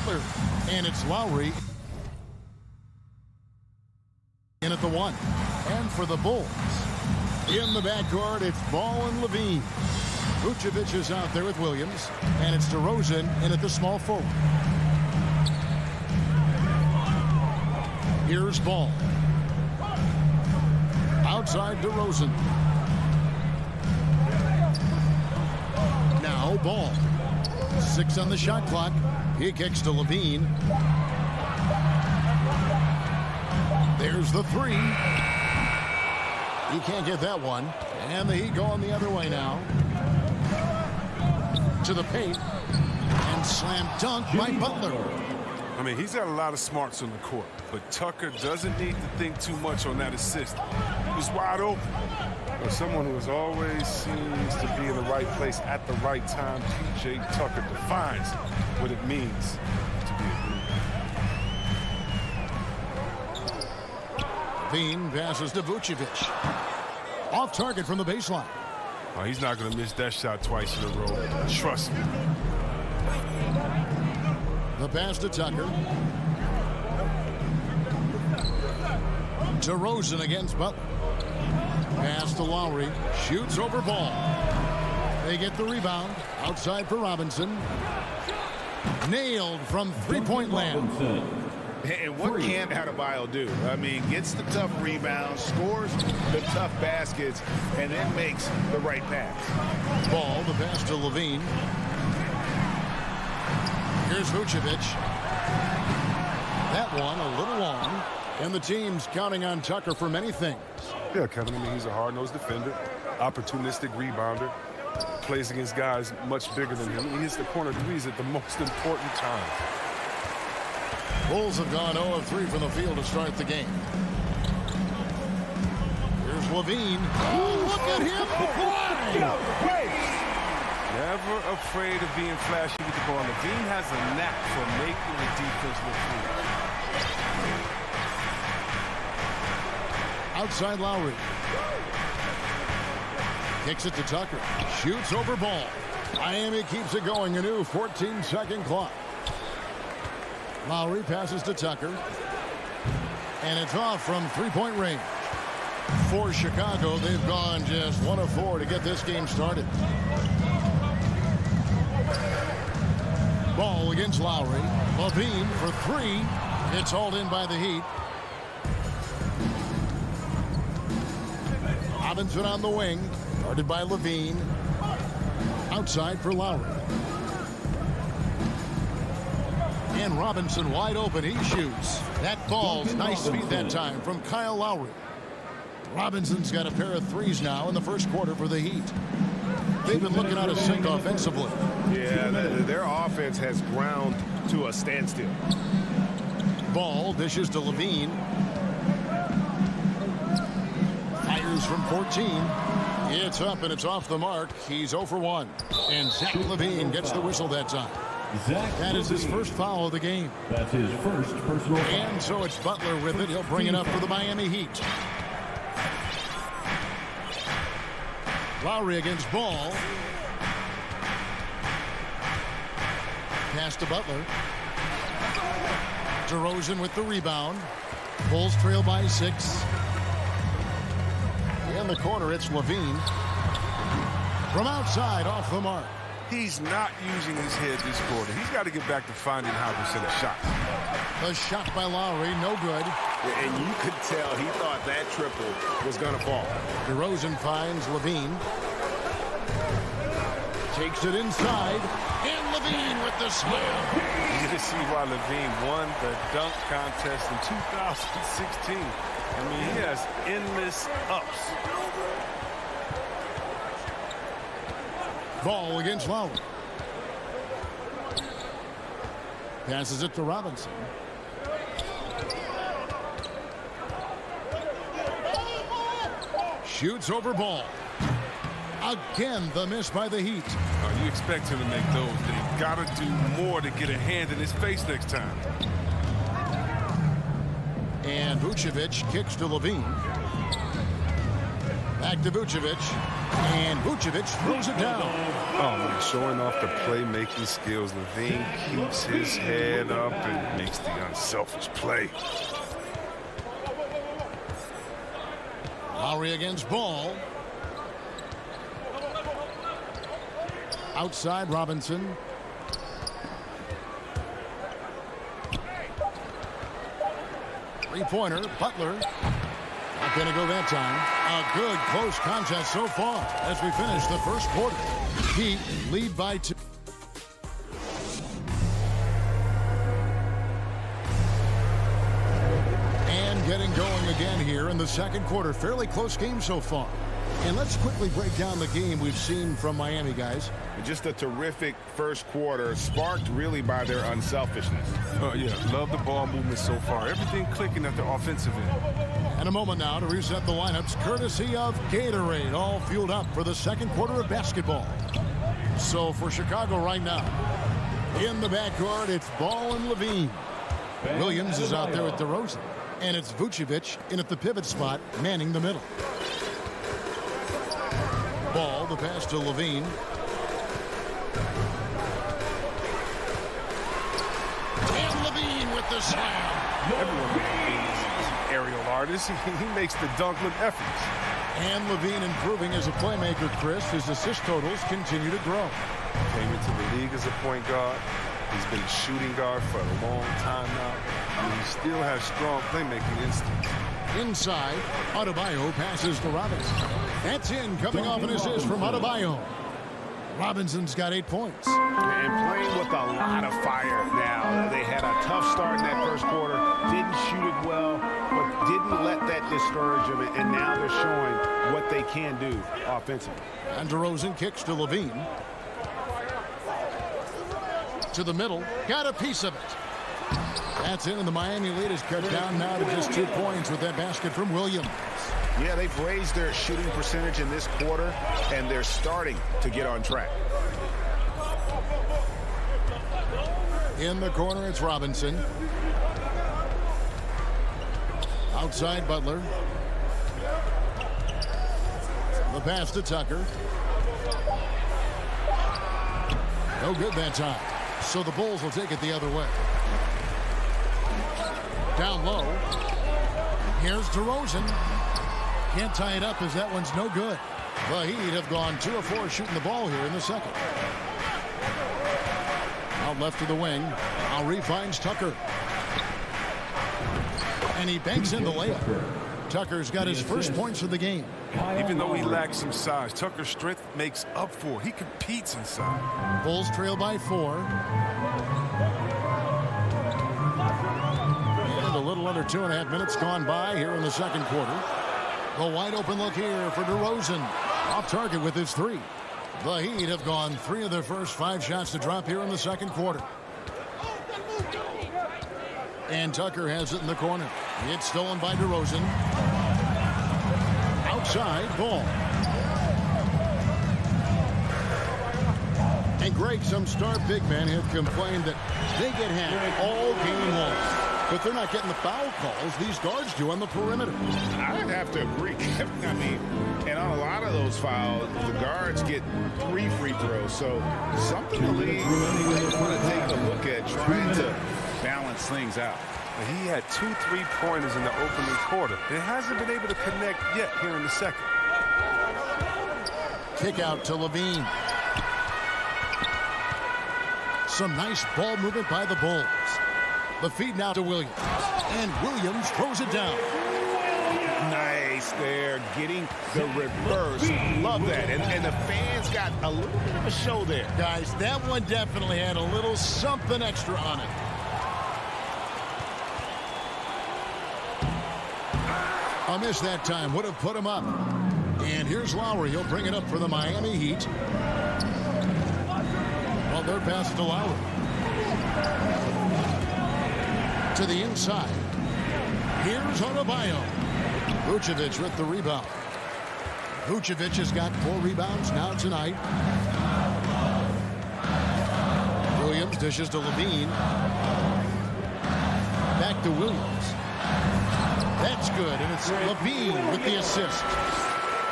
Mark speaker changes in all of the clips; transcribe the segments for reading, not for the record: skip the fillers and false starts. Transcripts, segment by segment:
Speaker 1: Butler. And it's Lowry in at the 1. And for the Bulls, in the backcourt, it's Ball and Levine. Vucevic is out there with Williams. And it's DeRozan in at the small forward. Here's Ball. Outside DeRozan. Now Ball. 6 on the shot clock. He kicks to Levine. There's the 3. He can't get that one. And the Heat going the other way now. To the paint. And slam dunk by Butler.
Speaker 2: I mean, he's got a lot of smarts on the court, but Tucker doesn't need to think too much on that assist. He's wide open. But someone who has always seems to be in the right place at the right time, P.J. Tucker defines what it means to be a leader.
Speaker 1: Levine passes to Vucevic. Off target from the baseline.
Speaker 2: Oh, he's not going to miss that shot twice in a row. Trust me.
Speaker 1: The pass to Tucker. DeRozan against Butler. Pass to Lowry. Shoots over Ball. They get the rebound. Outside for Robinson. Nailed from three-point land.
Speaker 3: And what can't Adebayo do? I mean, gets the tough rebounds, scores the tough baskets, and then makes the right pass.
Speaker 1: Ball, the pass to Levine. Here's Vucevic. That one a little long. And the team's counting on Tucker for many things.
Speaker 2: Yeah, Kevin, I mean, he's a hard-nosed defender, opportunistic rebounder, plays against guys much bigger than him. He hits the corner threes at the most important time.
Speaker 1: Bulls have gone 0 of 3 from the field to start the game. Here's Levine. Oh, look at him play!
Speaker 2: Never afraid of being flashy with the ball. Levine has a knack for making the defense look free.
Speaker 1: Outside Lowry. Kicks it to Tucker. Shoots over Ball. Miami keeps it going. A new 14-second clock. Lowry passes to Tucker. And it's off from three-point range. For Chicago, they've gone just 1 of 4 to get this game started. Ball against Lowry. Levine for 3. It's hauled in by the Heat. Robinson on the wing. Guarded by Levine. Outside for Lowry. And Robinson wide open. He shoots. That ball's nice speed that time from Kyle Lowry. Robinson's got a pair of threes now in the first quarter for the Heat. They've been looking out of sync offensively.
Speaker 3: Yeah, their offense has ground to a standstill.
Speaker 1: Ball dishes to Levine. Fires from 14. It's up and it's off the mark. He's 0 for 1. And Zach Levine gets the whistle that time. That is his first foul of the game.
Speaker 4: That's his first personal foul.
Speaker 1: And so it's Butler with it. He'll bring it up for the Miami Heat. Lowry against Ball. Pass to Butler. DeRozan with the rebound. Bulls trail by 6. In the corner, it's Levine. From outside, off the mark.
Speaker 2: He's not using his head this quarter. He's got to get back to finding how to set a shot.
Speaker 1: The shot by Lowry, no good.
Speaker 3: And you could tell he thought that triple was going to fall.
Speaker 1: DeRozan finds Levine. Takes it inside. And Levine with the slam.
Speaker 2: You can see why Levine won the dunk contest in 2016. I mean, he has endless ups.
Speaker 1: Ball against Lowry. Passes it to Robinson. Shoots over Ball. Again, the miss by the Heat.
Speaker 2: You expect him to make those. They got to do more to get a hand in his face next time.
Speaker 1: And Vucevic kicks to Levine. Back to Vucevic. And Vucevic throws it down.
Speaker 2: Oh, man, showing off the playmaking skills. Levine keeps his head up and makes the unselfish play.
Speaker 1: Lowry against Ball. Outside Robinson. Three-pointer, Butler. Not going to go that time. A good close contest so far as we finish the first quarter. Heat lead by 2. And getting going again here in the second quarter. Fairly close game so far. And let's quickly break down the game we've seen from Miami, guys.
Speaker 3: Just a terrific first quarter, sparked really by their unselfishness.
Speaker 2: Yeah, love the ball movement so far. Everything clicking at the offensive end.
Speaker 1: And a moment now to reset the lineups, courtesy of Gatorade, all fueled up for the second quarter of basketball. So for Chicago right now, in the backcourt, it's Ball and Levine. Williams is out there with DeRozan. And it's Vucevic in at the pivot spot, manning the middle. Ball, the pass to Levine. And Levine with the slam.
Speaker 2: Everyone is an aerial artist. He makes the dunk look effortless.
Speaker 1: And Levine improving as a playmaker, Chris. His assist totals continue to grow.
Speaker 2: Came into the league as a point guard. He's been a shooting guard for a long time now. And he still has strong playmaking instincts.
Speaker 1: Inside, Adebayo passes to Robinson. That's in, coming off an assist from Adebayo. Robinson's got 8 points.
Speaker 3: And playing with a lot of fire now. They had a tough start in that first quarter. Didn't shoot it well, but didn't let that discourage them. And now they're showing what they can do offensively.
Speaker 1: And DeRozan kicks to Levine. To the middle. Got a piece of it. That's in, and the Miami lead is cut down now to just 2 points with that basket from Williams.
Speaker 3: Yeah, they've raised their shooting percentage in this quarter, and they're starting to get on track.
Speaker 1: In the corner, it's Robinson. Outside, Butler. The pass to Tucker. No good that time. So the Bulls will take it the other way. Down low. Here's DeRozan. Can't tie it up as that one's no good. The Heat have gone 2 of 4 shooting the ball here in the second. Out left to the wing. Lowry finds Tucker. And he banks in the layup. Tucker's got his first points of the game.
Speaker 2: Even though he lacks some size, Tucker's strength makes up for it. He competes inside.
Speaker 1: Bulls trail by 4. And a little under 2.5 minutes gone by here in the second quarter. The wide open look here for DeRozan. Off target with his 3. The Heat have gone 3 of their first 5 shots to drop here in the second quarter. And Tucker has it in the corner. It's stolen by DeRozan. Outside, Ball. And Greg, some star big men have complained that they get hammered all game long. But they're not getting the foul calls these guards do on the perimeter.
Speaker 3: I'd have to agree. I mean, and on a lot of those fouls, the guards get 3 free throws. So something the league want to take a look at, trying to balance things out.
Speaker 2: He had 2 3-pointers in the opening quarter. It hasn't been able to connect yet here in the second.
Speaker 1: Kick out to Levine. Some nice ball movement by the Bulls. The feed now to Williams. And Williams throws it down.
Speaker 3: Nice there, getting the reverse. Love that. And the fans got a little bit of a show there.
Speaker 1: Guys, that one definitely had a little something extra on it. A miss that time would have put him up. And here's Lowry. He'll bring it up for the Miami Heat. Well, they're pass to Lowry. To the inside. Here's Adebayo. Vucevic with the rebound. Vucevic has got 4 rebounds now tonight. Williams dishes to Levine. Back to Williams. That's good, and it's Levine with the assist.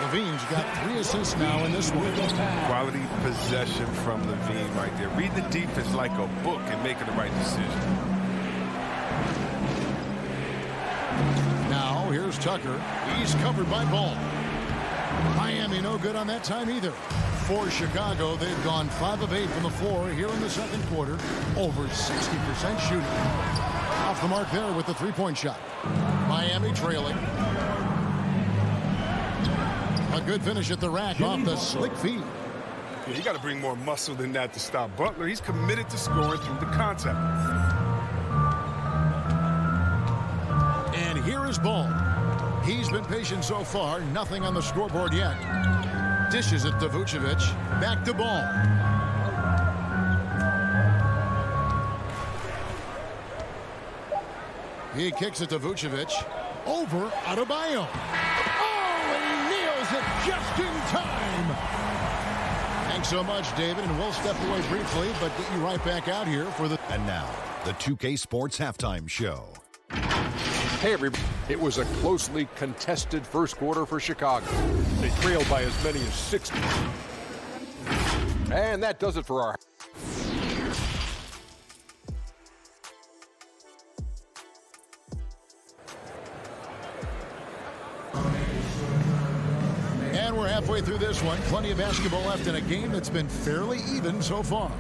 Speaker 1: Levine's got 3 assists now in this one.
Speaker 2: Quality possession from Levine right there. Read the defense like a book and making the right decision.
Speaker 1: Now here's Tucker. He's covered by Ball. Miami no good on that time either. For Chicago, they've gone 5 of 8 from the floor here in the second quarter. Over 60% shooting. Off the mark there with the three-point shot. Miami trailing. A good finish at the rack off the slick feed.
Speaker 2: Yeah, you got to bring more muscle than that to stop Butler. He's committed to scoring through the contact.
Speaker 1: And here is Ball. He's been patient so far. Nothing on the scoreboard yet. Dishes it to Vucevic. Back to Ball. He kicks it to Vucevic. Over Adebayo. Just in time. Thanks so much, David, and we'll step away briefly, but get you right back out here for the...
Speaker 5: And now, the 2K Sports Halftime Show.
Speaker 6: Hey, everybody. It was a closely contested first quarter for Chicago. They trailed by as many as 60. And that does it for our...
Speaker 1: And we're halfway through this one. Plenty of basketball left in a game that's been fairly even so far.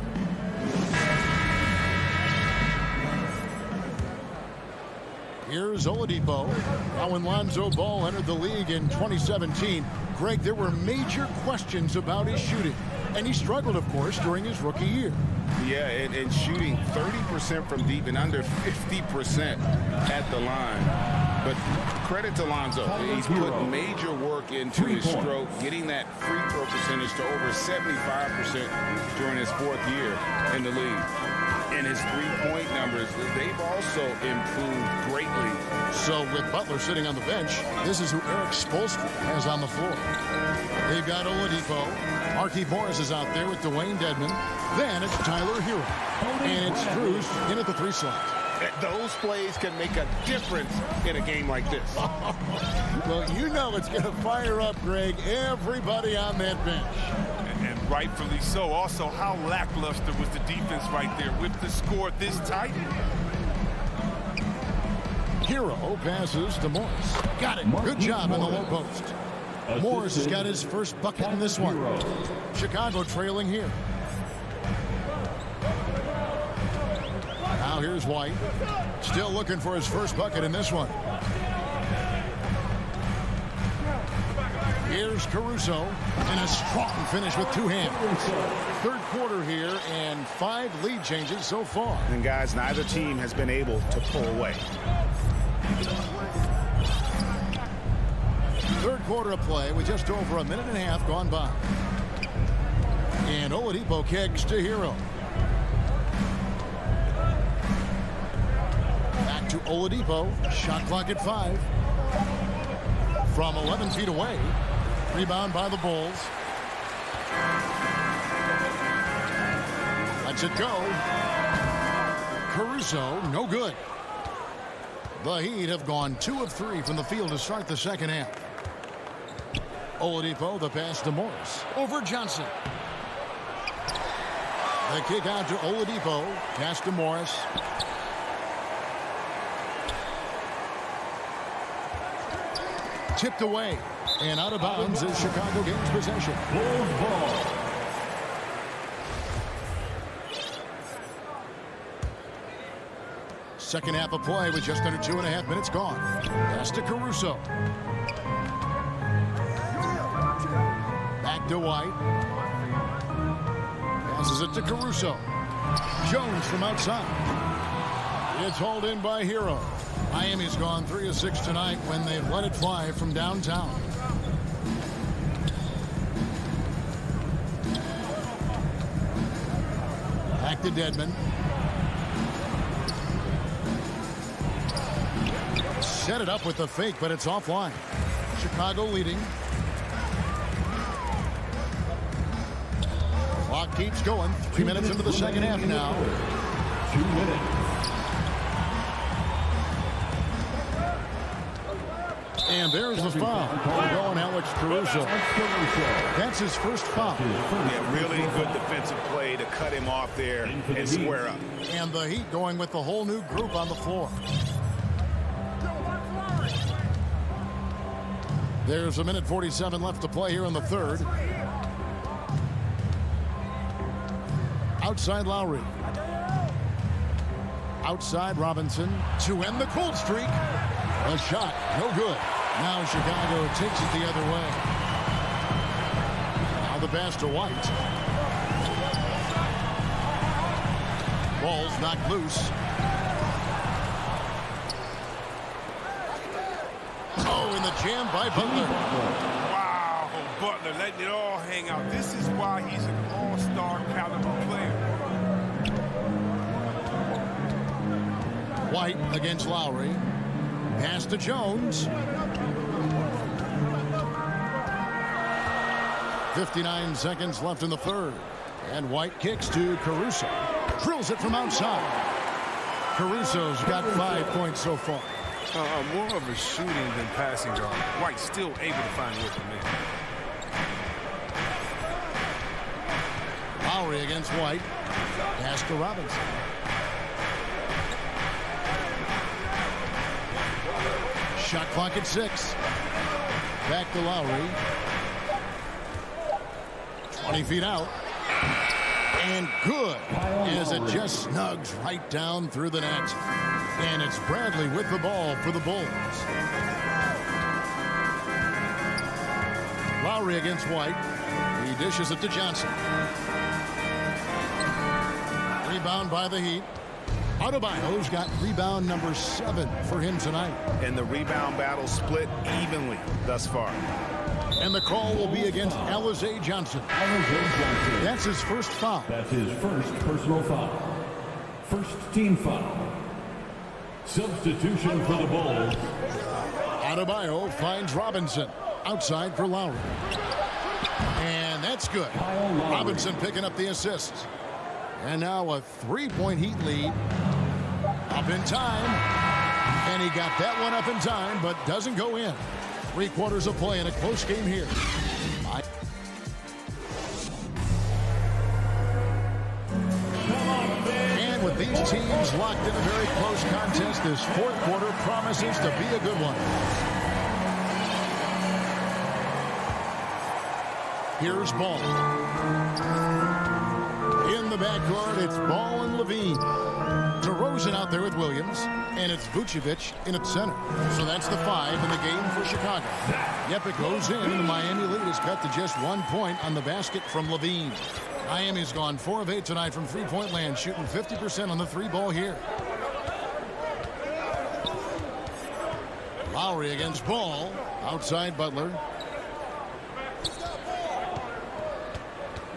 Speaker 1: Here's Oladipo. Now when Lonzo Ball entered the league in 2017, Greg, there were major questions about his shooting. And he struggled, of course, during his rookie year.
Speaker 3: Yeah, and shooting 30% from deep and under 50% at the line. But credit to Lonzo. He's put major work into his stroke, getting that free throw percentage to over 75% during his 4th year in the league. And his three-point numbers, they've also improved greatly.
Speaker 1: So with Butler sitting on the bench, this is who Eric Spoelstra has on the floor. They've got Oladipo. Marquis Morris is out there with Dwayne Dedmon. Then it's Tyler Hero. And it's Cruz in at the 3 slot.
Speaker 3: Those plays can make a difference in a game like this.
Speaker 1: Well, you know it's going to fire up, Greg, everybody on that bench.
Speaker 2: And rightfully so. Also, how lackluster was the defense right there with the score this tight?
Speaker 1: Hero passes to Morris. Got it. Good job in the low post. Morris has got his first bucket in this one. Chicago trailing here. Now here's White. Still looking for his first bucket in this one. Here's Caruso. And a strong finish with 2 hands. Third quarter here and 5 lead changes so far.
Speaker 3: And guys, neither team has been able to pull away.
Speaker 1: Third quarter of play with just over a minute and a half gone by. And Oladipo kicks to Hero. Back to Oladipo. Shot clock at 5. From 11 feet away. Rebound by the Bulls. Lets it go. Caruso, no good. The Heat have gone 2 of 3 from the field to start the second half. Oladipo, the pass to Morris. Over Johnson. The kick out to Oladipo. Pass to Morris. Tipped away. And out of bounds as Chicago gains possession. Ball. Second half of play with just under 2.5 minutes gone. Pass to Caruso. Back to White. Passes it to Caruso. Jones from outside. It's hauled in by Hero. Miami's gone 3 of 6 tonight when they've let it fly from downtown. Back to Dedmon. Set it up with the fake, but it's offline. Chicago leading. Clock keeps going. 3 minutes into the second half now.
Speaker 4: 2 minutes.
Speaker 1: And there's the foul. Going Alex Caruso. That's his first foul.
Speaker 3: Yeah, really good defensive play to cut him off there and square up.
Speaker 1: And the Heat going with the whole new group on the floor. There's 1:47 left to play here in the third. Outside Lowry. Outside Robinson to end the cold streak. A shot, no good. Now Chicago takes it the other way. Now the pass to White. Ball's knocked loose. Oh, in the jam by Butler.
Speaker 2: Wow, Butler letting it all hang out. This is why he's an all-star caliber player.
Speaker 1: White against Lowry. Pass to Jones. 59 seconds left in the third. And White kicks to Caruso. Drills it from outside. Caruso's got 5 points so far.
Speaker 2: More of a shooting than passing guard. White still able to find what to make.
Speaker 1: Lowry against White. Pass to Robinson. Shot clock at 6. Back to Lowry. 20 feet out. And good, as it just snugs right down through the net. And it's Bradley with the ball for the Bulls. Lowry against White. He dishes it to Johnson. Rebound by the Heat. Adebayo's got rebound number 7 for him tonight.
Speaker 3: And the rebound battle split evenly thus far.
Speaker 1: And the call will be against Alizé Johnson. That's his first foul.
Speaker 4: That's his first personal foul. First team foul. Substitution for the Bulls.
Speaker 1: Adebayo finds Robinson. Outside for Lowry. And that's good. Robinson picking up the assist. And now a 3-point Heat lead. Up in time. And he got that one up in time, but doesn't go in. 3 quarters of play in a close game here. And with these teams locked in a very close contest, this fourth quarter promises to be a good one. Here's Ball. In the backcourt, it's Ball and Levine. DeRozan out there with Williams, and it's Vucevic in at center. So that's the 5 in the game for Chicago. Yep, it goes in, and the Miami lead is cut to just 1 point on the basket from Levine. Miami's gone 4 of 8 tonight from three-point land, shooting 50% on the 3-ball here. Lowry against Ball. Outside Butler.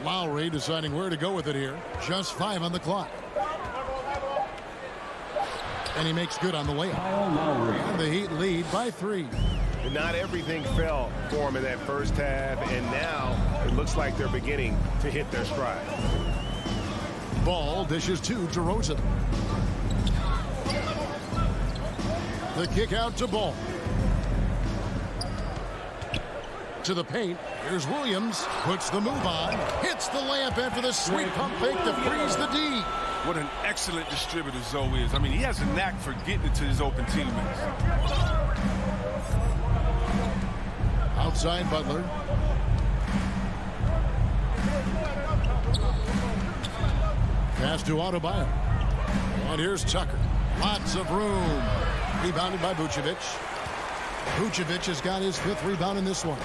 Speaker 1: Lowry deciding where to go with it here. Just 5 on the clock. And he makes good on the layup. And the Heat lead by 3.
Speaker 7: Not everything fell for them in that first half, and now it looks like they're beginning to hit their stride.
Speaker 1: Ball dishes to DeRozan. The kick out to Ball. To the paint. Here's Williams. Puts the move on. Hits the layup after the sweet pump fake to freeze the D.
Speaker 2: What an excellent distributor Zoe is. I mean, he has a knack for getting it to his open teammates.
Speaker 1: Outside Butler. Pass to Adebayo. And here's Tucker. Lots of room. Rebounded by Vucevic. Vucevic has got his 5th rebound in this one.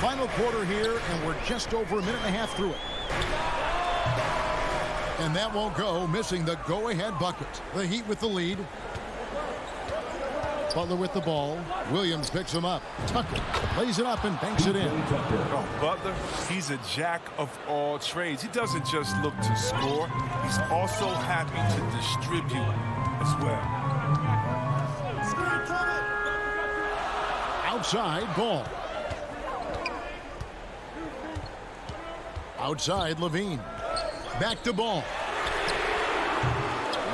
Speaker 1: Final quarter here, and we're just over a minute and a half through it. And that won't go, missing the go-ahead bucket. The Heat with the lead. Butler with the ball. Williams picks him up. Tucker lays it up and banks it in.
Speaker 2: Oh, Butler, he's a jack of all trades. He doesn't just look to score. He's also happy to distribute as well.
Speaker 1: Outside, Ball. Outside, Levine. Back to Ball.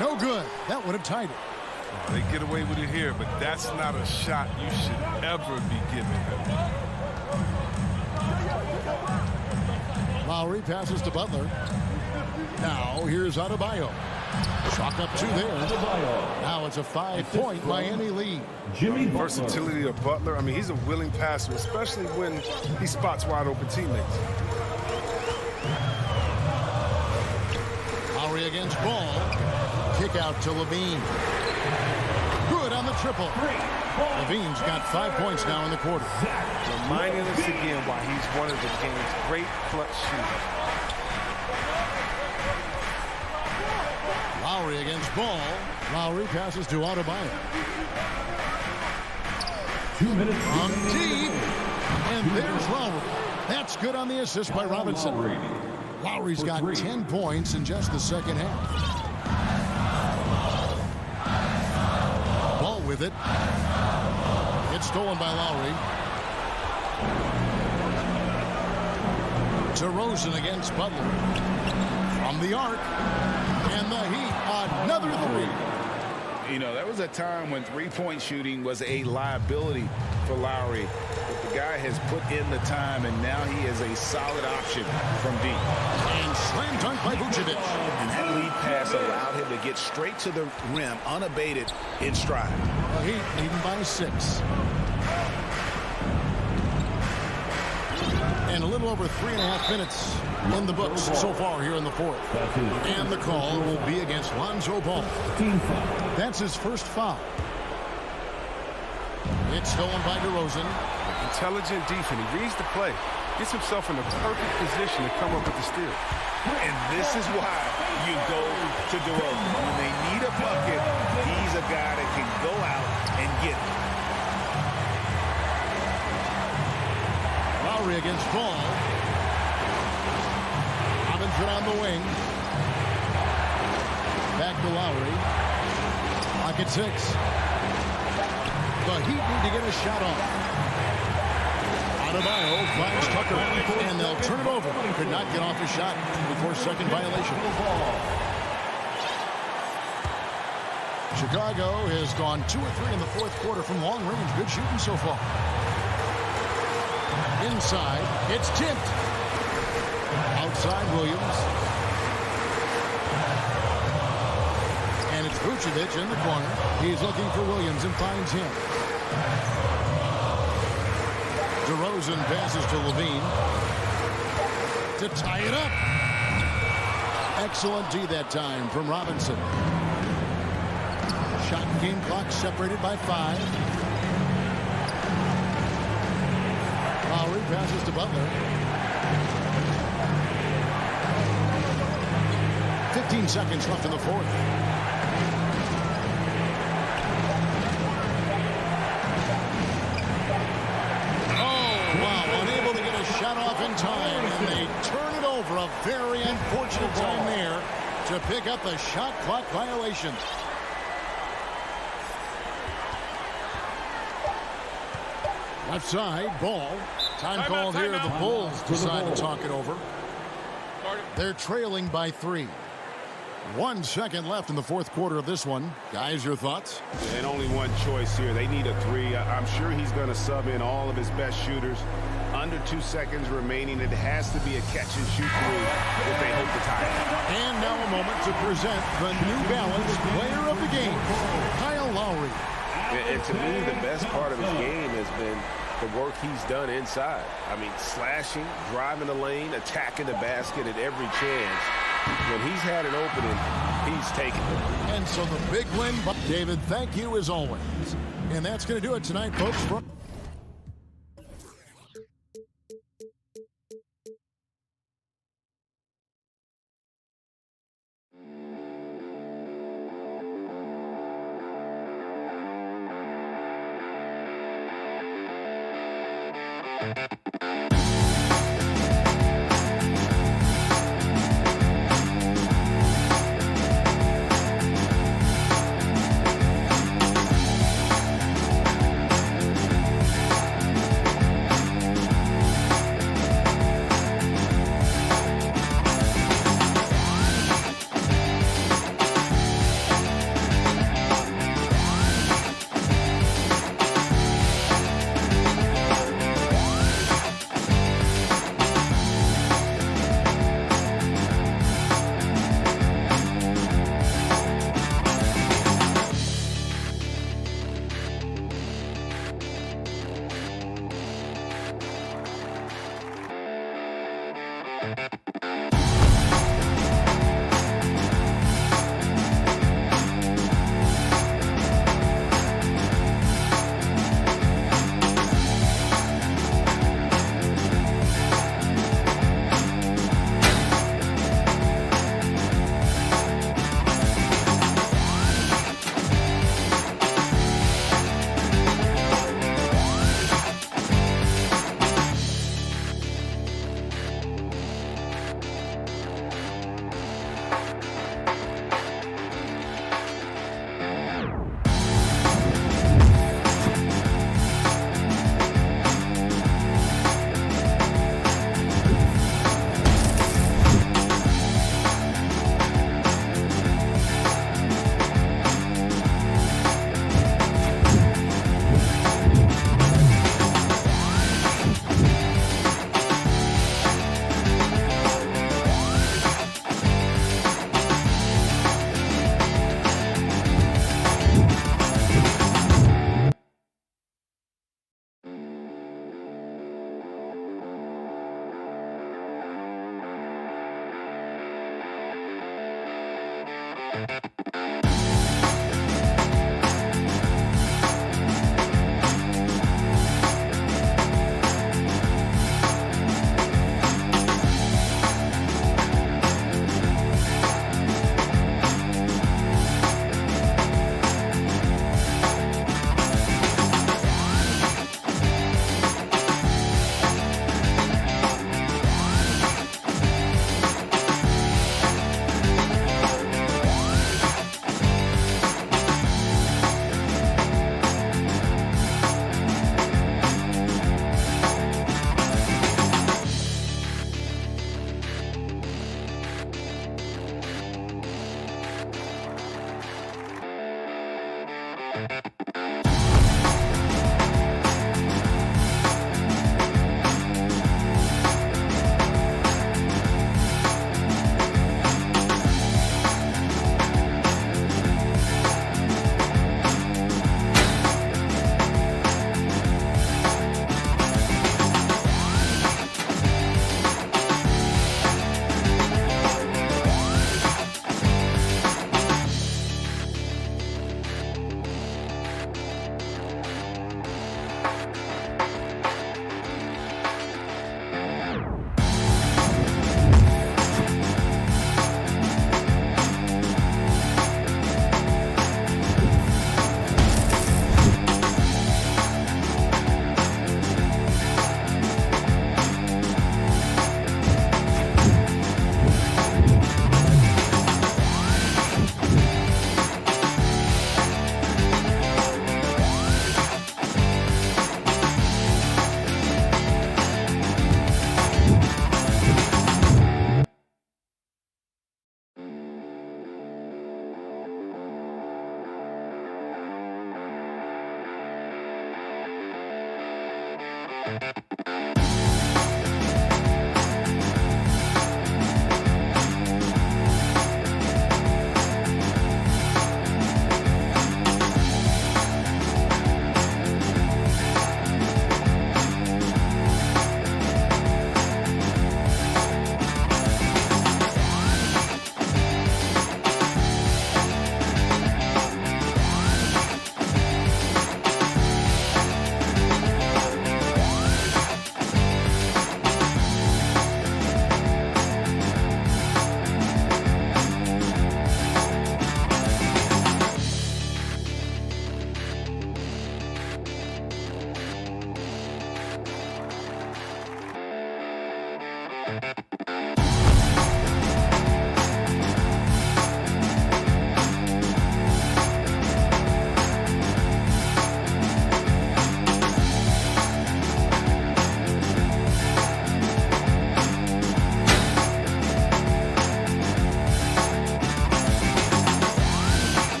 Speaker 1: No good. That would have tied it.
Speaker 2: They get away with it here, but that's not a shot you should ever be giving them.
Speaker 1: Lowry passes to Butler. Now here's Adebayo. Chalk up 2 there. Now it's a 5-point Miami lead.
Speaker 2: Versatility of Butler. I mean, he's a willing passer, especially when he spots wide open teammates.
Speaker 1: Lowry against Ball. Kick out to Levine. Good on the triple. Levine's got 5 points now in the quarter.
Speaker 2: Reminding us again why he's one of the game's great clutch shooters.
Speaker 1: Lowry against Ball. Lowry passes to Adebayo.
Speaker 4: 2 minutes.
Speaker 1: On deep. And there's Lowry. That's good on the assist by Robinson. Lowry's got 10 points in just the second half. Ball with it. It's stolen by Lowry. DeRozan against Butler. From the arc. And the Heat, another 3.
Speaker 3: You know, there was a time when three-point shooting was a liability for Lowry. But the guy has put in the time, and now he is a solid option from deep.
Speaker 1: And slam dunk by Vucevic.
Speaker 3: And that lead pass allowed him to get straight to the rim, unabated, in stride.
Speaker 1: The Heat leading by 6. And a little over 3.5 minutes in the books so far here in the fourth. And the call will be against Lonzo Ball. That's his first foul. It's stolen by DeRozan.
Speaker 2: Intelligent defense. He reads the play. Gets himself in the perfect position to come up with the steal.
Speaker 3: And this is why you go to DeRozan. When they need a bucket, he's a guy that can go out and get it.
Speaker 1: Lowry against Ball. Robinson on the wing. Back to Lowry. Clock at 6. The Heat need to get a shot off. Adebayo finds Tucker, and they'll turn it over. Could not get off a shot before second violation. Chicago has gone 2 or 3 in the fourth quarter from long range. Good shooting so far. Inside, it's tipped. Outside, Williams. And it's Vucevic in the corner. He's looking for Williams and finds him. DeRozan passes to Levine to tie it up. Excellent D that time from Robinson. Shot game clock separated by 5. Lowry passes to Butler. 15 seconds left in the fourth. Shot off in time, and they turn it over. A very unfortunate time there to pick up the shot clock violation. Left side, Ball. Time called here. The Bulls decide to talk it over. They're trailing by 3. 1 second left in the fourth quarter of this one. Guys, your thoughts?
Speaker 7: And only one choice here. They need a 3. I'm sure he's going to sub in all of his best shooters. Under 2 seconds remaining. It has to be a catch-and-shoot 3 if they hope to tie it.
Speaker 1: And now a moment to present the New Balance player of the game, Kyle Lowry.
Speaker 7: And to me, the best part of his game has been the work he's done inside. I mean, slashing, driving the lane, attacking the basket at every chance. When he's had an opening, he's taken it.
Speaker 1: And so the big win. David, thank you as always. And that's going to do it tonight, folks.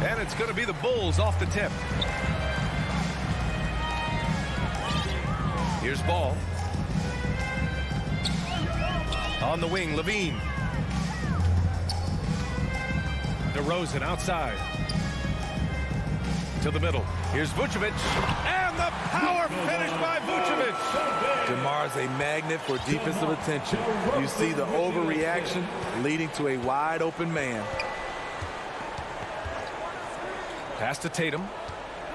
Speaker 8: And it's going to be the Bulls off the tip. Here's ball. On the wing, Levine. DeRozan outside. To the middle. Here's Vucevic. And the power finish by Vucevic.
Speaker 9: DeMar's a magnet for defensive attention. You see the overreaction leading to a wide open man.
Speaker 8: Pass to Tatum.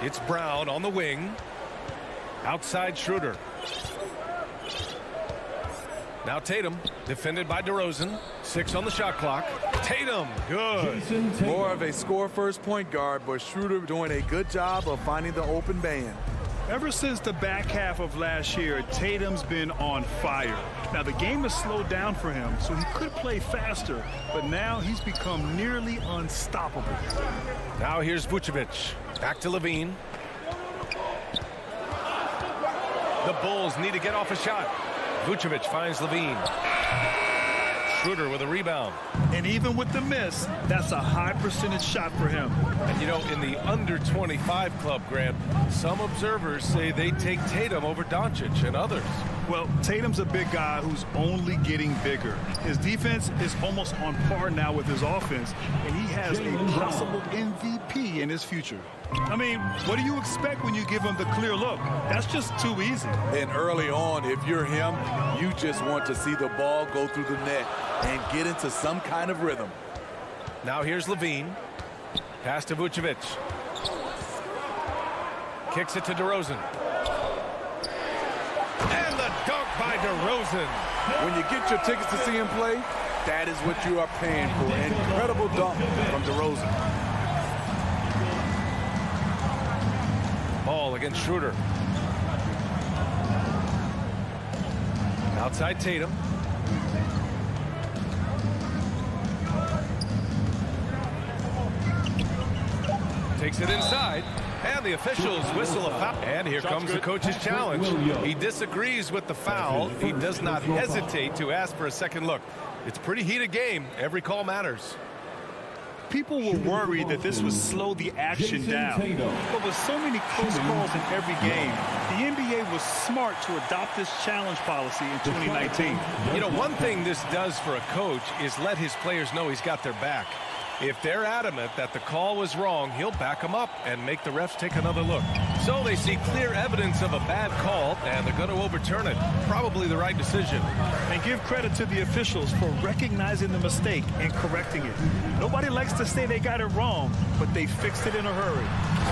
Speaker 8: It's Brown on the wing. Outside Schroeder. Now Tatum, defended by DeRozan. 6 on the shot clock. Tatum, good.
Speaker 9: More of a score-first point guard, but Schroeder doing a good job of finding the open man.
Speaker 10: Ever since the back half of last year, Tatum's been on fire. Now, the game has slowed down for him, so he could play faster, but now he's become nearly unstoppable.
Speaker 8: Now here's Vucevic. Back to Levine. The Bulls need to get off a shot. Vucevic finds Levine. Schroeder with a rebound.
Speaker 10: And even with the miss, that's a high percentage shot for him.
Speaker 8: And you know, in the under 25 club, Grant, some observers say they take Tatum over Doncic and others.
Speaker 10: Well, Tatum's a big guy who's only getting bigger. His defense is almost on par now with his offense, and he has a possible MVP in his future. I mean, what do you expect when you give him the clear look? That's just too easy.
Speaker 9: And early on, if you're him, you just want to see the ball go through the net and get into some kind of rhythm.
Speaker 8: Now here's Levine. Pass to Vucevic. Kicks it to DeRozan. And the dunk by DeRozan.
Speaker 9: When you get your tickets to see him play, that is what you are paying for. Incredible dunk from DeRozan.
Speaker 8: Ball against Schroeder. Outside Tatum. Takes it inside. And the officials whistle a foul. And here comes the coach's challenge. He disagrees with the foul. He does not hesitate to ask for a second look. It's a pretty heated game. Every call matters.
Speaker 10: People were worried that this would slow the action down. But with so many close calls in every game, the NBA was smart to adopt this challenge policy in 2019.
Speaker 8: You know, one thing this does for a coach is let his players know he's got their back. If they're adamant that the call was wrong, he'll back them up and make the refs take another look. So they see clear evidence of a bad call, and they're going to overturn it. Probably the right decision.
Speaker 10: And give credit to the officials for recognizing the mistake and correcting it. Nobody likes to say they got it wrong, but they fixed it in a hurry.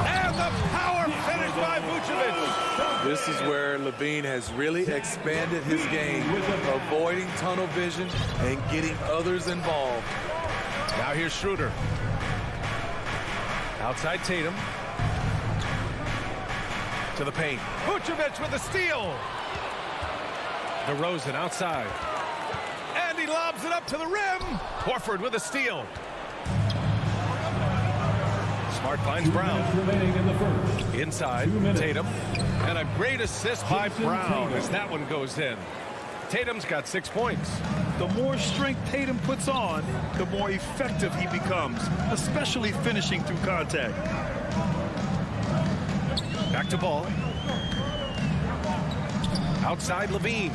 Speaker 8: And the power finish by Vucevic.
Speaker 9: This is where Levine has really expanded his game, avoiding tunnel vision and getting others involved.
Speaker 8: Now here's Schroeder. Outside Tatum. To the paint. Vucevic with a steal. DeRozan outside. And he lobs it up to the rim. Horford with a steal. Smart finds Brown. Inside, Tatum. And a great assist by Brown as that one goes in. Tatum's got 6 points.
Speaker 10: The more strength Tatum puts on, the more effective he becomes, especially finishing through contact.
Speaker 8: Back to Ball. Outside Levine.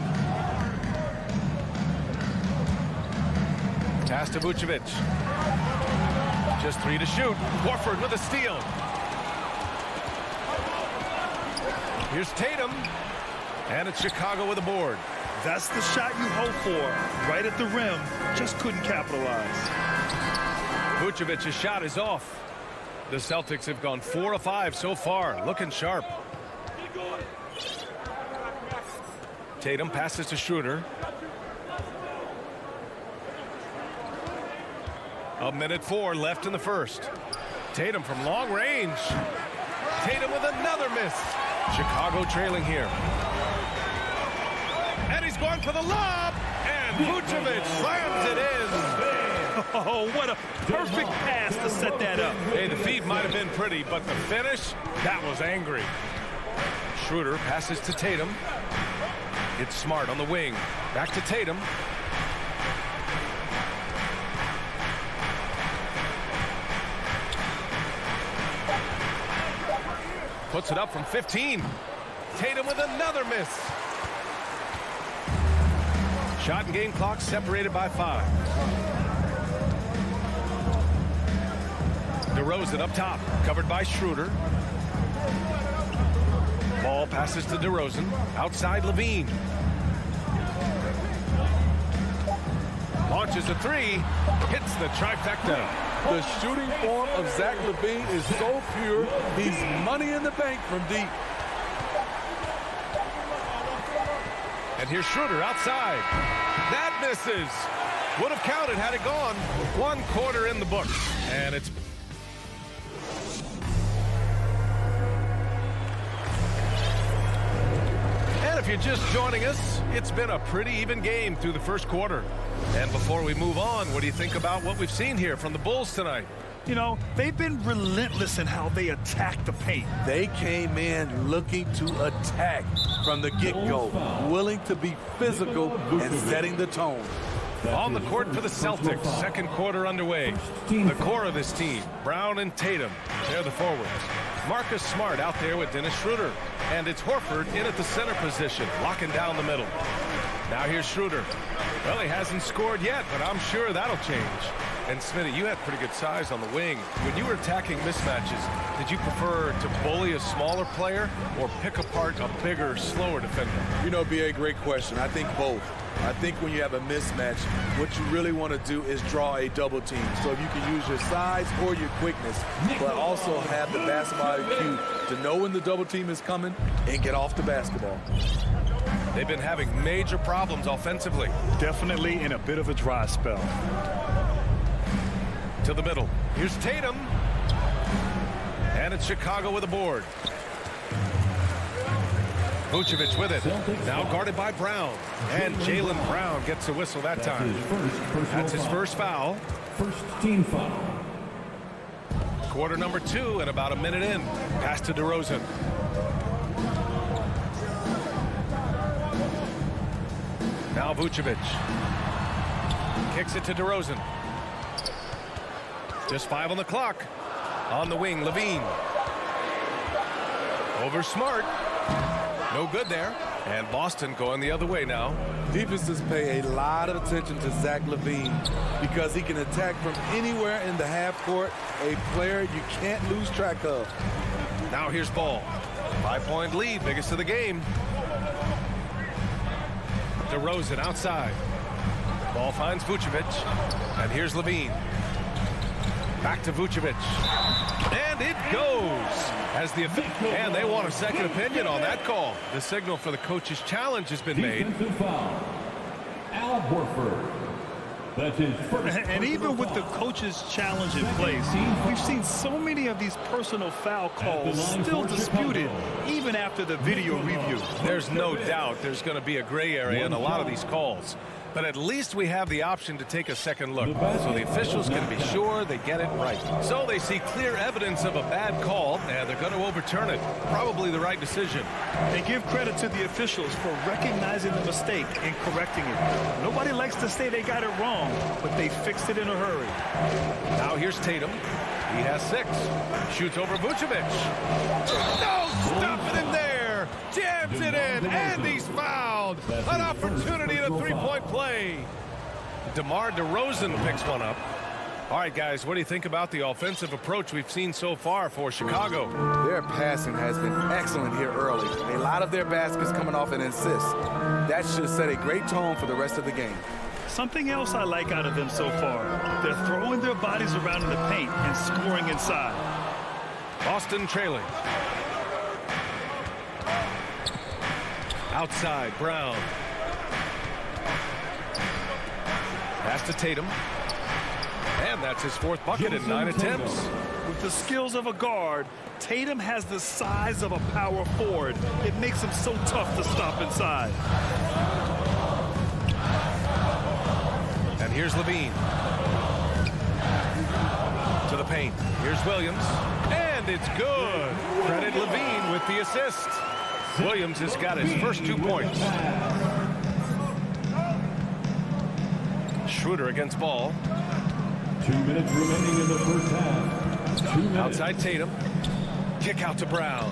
Speaker 8: Pass to Vucevic. Just 3 to shoot. Horford with a steal. Here's Tatum. And it's Chicago with a board.
Speaker 10: That's the shot you hope for. Right at the rim. Just couldn't capitalize.
Speaker 8: Vucevic's shot is off. The Celtics have gone 4 of 5 so far. Looking sharp. Tatum passes to Schroeder. A minute 4 left in the first. Tatum from long range. Tatum with another miss. Chicago trailing here. And he's going for the lob. And Vucevic slams it in.
Speaker 10: Oh, what a perfect pass to set that up.
Speaker 8: Hey, the feed might have been pretty, but the finish, that was angry. Schroeder passes to Tatum. It's Smart on the wing. Back to Tatum. Puts it up from 15. Tatum with another miss. Shot and game clock separated by 5. DeRozan up top, covered by Schroeder. Ball passes to DeRozan. Outside Levine. Launches a 3. Hits the trifecta.
Speaker 9: The shooting form of Zach LaVine is so pure, he's money in the bank from deep.
Speaker 8: And here's Schroeder outside. That misses. Would have counted had it gone. 1 quarter in the books. And it's... And if you're just joining us, it's been a pretty even game through the first quarter. And before we move on, what do you think about what we've seen here from the Bulls tonight?
Speaker 10: You know, they've been relentless in how they attack the paint.
Speaker 9: They came in looking to attack from the get-go, willing to be physical and setting the tone.
Speaker 8: On the court for the Celtics, second quarter underway. The core of this team, Brown and Tatum, they're the forwards. Marcus Smart out there with Dennis Schroeder. And it's Horford in at the center position, locking down the middle. Now here's Schroeder. Well, he hasn't scored yet, but I'm sure that'll change. And Smitty, you had pretty good size on the wing. When you were attacking mismatches, did you prefer to bully a smaller player or pick apart a bigger, slower defender?
Speaker 9: You know, be a great question. I think both. I think when you have a mismatch, what you really want to do is draw a double team. So if you can use your size or your quickness, but also have the basketball IQ to know when the double team is coming and get off the basketball.
Speaker 8: They've been having major problems offensively.
Speaker 10: Definitely in a bit of a dry spell.
Speaker 8: To the middle. Here's Tatum. And it's Chicago with a board. Vucevic with it. Now guarded by Brown. And Jaylen Brown gets a whistle that time. That's his first foul.
Speaker 4: First team foul.
Speaker 8: Quarter number 2 and about a minute in. Pass to DeRozan. Now Vucevic. Kicks it to DeRozan. Just 5 on the clock. On the wing, Levine. Over Smart. No good there. And Boston going the other way now.
Speaker 9: Defenses pay a lot of attention to Zach LaVine because he can attack from anywhere in the half court, a player you can't lose track of.
Speaker 8: Now here's Ball. 5-point lead, biggest of the game. DeRozan outside. Ball finds Vucevic. And here's Levine. Back to Vucevic. And it goes. And they want a second opinion on that call. The signal for the coach's challenge has been made.
Speaker 4: Defensive foul. Al Horford. That's his first.
Speaker 10: And even with the coach's challenge in place, we've seen so many of these personal foul calls still disputed even after the video review.
Speaker 8: There's no doubt there's going to be a gray area in a lot of these calls. But at least we have the option to take a second look, so the officials can be sure they get it right. So they see clear evidence of a bad call, and they're going to overturn it. Probably the right decision.
Speaker 10: They give credit to the officials for recognizing the mistake and correcting it. Nobody likes to say they got it wrong, but they fixed it in a hurry.
Speaker 8: Now here's Tatum. He has 6. Shoots over Vucevic. No, stop it in there. Jams it in, and he's fouled. An opportunity in a three-point play. DeMar DeRozan picks one up. All right, guys, what do you think about the offensive approach we've seen so far for Chicago?
Speaker 9: Their passing has been excellent here early. A lot of their baskets coming off an assist. That should set a great tone for the rest of the game.
Speaker 10: Something else I like out of them so far. They're throwing their bodies around in the paint and scoring inside.
Speaker 8: Boston trailing. Outside, Brown. Pass to Tatum. And that's his 4th bucket in 9 attempts.
Speaker 10: With the skills of a guard, Tatum has the size of a power forward. It makes him so tough to stop inside.
Speaker 8: And here's Levine. To the paint. Here's Williams. And it's good. Credit Levine with the assist. Williams has got his first 2 points. Schroeder against Ball.
Speaker 4: 2 minutes remaining in the first half. 2 minutes.
Speaker 8: Outside Tatum. Kick out to Brown.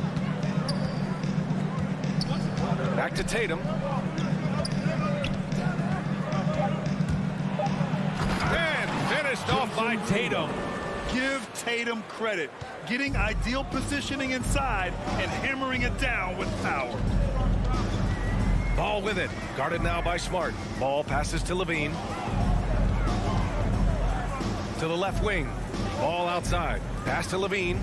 Speaker 8: Back to Tatum. And finished off by Tatum.
Speaker 10: Give Tatum credit. Getting ideal positioning inside and hammering it down with power.
Speaker 8: Ball with it. Guarded now by Smart. Ball passes to Levine. To the left wing. Ball outside. Pass to Levine.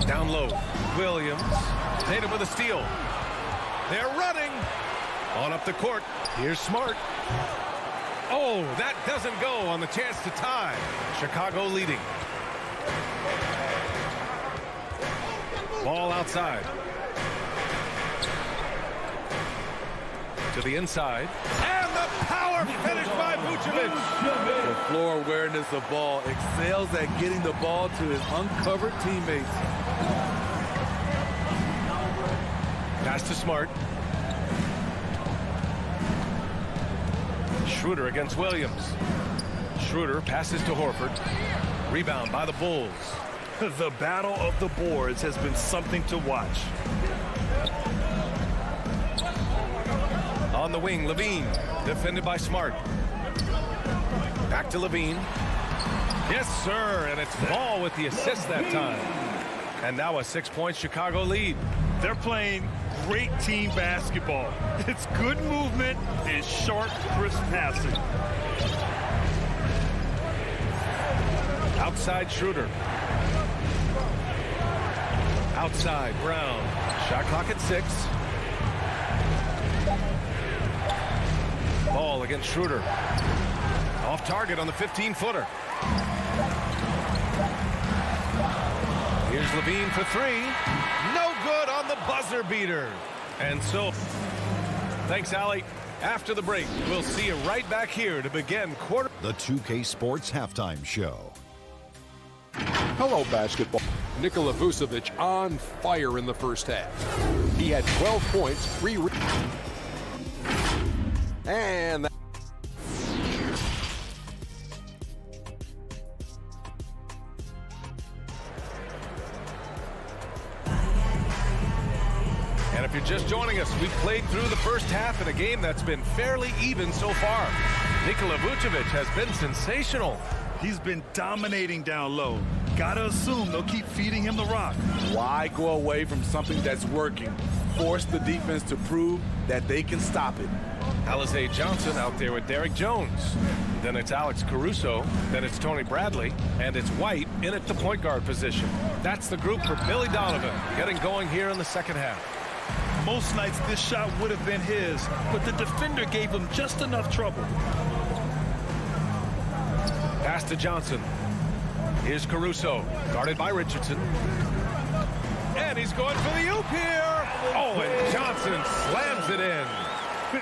Speaker 8: Down low. Williams. Tatum with a steal. They're running. On up the court. Here's Smart. Oh, that doesn't go on the chance to tie. Chicago leading. Ball outside. To the inside. And the power finish by Vucevic.
Speaker 9: The floor awareness of ball excels at getting the ball to his uncovered teammates.
Speaker 8: Pass to Smart. Schroeder against Williams. Schroeder passes to Horford. Rebound by the Bulls.
Speaker 10: The battle of the boards has been something to watch.
Speaker 8: On the wing, Levine. Defended by Smart. Back to Levine. Yes, sir, and it's Ball with the assist that time. And now a 6-point Chicago lead.
Speaker 10: They're playing great team basketball. It's good movement and sharp, crisp passing.
Speaker 8: Outside Schroeder. Outside Brown. Shot clock at 6. Ball against Schroeder. Off target on the 15-footer. Here's Levine for 3. No good on the buzzer beater. And so, thanks, Allie. After the break, we'll see you right back here to begin quarter.
Speaker 5: The 2K Sports Halftime Show.
Speaker 6: Hello, basketball. Nikola Vucevic on fire in the first half. He had 12 points, 3 and
Speaker 8: And if you're just joining us, we've played through the first half in a game that's been fairly even so far. Nikola Vucevic has been sensational.
Speaker 10: He's been dominating down low. Gotta assume they'll keep feeding him the rock.
Speaker 9: Why go away from something that's working? Force the defense to prove that they can stop it.
Speaker 8: Alize Johnson out there with Derek Jones. Then it's Alex Caruso. Then it's Tony Bradley. And it's White in at the point guard position. That's the group for Billy Donovan getting going here in the second half.
Speaker 10: Most nights this shot would have been his, but the defender gave him just enough trouble.
Speaker 8: Pass to Johnson. Here's Caruso, guarded by Richardson. And he's going for the oop here. Oh, and Johnson slams it in.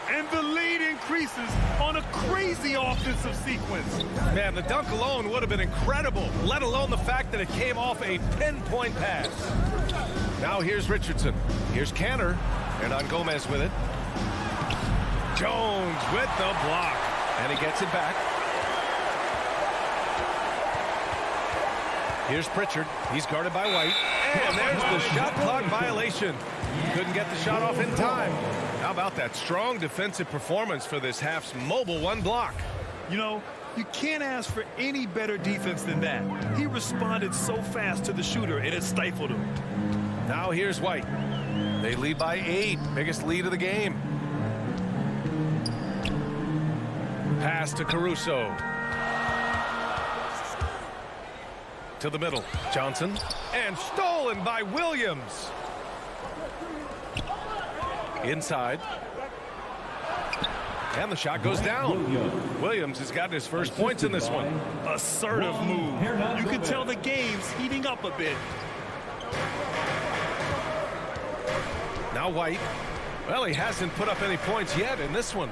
Speaker 10: And the lead increases on a crazy offensive sequence.
Speaker 8: Man, the dunk alone would have been incredible, let alone the fact that it came off a pinpoint pass. Now here's Richardson. Here's Canner. And on Gomez with it. Jones with the block. And he gets it back. Here's Pritchard. He's guarded by White. And there's the shot clock violation. Couldn't get the shot off in time. How about that strong defensive performance for this half's mobile one block?
Speaker 10: You know, you can't ask for any better defense than that. He responded so fast to the shooter, and it stifled him.
Speaker 8: Now here's White. They lead by 8. Biggest lead of the game. Pass to Caruso. To the middle. Johnson. And stolen by Williams. Inside. And the shot goes down. Williams has gotten his first points in this one.
Speaker 10: Assertive move. You can tell the game's heating up a bit.
Speaker 8: Now White. Well, he hasn't put up any points yet in this one.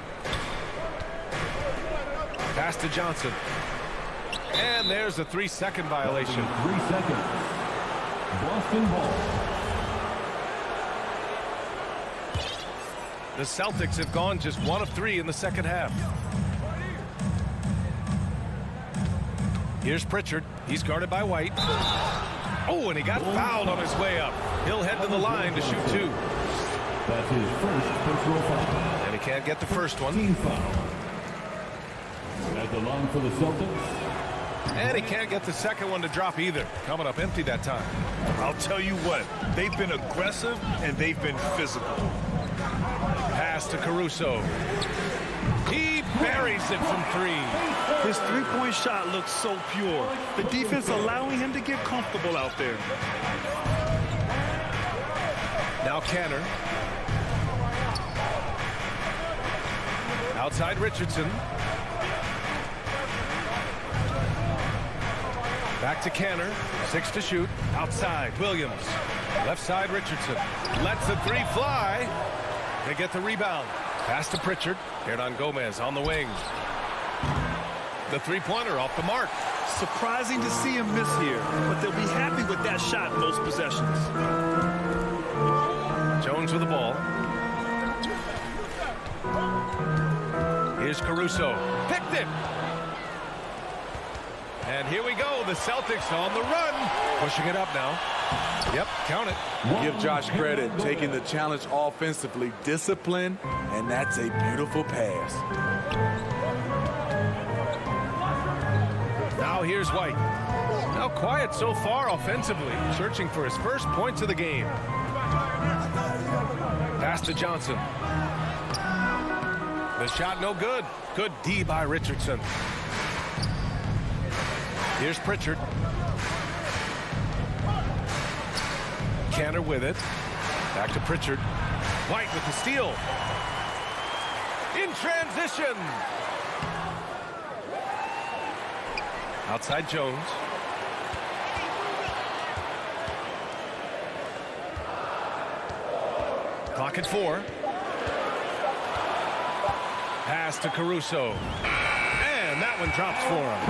Speaker 8: Pass to Johnson. And there's a 3-second violation.
Speaker 4: 3 seconds. Boston ball.
Speaker 8: The Celtics have gone just 1 of 3 in the second half. Here's Pritchard. He's guarded by White. Oh, and he got fouled on his way up. He'll head to the line to shoot 2.
Speaker 4: That's his first personal foul.
Speaker 8: And he can't get the first one.
Speaker 4: Team foul. At the line for the Celtics.
Speaker 8: And he can't get the second one to drop either. Coming up empty that time.
Speaker 10: I'll tell you what, they've been aggressive and they've been physical.
Speaker 8: Pass to Caruso. He buries it from 3.
Speaker 10: His three-point shot looks so pure. The defense allowing him to get comfortable out there.
Speaker 8: Now Canner. Outside Richardson. Back to Canner. 6 to shoot. Outside Williams. Left side Richardson. Lets the 3 fly. They get the rebound. Pass to Pritchard. Hernan Gomez on the wing. The three-pointer off the mark.
Speaker 10: Surprising to see him miss here, but they'll be happy with that shot most possessions.
Speaker 8: Jones with the ball. Here's Caruso. Picked it. And here we go. The Celtics on the run. Pushing it up now. Yep, count it.
Speaker 9: Give Josh credit, taking the challenge offensively, discipline, and that's a beautiful pass.
Speaker 8: Now here's White. Now quiet so far offensively, searching for his first points of the game. Pass to Johnson. The shot no good. Good D by Richardson. Here's Pritchard. Cantor with it. Back to Pritchard. White with the steal. In transition. Outside Jones. Clock at 4. Pass to Caruso. And that one drops for him.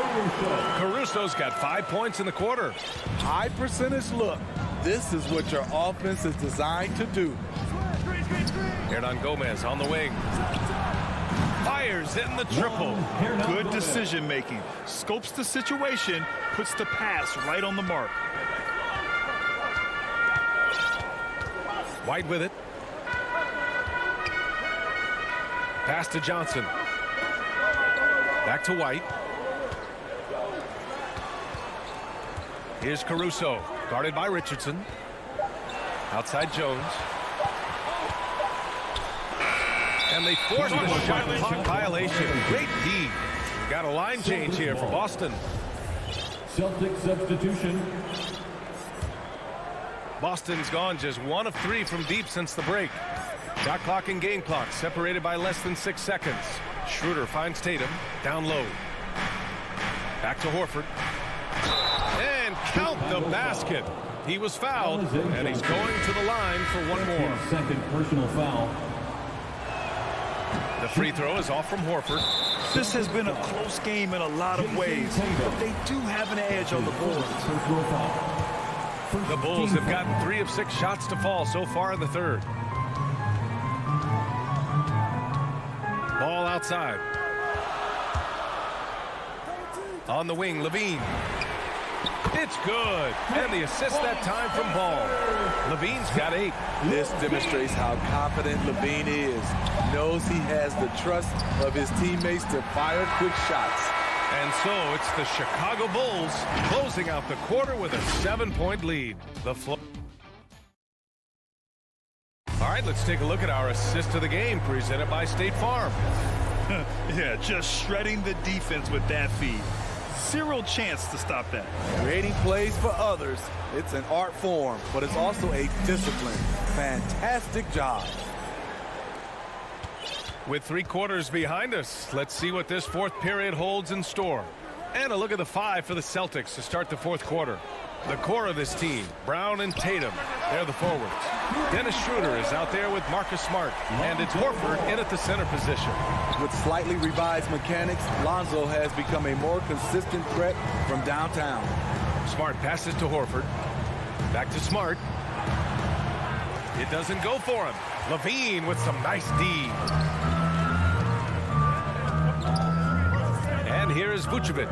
Speaker 8: Caruso's got 5 points in the quarter.
Speaker 9: High percentage look. This is what your offense is designed to do.
Speaker 8: Hernan Gomez on the wing. Fires in the triple.
Speaker 10: Good decision making. Scopes the situation, puts the pass right on the mark.
Speaker 8: White with it. Pass to Johnson. Back to White. Here's Caruso, guarded by Richardson. Outside Jones. And they force the shot clock violation. Great D. Got a line change here for Boston.
Speaker 4: Celtic substitution.
Speaker 8: Boston's gone just 1 of 3 from deep since the break. Shot clock and game clock separated by less than 6 seconds. Schroeder finds Tatum down low. Back to Horford. And count the basket. He was fouled, and he's going to the line for one more.
Speaker 4: Second personal foul.
Speaker 8: The free throw is off from Horford.
Speaker 10: This has been a close game in a lot of ways, but they do have an edge on the board.
Speaker 4: Personal foul.
Speaker 8: The Bulls have gotten 3 of 6 shots to fall so far in the third. Ball outside. On the wing, Levine. It's good. And the assist that time from Ball. Levine's got 8.
Speaker 9: This demonstrates how confident Levine is. Knows he has the trust of his teammates to fire quick shots.
Speaker 8: And so it's the Chicago Bulls closing out the quarter with a 7-point lead. The flow. All right, let's take a look at our assist of the game presented by State Farm.
Speaker 10: Yeah, just shredding the defense with that feed. Zero chance to stop that.
Speaker 9: Creating plays for others, it's an art form, but it's also a discipline. Fantastic job.
Speaker 8: With 3 quarters behind us, let's see what this fourth period holds in store. And a look at the 5 for the Celtics to start the fourth quarter. The core of this team, Brown and Tatum, they're the forwards. Dennis Schroeder is out there with Marcus Smart, and it's Horford in at the center position.
Speaker 9: With slightly revised mechanics, Lonzo has become a more consistent threat from downtown.
Speaker 8: Smart passes to Horford. Back to Smart. It doesn't go for him. Levine with some nice D. And here is Vucevic.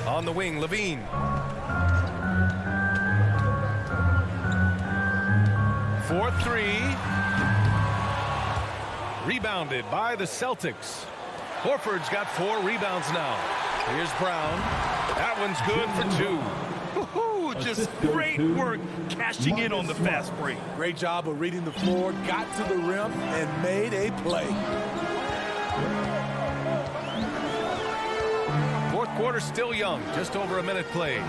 Speaker 8: On the wing, Levine. For 3. Rebounded by the Celtics. Horford's got 4 rebounds now. Here's Brown. That one's good for 2.
Speaker 10: Just great work cashing in on the fast break.
Speaker 9: Great job of reading the floor, got to the rim, and made a play.
Speaker 8: Fourth quarter still young, just over a minute played.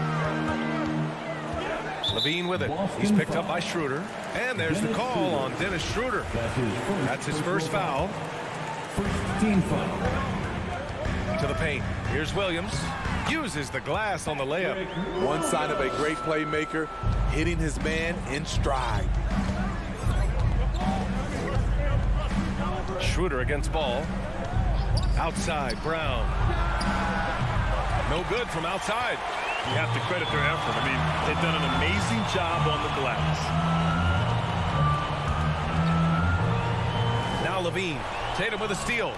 Speaker 8: Levine with it. He's picked up by Schroeder. And there's the call on Dennis Schroeder. That's his first foul.
Speaker 4: First team foul.
Speaker 8: To the paint. Here's Williams. Uses the glass on the layup.
Speaker 9: One sign of a great playmaker, hitting his man in stride.
Speaker 8: Schroeder against Ball. Outside, Brown. No good from outside.
Speaker 10: You have to credit their effort. I mean, they've done an amazing job on the glass.
Speaker 8: Now Levine. Tatum with a steal.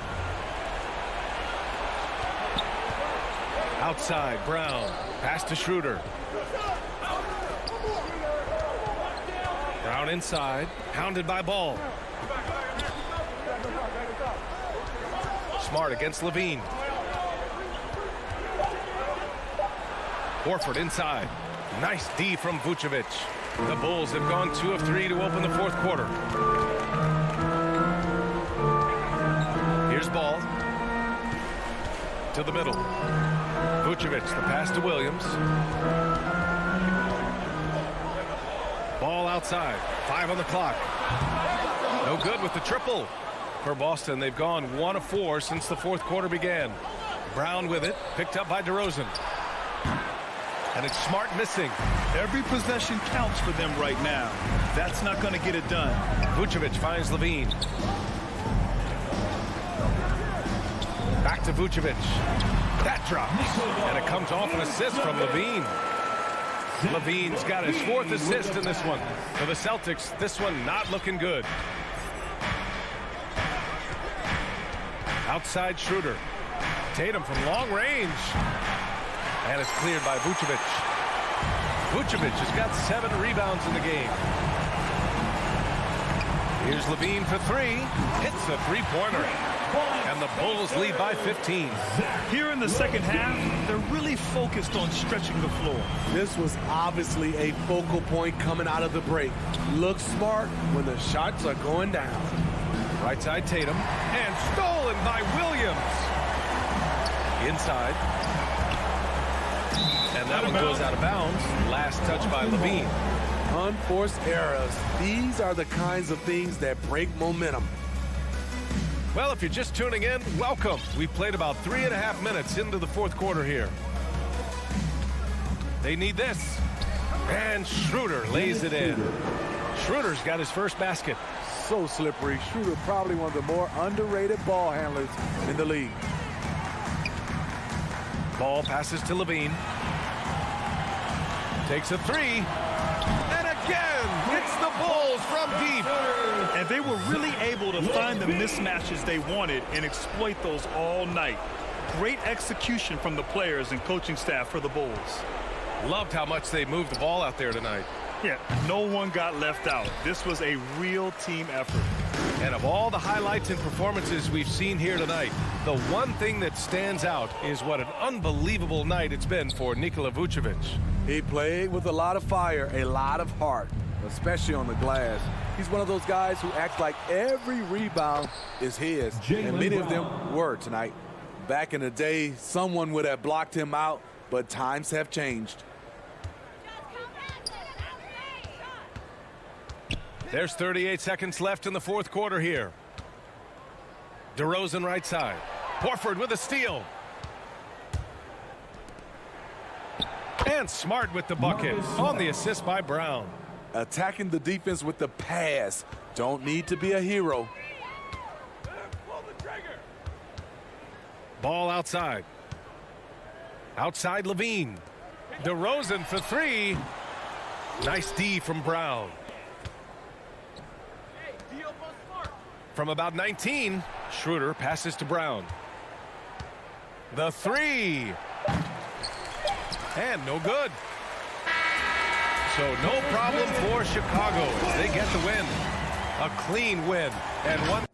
Speaker 8: Outside, Brown. Pass to Schroeder. Brown inside. Pounded by Ball. Smart against Levine. Horford inside. Nice D from Vucevic. The Bulls have gone 2 of 3 to open the fourth quarter. Here's Ball. To the middle. Vucevic, the pass to Williams. Ball outside. 5 on the clock. No good with the triple. For Boston, they've gone 1 of 4 since the fourth quarter began. Brown with it. Picked up by DeRozan. And it's Smart missing.
Speaker 10: Every possession counts for them right now. That's not going to get it done.
Speaker 8: Vucevic finds Levine. Back to Vucevic. That drops. And it comes off an assist from Levine. Levine's got his 4th assist in this one. For the Celtics, this one not looking good. Outside Schroeder. Tatum from long range. And it's cleared by Vucevic. Vucevic has got 7 rebounds in the game. Here's Levine for 3. Hits a 3-pointer. And the Bulls lead by 15.
Speaker 10: Here in the second half, they're really focused on stretching the floor.
Speaker 9: This was obviously a focal point coming out of the break. Look smart when the shots are going down.
Speaker 8: Right side Tatum. And stolen by Williams. Inside. And that one goes out of bounds. Last touch by Levine.
Speaker 9: Unforced errors. These are the kinds of things that break momentum.
Speaker 8: Well, if you're just tuning in, welcome. We played about 3.5 minutes into the fourth quarter here. They need this. And Schroeder lays it in. Schroeder's got his first basket.
Speaker 9: So slippery. Schroeder probably one of the more underrated ball handlers in the league.
Speaker 8: Ball passes to Levine. Takes a 3. And again, it's the Bulls from deep.
Speaker 10: And they were really able to find the mismatches they wanted and exploit those all night. Great execution from the players and coaching staff for the Bulls.
Speaker 8: Loved how much they moved the ball out there tonight.
Speaker 10: Yeah, no one got left out. This was a real team effort.
Speaker 8: And of all the highlights and performances we've seen here tonight, the one thing that stands out is what an unbelievable night it's been for Nikola Vucevic.
Speaker 9: He played with a lot of fire, a lot of heart, especially on the glass. He's one of those guys who acts like every rebound is his, and many of them were tonight. Back in the day, someone would have blocked him out, but times have changed.
Speaker 8: There's 38 seconds left in the fourth quarter here. DeRozan right side. Horford with a steal. And Smart with the bucket on the assist by Brown.
Speaker 9: Attacking the defense with the pass. Don't need to be a hero.
Speaker 8: Ball outside. Outside Levine. DeRozan for 3. Nice D from Brown. From about 19, Schroeder passes to Brown. The 3. And no good. So no problem for Chicago as they get the win. A clean win and one.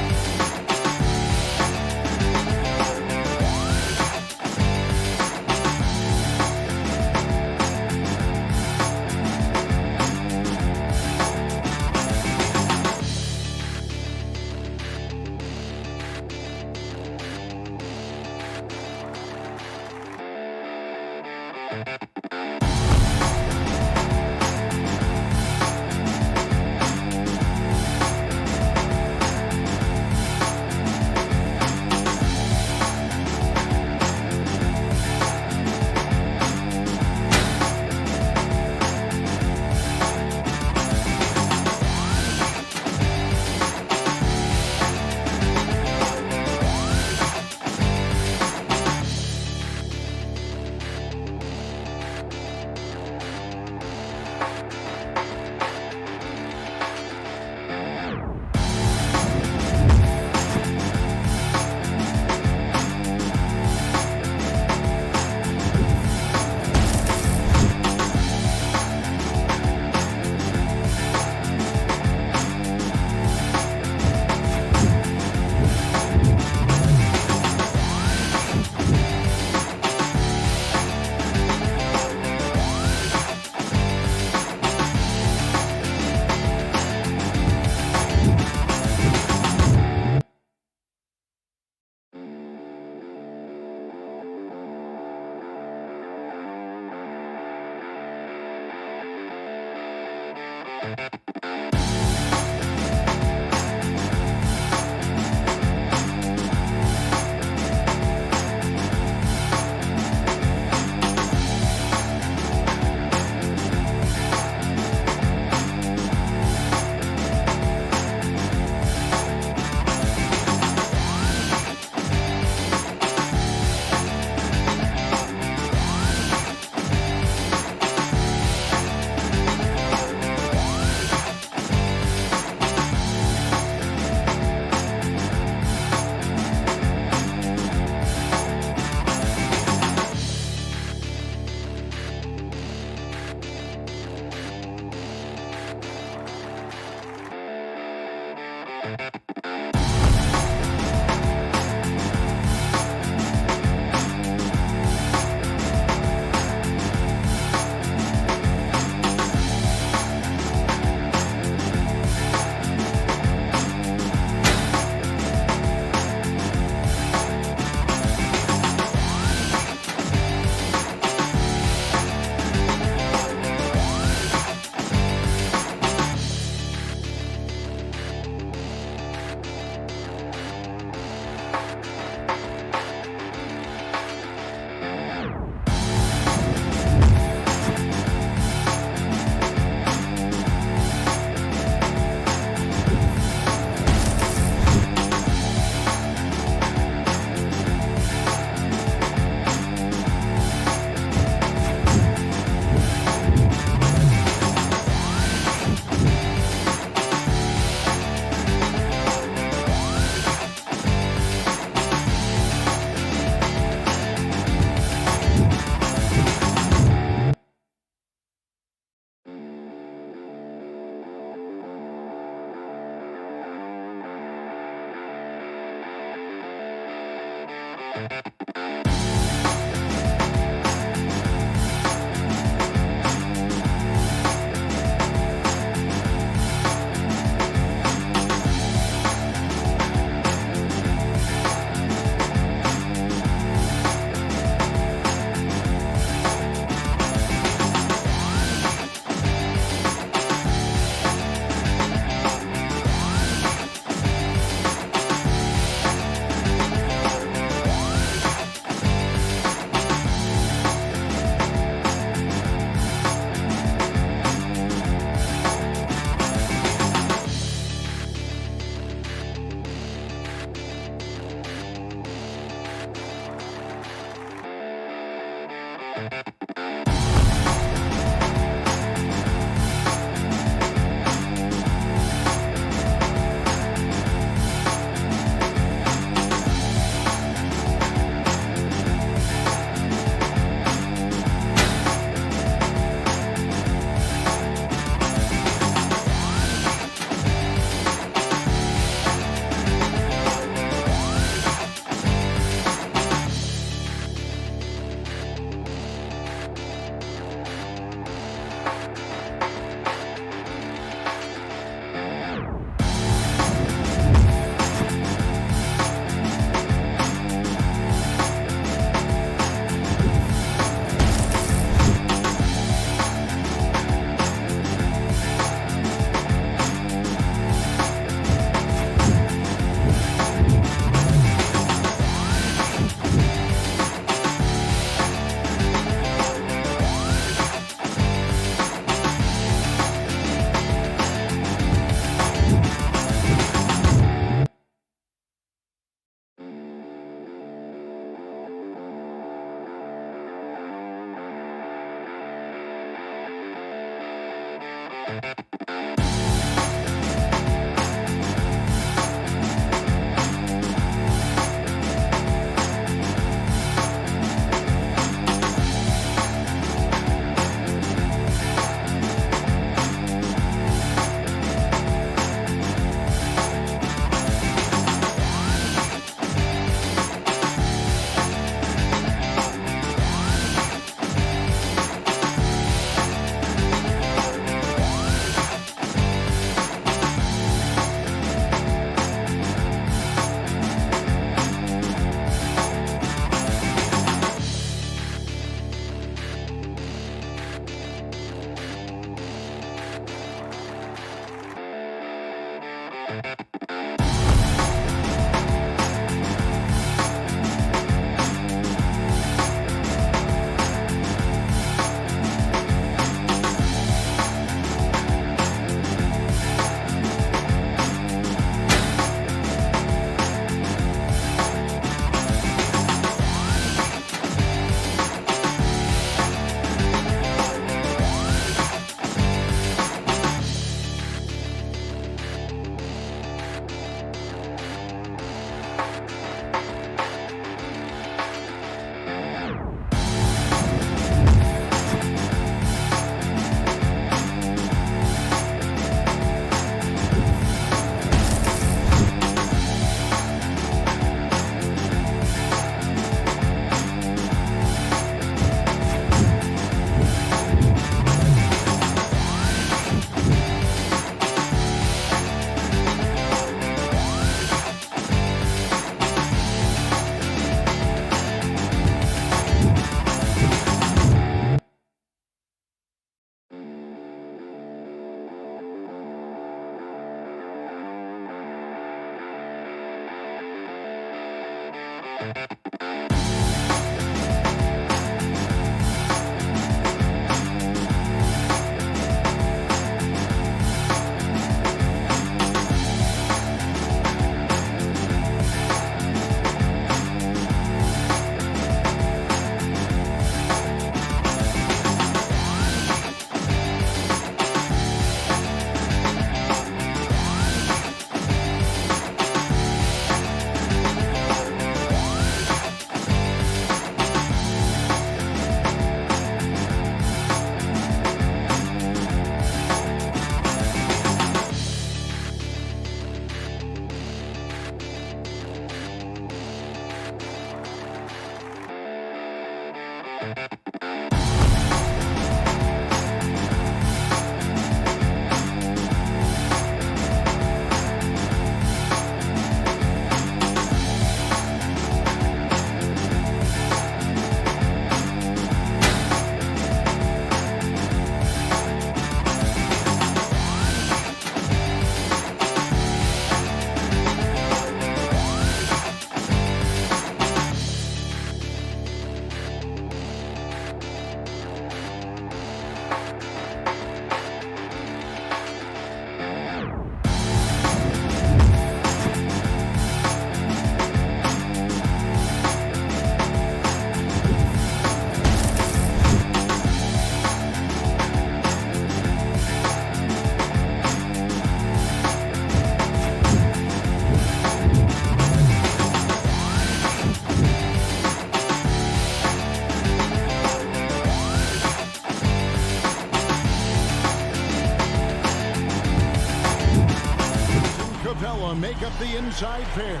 Speaker 1: Make up the inside pair.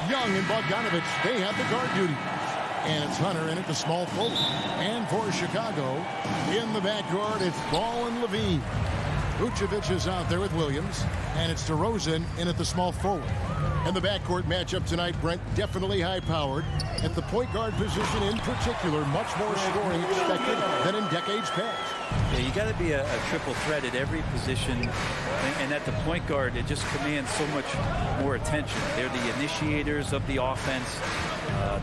Speaker 1: Young and Bogdanovich, they have the guard duty. And it's Hunter in at the small forward. And for Chicago, in the backcourt, it's Ball and Levine. Vucevic is out there with Williams. And it's DeRozan in at the small forward. And the backcourt matchup tonight, Brent, definitely high-powered. At the point guard position in particular, much more scoring expected than in decades past.
Speaker 11: Yeah, you got to be a triple threat at every position. And at the point guard, it just commands so much more attention. They're the initiators of the offense.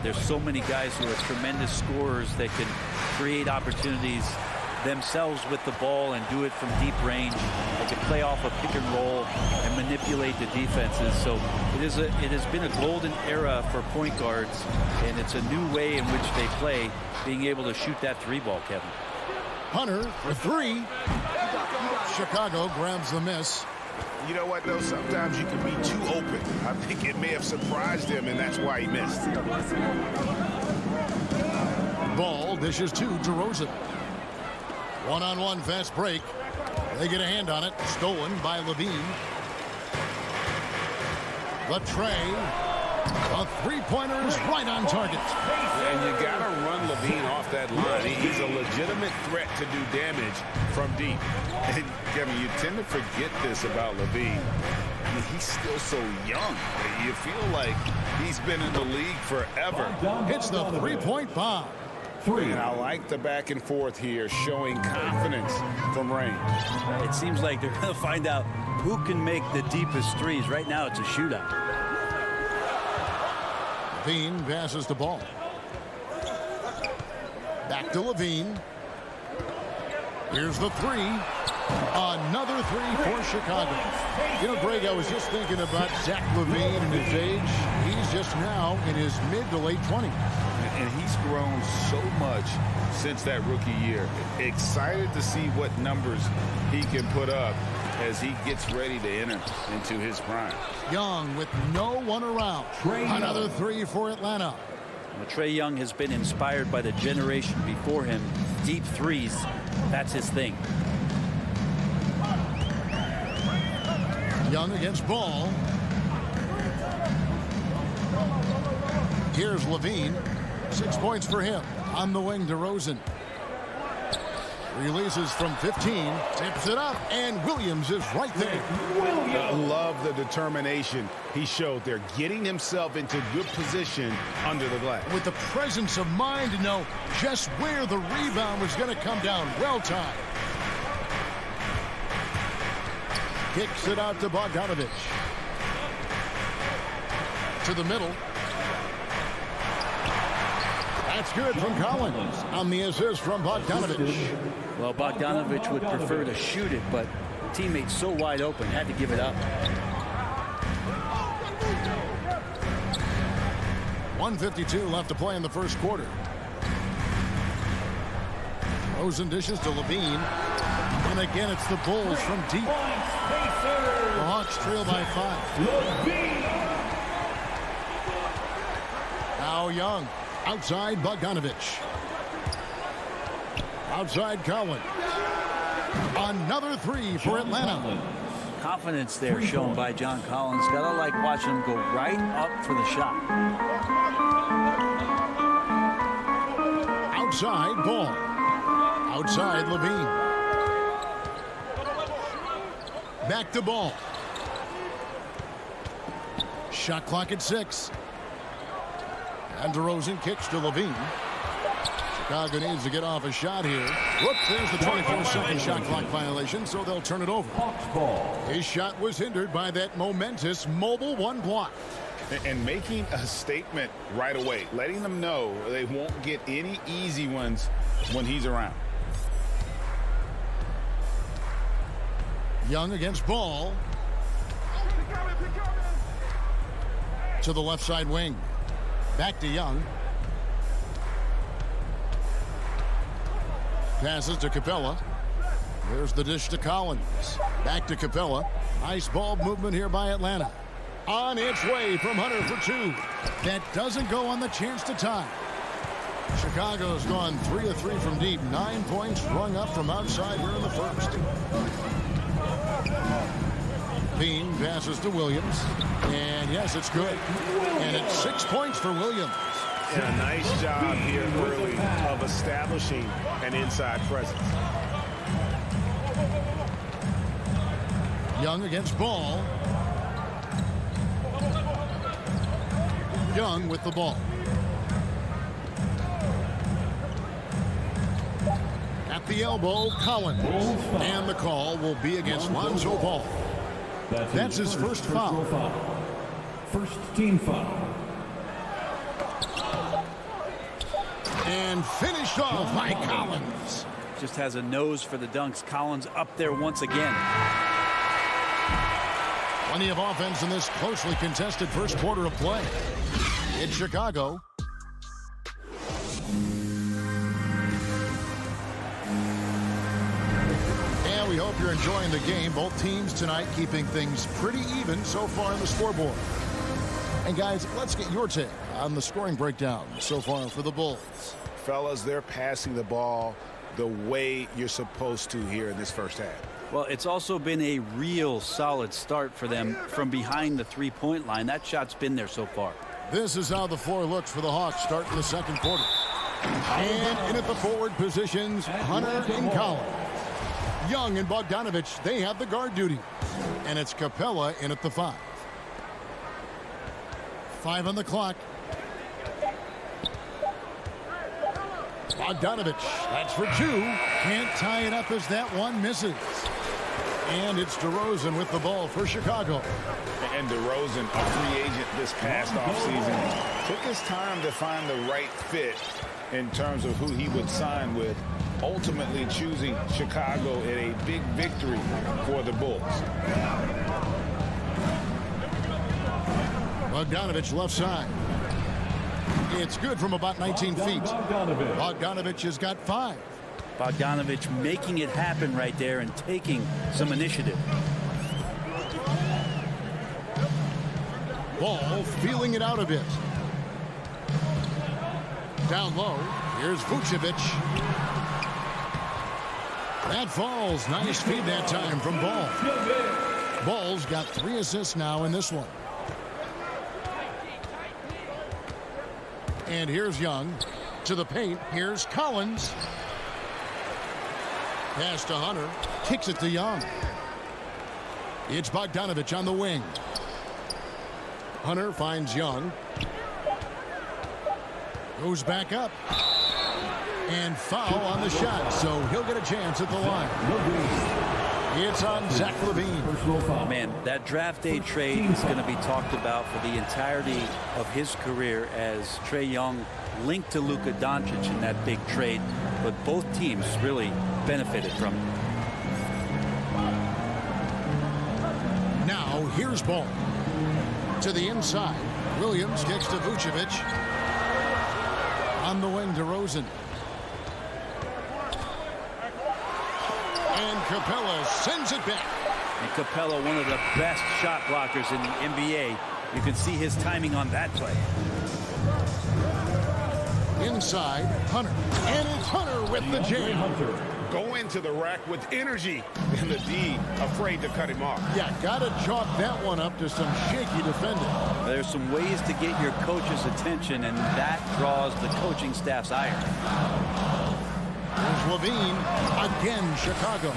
Speaker 11: There's so many guys who are tremendous scorers that can create opportunities themselves with the ball and do it from deep range. They can play off a pick and roll and manipulate the defenses. So it has been a golden era for point guards, and it's a new way in which they play, being able to shoot that three ball, Kevin.
Speaker 1: Hunter for three. Chicago grabs the miss.
Speaker 3: You know what, though? Sometimes you can be too open. I think it may have surprised him, and that's why he missed.
Speaker 1: Ball dishes to DeRozan. One-on-one fast break. They get a hand on it. Stolen by Levine. The tray. A three-pointer is right on target.
Speaker 3: And you got to run Levine off that line. He's a legitimate threat to do damage from deep. And, Kevin, you tend to forget this about Levine. I mean, he's still so young. You feel like he's been in the league forever.
Speaker 1: Hits the three-point bomb.
Speaker 3: And I like the back and forth here, showing confidence from range.
Speaker 11: It seems like they're going to find out who can make the deepest threes. Right now, it's a shootout.
Speaker 1: Levine passes the ball. Back to Levine. Here's the three. Another three for Chicago. You know, Greg, I was just thinking about Zach Levine and his age. He's just now in his mid to late 20s.
Speaker 3: And he's grown so much since that rookie year. Excited to see what numbers he can put up as he gets ready to enter into his prime.
Speaker 1: Young with no one around. Another three for Atlanta.
Speaker 11: Well, Trae Young has been inspired by the generation before him. Deep threes, that's his thing.
Speaker 1: Young against Ball. Here's Levine. 6 points for him. On the wing, DeRozan. Releases from 15. Tips it up, and Williams is right there.
Speaker 3: I love the determination he showed there, getting himself into good position under the glass.
Speaker 1: With the presence of mind to know just where the rebound was going to come down. Well timed. Kicks it out to Bogdanovich. To the middle. That's good from Collins on the assist from Bogdanovich.
Speaker 11: Well, Bogdanovich would prefer to shoot it, but teammates so wide open, had to give it up.
Speaker 1: 1:52 left to play in the first quarter. Rosen dishes to Levine. And again, it's the Bulls from deep. The Hawks trail by 5. Now Young. Outside Bogdanovich. Outside Collins. Another three for Atlanta.
Speaker 11: Confidence there shown by John Collins. Gotta like watching him go right up for the shot.
Speaker 1: Outside Ball. Outside Levine. Back to Ball. Shot clock at 6. And DeRozan kicks to Levine. Chicago needs to get off a shot here. Whoop, there's the 24-second shot clock violation, so they'll turn it over. His shot was hindered by that momentous mobile one block.
Speaker 3: And making a statement right away, letting them know they won't get any easy ones when he's around.
Speaker 1: Young against Ball. To the left side wing. Back to Young. Passes to Capella. There's the dish to Collins. Back to Capella. Nice ball movement here by Atlanta. On its way from Hunter for 2. That doesn't go on the chance to tie. Chicago's gone 3 of 3 from deep. 9 points rung up from outside here in the first. Bean passes to Williams. And yes, it's good. And it's 6 points for Williams.
Speaker 3: And a nice job here early of establishing an inside presence.
Speaker 1: Young against Ball. Young with the ball. At the elbow, Collins. And the call will be against Lonzo Ball. That's his first foul.
Speaker 4: First team foul.
Speaker 1: And finished off by Collins.
Speaker 11: Just has a nose for the dunks. Collins up there once again.
Speaker 1: Plenty of offense in this closely contested first quarter of play. In Chicago. And we hope you're enjoying the game. Both teams tonight keeping things pretty even so far on the scoreboard. And guys, let's get your take on the scoring breakdown so far for the Bulls.
Speaker 3: Fellas, they're passing the ball the way you're supposed to here in this first half.
Speaker 11: Well, it's also been a real solid start for them from behind the three-point line. That shot's been there so far.
Speaker 1: This is how the floor looks for the Hawks starting the second quarter. And in at the forward positions, Hunter and Collins. Young and Bogdanovich, they have the guard duty. And it's Capella in at the 5. 5 on the clock. Bogdanovich, that's for 2. Can't tie it up as that one misses. And it's DeRozan with the ball for Chicago.
Speaker 3: And DeRozan, a free agent this past offseason, took his time to find the right fit in terms of who he would sign with, ultimately choosing Chicago in a big victory for the Bulls.
Speaker 1: Bogdanovich left side. It's good from about 19 feet. Bogdanovich has got 5.
Speaker 11: Bogdanovich making it happen right there and taking some initiative.
Speaker 1: Ball feeling it out a bit. Down low. Here's Vucevic. That falls. Nice feed that time from Ball. Ball's got 3 assists now in this one. And here's Young to the paint. Here's Collins. Pass to Hunter. Kicks it to Young. It's Bogdanovich on the wing. Hunter finds Young. Goes back up. And foul on the shot, so he'll get a chance at the line. It's on Zach LaVine.
Speaker 11: Man, that draft day trade is going to be talked about for the entirety of his career, as Trae Young linked to Luka Doncic in that big trade, but both teams really benefited from it.
Speaker 1: Now here's Ball. To the inside. Williams kicks to Vucevic. On the wing, DeRozan. And Capella sends it back.
Speaker 11: And Capella, one of the best shot blockers in the NBA. You can see his timing on that play.
Speaker 1: Inside, Hunter. And it's Hunter with the jam.
Speaker 3: Go into the rack with energy, and the D afraid to cut him off.
Speaker 1: Yeah, got to chalk that one up to some shaky defending.
Speaker 11: There's some ways to get your coach's attention, and that draws the coaching staff's ire.
Speaker 1: There's LaVine, again Chicago.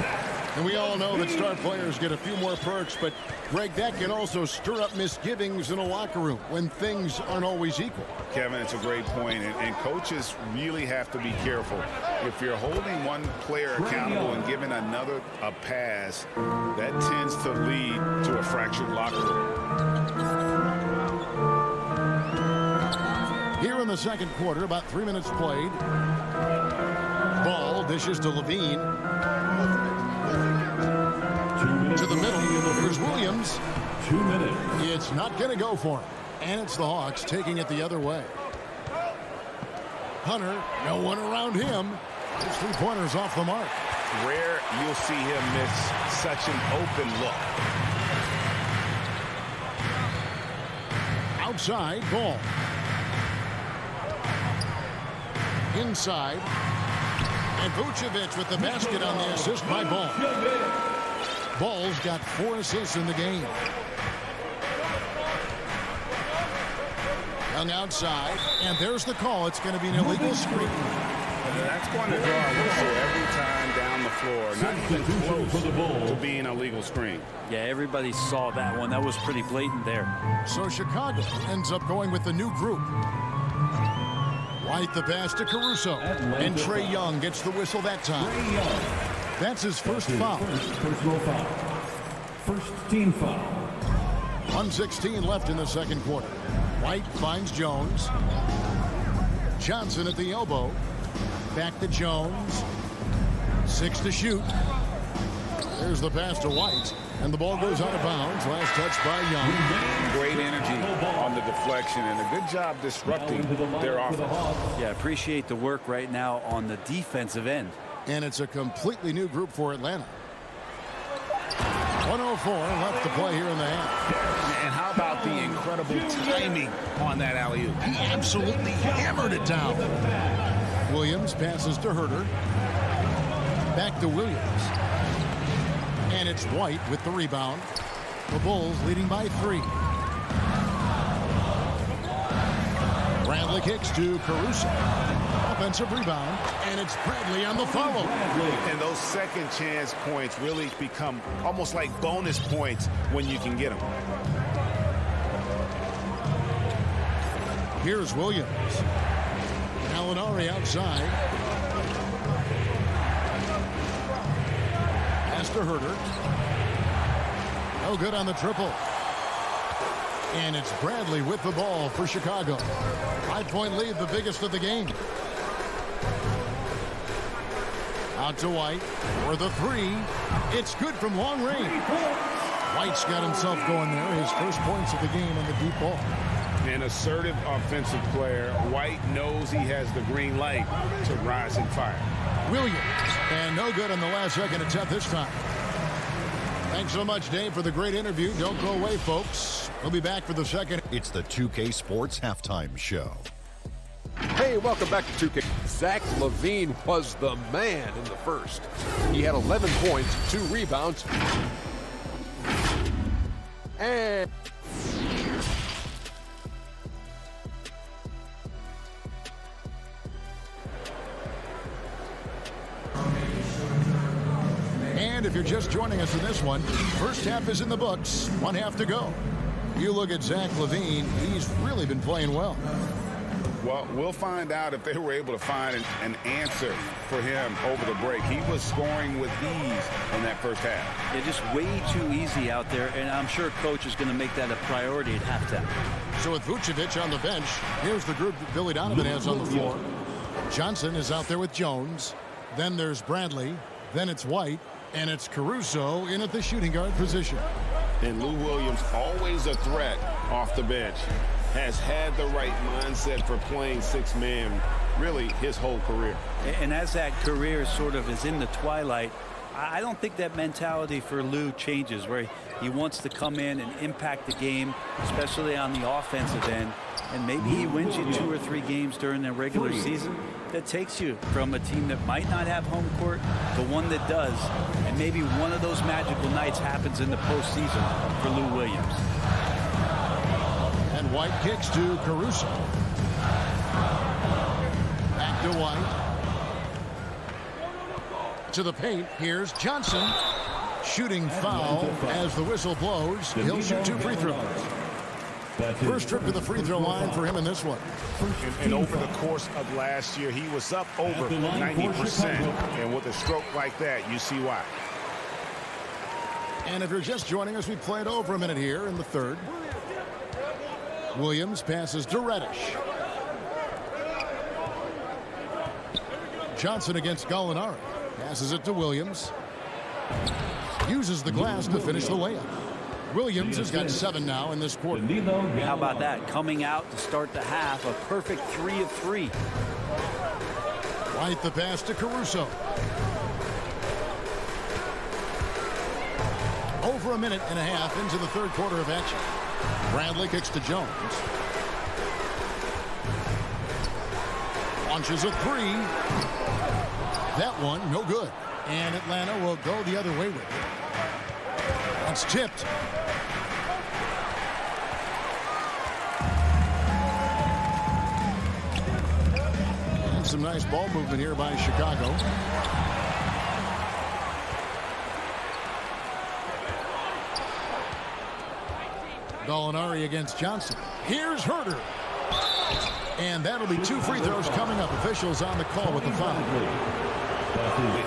Speaker 1: And we all know that star players get a few more perks, but Greg, that can also stir up misgivings in a locker room when things aren't always equal.
Speaker 3: Kevin, it's a great point, and coaches really have to be careful. If you're holding one player accountable and giving another a pass, that tends to lead to a fractured locker room.
Speaker 1: Here in the second quarter, about 3 minutes played. Ball dishes to LaVine. To the middle. Here's Williams.
Speaker 4: 2 minutes.
Speaker 1: It's not going to go for him. And it's the Hawks taking it the other way. Hunter, no one around him. His 3-pointers off the mark.
Speaker 3: Rare you'll see him miss such an open look.
Speaker 1: Outside, Ball. Inside. And Vucevic with the basket on the assist by Ball. Ball's got 4 assists in the game. Young outside, and there's the call. It's going to be an illegal screen.
Speaker 3: And that's going to draw a whistle every time down the floor. Not even close to being a legal screen.
Speaker 11: Yeah, everybody saw that one. That was pretty blatant there.
Speaker 1: So Chicago ends up going with the new group. White the pass to Caruso. And Trae Young gets the whistle that time. That's his first foul.
Speaker 4: Personal foul. First team foul.
Speaker 1: 1:16 left in the second quarter. White finds Jones. Johnson at the elbow. Back to Jones. 6 to shoot. There's the pass to White. And the ball goes out of bounds. Last touch by Young.
Speaker 3: Great energy on the deflection and a good job disrupting their offense.
Speaker 11: Yeah, appreciate the work right now on the defensive end.
Speaker 1: And it's a completely new group for Atlanta. 1:04 left to play here in the half.
Speaker 3: And how about the incredible timing on that alley-oop?
Speaker 1: He absolutely hammered it down. Williams passes to Herter. Back to Williams. And it's White with the rebound. The Bulls leading by 3. Bradley kicks to Caruso. Offensive rebound. And it's Bradley on the follow.
Speaker 3: And those second chance points really become almost like bonus points when you can get them.
Speaker 1: Here's Williams. Gallinari outside. Pass to Herter. No good on the triple. And it's Bradley with the ball for Chicago. 5-point lead, the biggest of the game. Out to White for the 3. It's good from long range. White's got himself going there. His first points of the game on the deep ball.
Speaker 3: An assertive offensive player. White knows he has the green light to rise and fire.
Speaker 1: Williams. And no good on the last second attempt this time. Thanks so much, Dave, for the great interview. Don't go away, folks. We'll be back for the second.
Speaker 5: It's the 2K Sports Halftime Show.
Speaker 6: Hey, welcome back to 2K. Zach LaVine was the man in the first. He had 11 points, 2 rebounds, and
Speaker 1: if you're just joining us in this one, first half is in the books. 1 half to go. You look at Zach LaVine, he's really been playing well.
Speaker 3: Well, we'll find out if they were able to find an answer for him over the break. He was scoring with ease in that first half.
Speaker 11: They're just way too easy out there, and I'm sure coach is going to make that a priority at halftime.
Speaker 1: So with Vucevic on the bench, here's the group that Billy Donovan has on the floor. Johnson is out there with Jones. Then there's Bradley. Then it's White. And it's Caruso in at the shooting guard position.
Speaker 3: And Lou Williams, always a threat off the bench, has had the right mindset for playing 6-man really his whole career.
Speaker 11: And as that career sort of is in the twilight, I don't think that mentality for Lou changes, where he wants to come in and impact the game, especially on the offensive end. And maybe he wins you 2 or 3 games during the regular season that takes you from a team that might not have home court to one that does. And maybe one of those magical nights happens in the postseason for Lou Williams.
Speaker 1: And White kicks to Caruso. Back to White. To the paint. Here's Johnson. Shooting foul as the whistle blows. He'll shoot 2 free throws. First trip to the free throw line for him in this one.
Speaker 3: And over the course of last year, he was up over 90%. And with a stroke like that, you see why.
Speaker 1: And if you're just joining us, we played over a minute here in the third. Williams passes to Reddish. Johnson against Gallinari. Passes it to Williams. Uses the glass to finish the layup. Williams has got 7 now in this quarter.
Speaker 11: How about that? Coming out to start the half, a perfect 3 of 3.
Speaker 1: White the pass to Caruso. Over a minute and a half into the third quarter of action. Bradley kicks to Jones. Launches a 3. That one, no good. And Atlanta will go the other way with it. That's tipped. And some nice ball movement here by Chicago. Gallinari against Johnson. Here's Herter. And that'll be 2 free throws coming up. Officials on the call with the foul.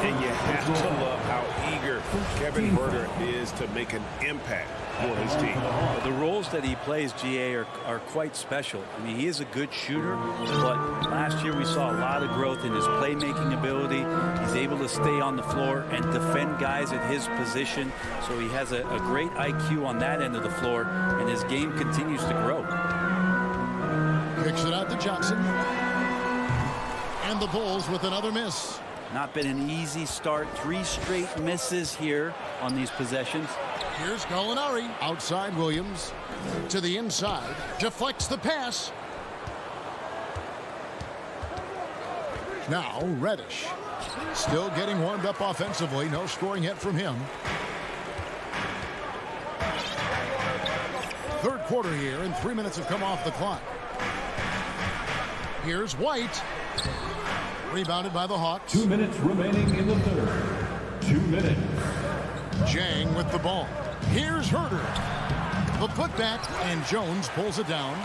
Speaker 3: And you have to love how eager Kevin Herter is to make an impact for his team.
Speaker 11: The roles that he plays, GA, are quite special. I mean, he is a good shooter, but last year we saw a lot of growth in his playmaking ability. He's able to stay on the floor and defend guys at his position. So he has a great IQ on that end of the floor, and his game continues to grow.
Speaker 1: Kicks it out to Johnson. And the Bulls with another miss.
Speaker 11: Not been an easy start. 3 straight misses here on these possessions.
Speaker 1: Here's Gallinari. Outside Williams. To the inside. Deflects the pass. Now Reddish. Still getting warmed up offensively. No scoring yet from him. Third quarter here, and 3 minutes have come off the clock. Here's White. Rebounded by the Hawks.
Speaker 4: 2 minutes remaining in the third. 2 minutes.
Speaker 1: Jang with the ball. Here's Herter. The putback, and Jones pulls it down.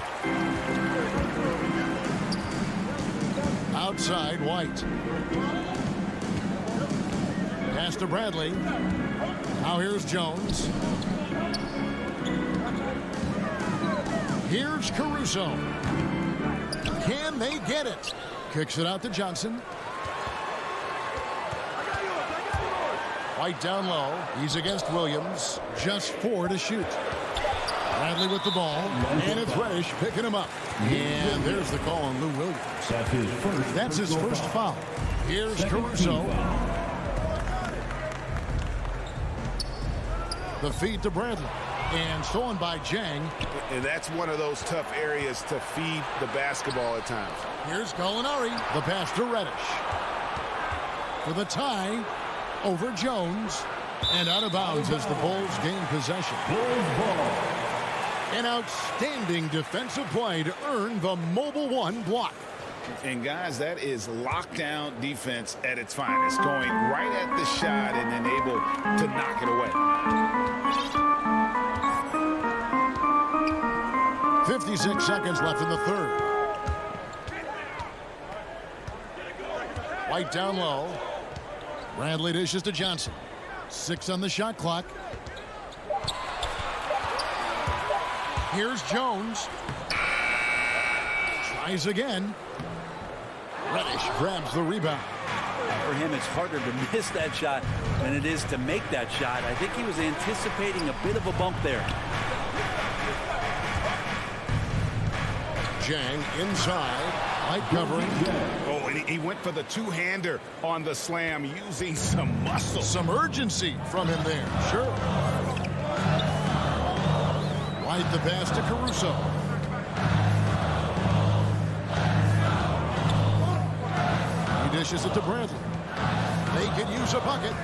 Speaker 1: Outside White. Pass to Bradley. Now here's Jones. Here's Caruso. Can they get it? Kicks it out to Johnson. White down low. He's against Williams. Just 4 to shoot. Bradley with the ball. And it's Reddish picking him up. And there's the call on Lou Williams. That's his first foul. Here's Caruso. The feed to Bradley. And stolen by Jang.
Speaker 3: And that's one of those tough areas to feed the basketball at times.
Speaker 1: Here's Gallinari. The pass to Reddish. For the tie over Jones. And out of bounds as the Bulls gain possession. An outstanding defensive play to earn the Mobile One block.
Speaker 3: And guys, that is lockdown defense at its finest. Going right at the shot and then able to knock it away.
Speaker 1: 56 seconds left in the third. White down low. Bradley dishes to Johnson. 6 on the shot clock. Here's Jones. Tries again. Reddish grabs the rebound.
Speaker 11: For him, it's harder to miss that shot than it is to make that shot. I think he was anticipating a bit of a bump there.
Speaker 1: Jang inside. Light covering.
Speaker 3: Oh, and he went for the two-hander on the slam using some muscle.
Speaker 1: Some urgency from him there. Sure. White the pass to Caruso. He dishes it to Bradley. They could use a bucket.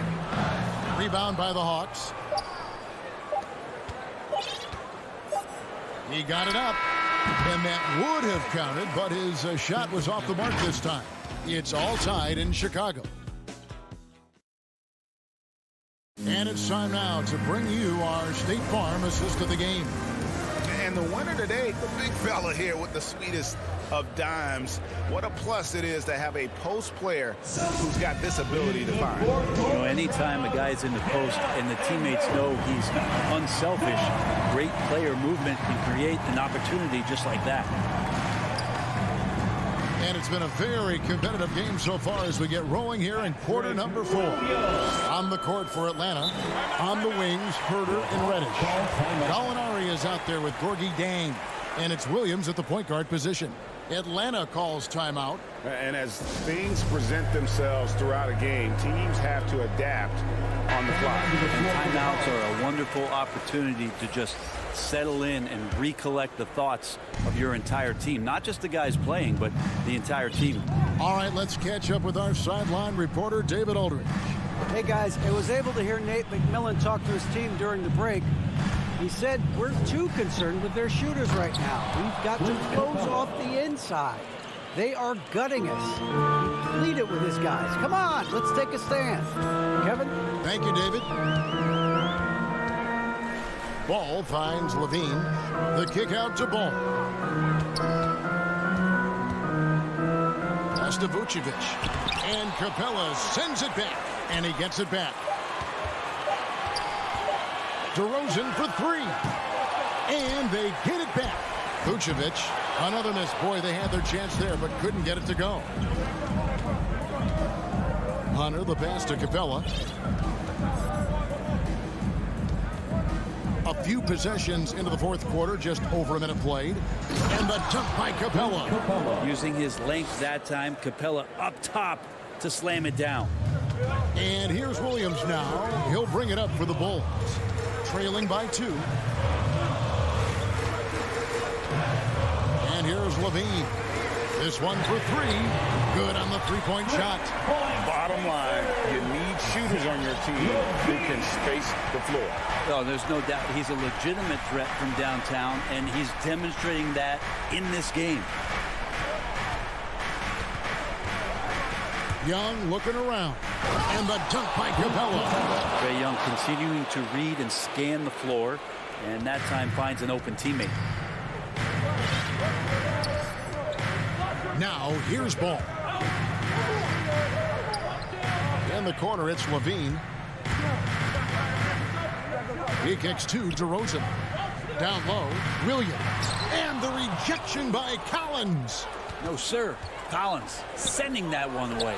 Speaker 1: Rebound by the Hawks. He got it up. And that would have counted, but his shot was off the mark this time. It's all tied in Chicago. And it's time now to bring you our State Farm assist of the game.
Speaker 3: And the winner today, the big fella here with the sweetest of dimes. What a plus it is to have a post player who's got this ability to find.
Speaker 11: You know, anytime a guy's in the post and the teammates know he's unselfish, great player movement can create an opportunity just like that.
Speaker 1: And it's been a very competitive game so far as we get rolling here in quarter number 4. On the court for Atlanta. On the wings, Herter and Reddish. Gallinari is out there with Gorgie Dang. And it's Williams at the point guard position. Atlanta calls timeout.
Speaker 3: And as things present themselves throughout a game, teams have to adapt on the fly.
Speaker 11: And timeouts are a wonderful opportunity to just settle in and recollect the thoughts of your entire team. Not just the guys playing, but the entire team.
Speaker 1: All right, let's catch up with our sideline reporter, David Aldridge.
Speaker 12: Hey, guys, I was able to hear Nate McMillan talk to his team during the break. He said, we're too concerned with their shooters right now. We've got to close off the inside. They are gutting us. He pleaded with his guys. Come on, let's take a stand. Kevin?
Speaker 1: Thank you, David. Ball finds Levine. The kick out to Ball. Pass to Vucevic. And Capella sends it back. And he gets it back. DeRozan for 3. And they get it back. Vucevic, another miss. Boy, they had their chance there, but couldn't get it to go. Hunter, the pass to Capella. A few possessions into the fourth quarter, just over a minute played. And the dunk by Capella.
Speaker 11: Using his length that time, Capella up top to slam it down.
Speaker 1: And here's Williams now. He'll bring it up for the Bulls. Trailing by 2. And here's Levine. This one for 3. Good on the three-point shot.
Speaker 3: Bottom line, you need shooters on your team who can space the floor.
Speaker 11: Oh, there's no doubt he's a legitimate threat from downtown, and he's demonstrating that in this game.
Speaker 1: Young looking around. And the dunk by Capella.
Speaker 11: Trae Young continuing to read and scan the floor, and that time finds an open teammate.
Speaker 1: Now, here's Ball. In the corner, it's Levine. He kicks 2 to Rosen. Down low, Williams. And the rejection by Collins.
Speaker 11: No, sir. Collins sending that one away.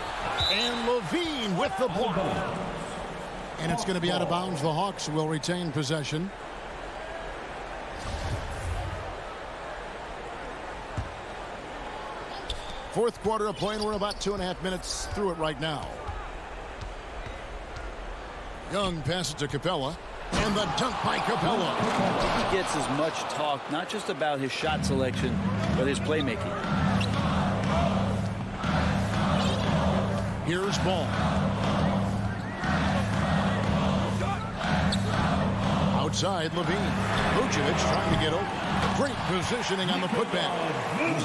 Speaker 1: And Levine with the block. And it's going to be out of bounds. The Hawks will retain possession. Fourth quarter of play, and we're about 2.5 minutes through it right now. Young passes to Capella. And the dunk by Capella.
Speaker 11: He gets as much talk, not just about his shot selection, but his playmaking.
Speaker 1: Here's Ball. Outside, Levine. Vucevic trying to get open. Great positioning on the putback.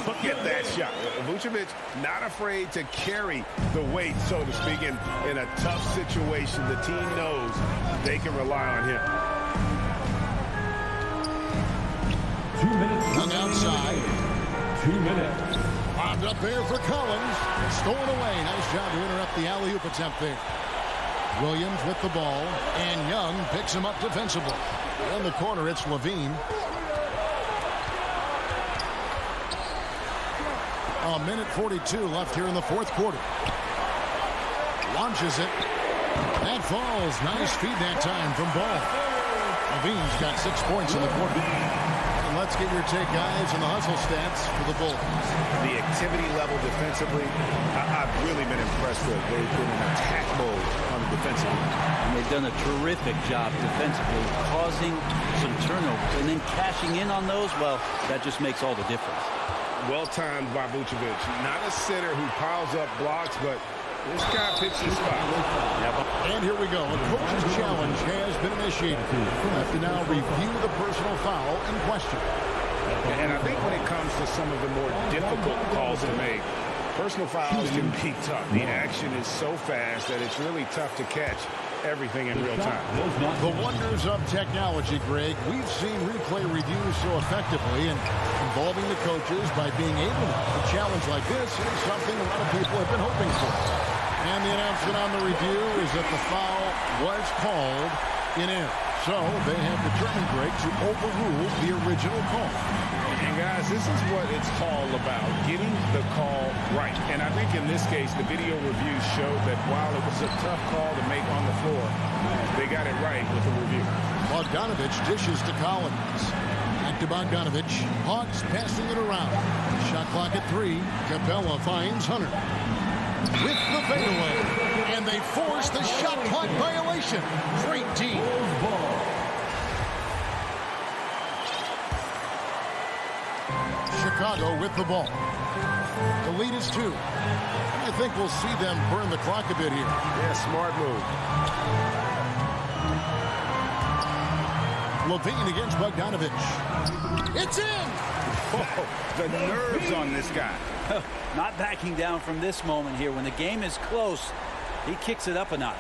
Speaker 3: Look at that shot. Vucevic not afraid to carry the weight, so to speak, in a tough situation. The team knows they can rely on him.
Speaker 4: 2 minutes.
Speaker 1: Hung outside.
Speaker 4: 2 minutes.
Speaker 1: Bombed up there for Collins. Stolen away. Nice job to interrupt the alley-oop attempt there. Williams with the ball. And Young picks him up defensively. In the corner, it's Levine. A minute 42 left here in the fourth quarter. Launches it. That falls. Nice feed that time from Ball. Levine's got 6 points in the quarter. And let's get your take, guys, on the hustle stats for the Bulls.
Speaker 3: The activity level defensively, I've really been impressed with. They've been in attack mode on the defensive end.
Speaker 11: And they've done a terrific job defensively, causing some turnovers. And then cashing in on those, well, that just makes all the difference.
Speaker 3: Well-timed by Vucevic. Not a sitter who piles up blocks, but this guy picks his spot.
Speaker 1: And here we go. A coach's challenge has been initiated. We'll have to now review the personal foul in question.
Speaker 3: And I think when it comes to some of the more difficult calls to make, personal fouls can be tough. The action is so fast that it's really tough to catch everything in real time.
Speaker 1: The wonders of technology, Greg. We've seen replay reviews so effectively, and involving the coaches by being able to a challenge like this is something a lot of people have been hoping for. And the announcement on the review is that the foul was called in error. So they have determined, Greg, to overrule the original call.
Speaker 3: And guys, this is what it's all about, getting the call right. And I think in this case, the video review showed that while it was a tough call to make on the floor, they got it right with the review.
Speaker 1: Bogdanovich dishes to Collins. Back to Bogdanovich. Hawks passing it around. Shot clock at 3. Capella finds Hunter with the fadeaway. And they force the shot clock violation. Great team. Chicago with the ball. The lead is 2. I think we'll see them burn the clock a bit here.
Speaker 3: Yeah, smart move.
Speaker 1: Levine against Bogdanovich. It's in!
Speaker 3: Oh, the nerves on this guy.
Speaker 11: Not backing down from this moment here. When the game is close, he kicks it up a notch.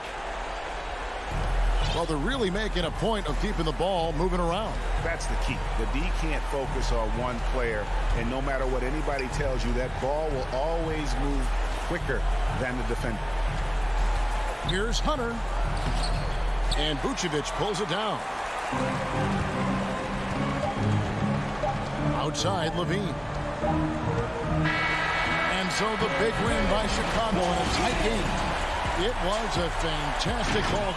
Speaker 1: Well, they're really making a point of keeping the ball moving around.
Speaker 3: That's the key. The D can't focus on one player, and no matter what anybody tells you, that ball will always move quicker than the defender.
Speaker 1: Here's Hunter. And Vucevic pulls it down. Outside, Levine. And so the big win by Chicago in a tight game. It was a fantastic ball.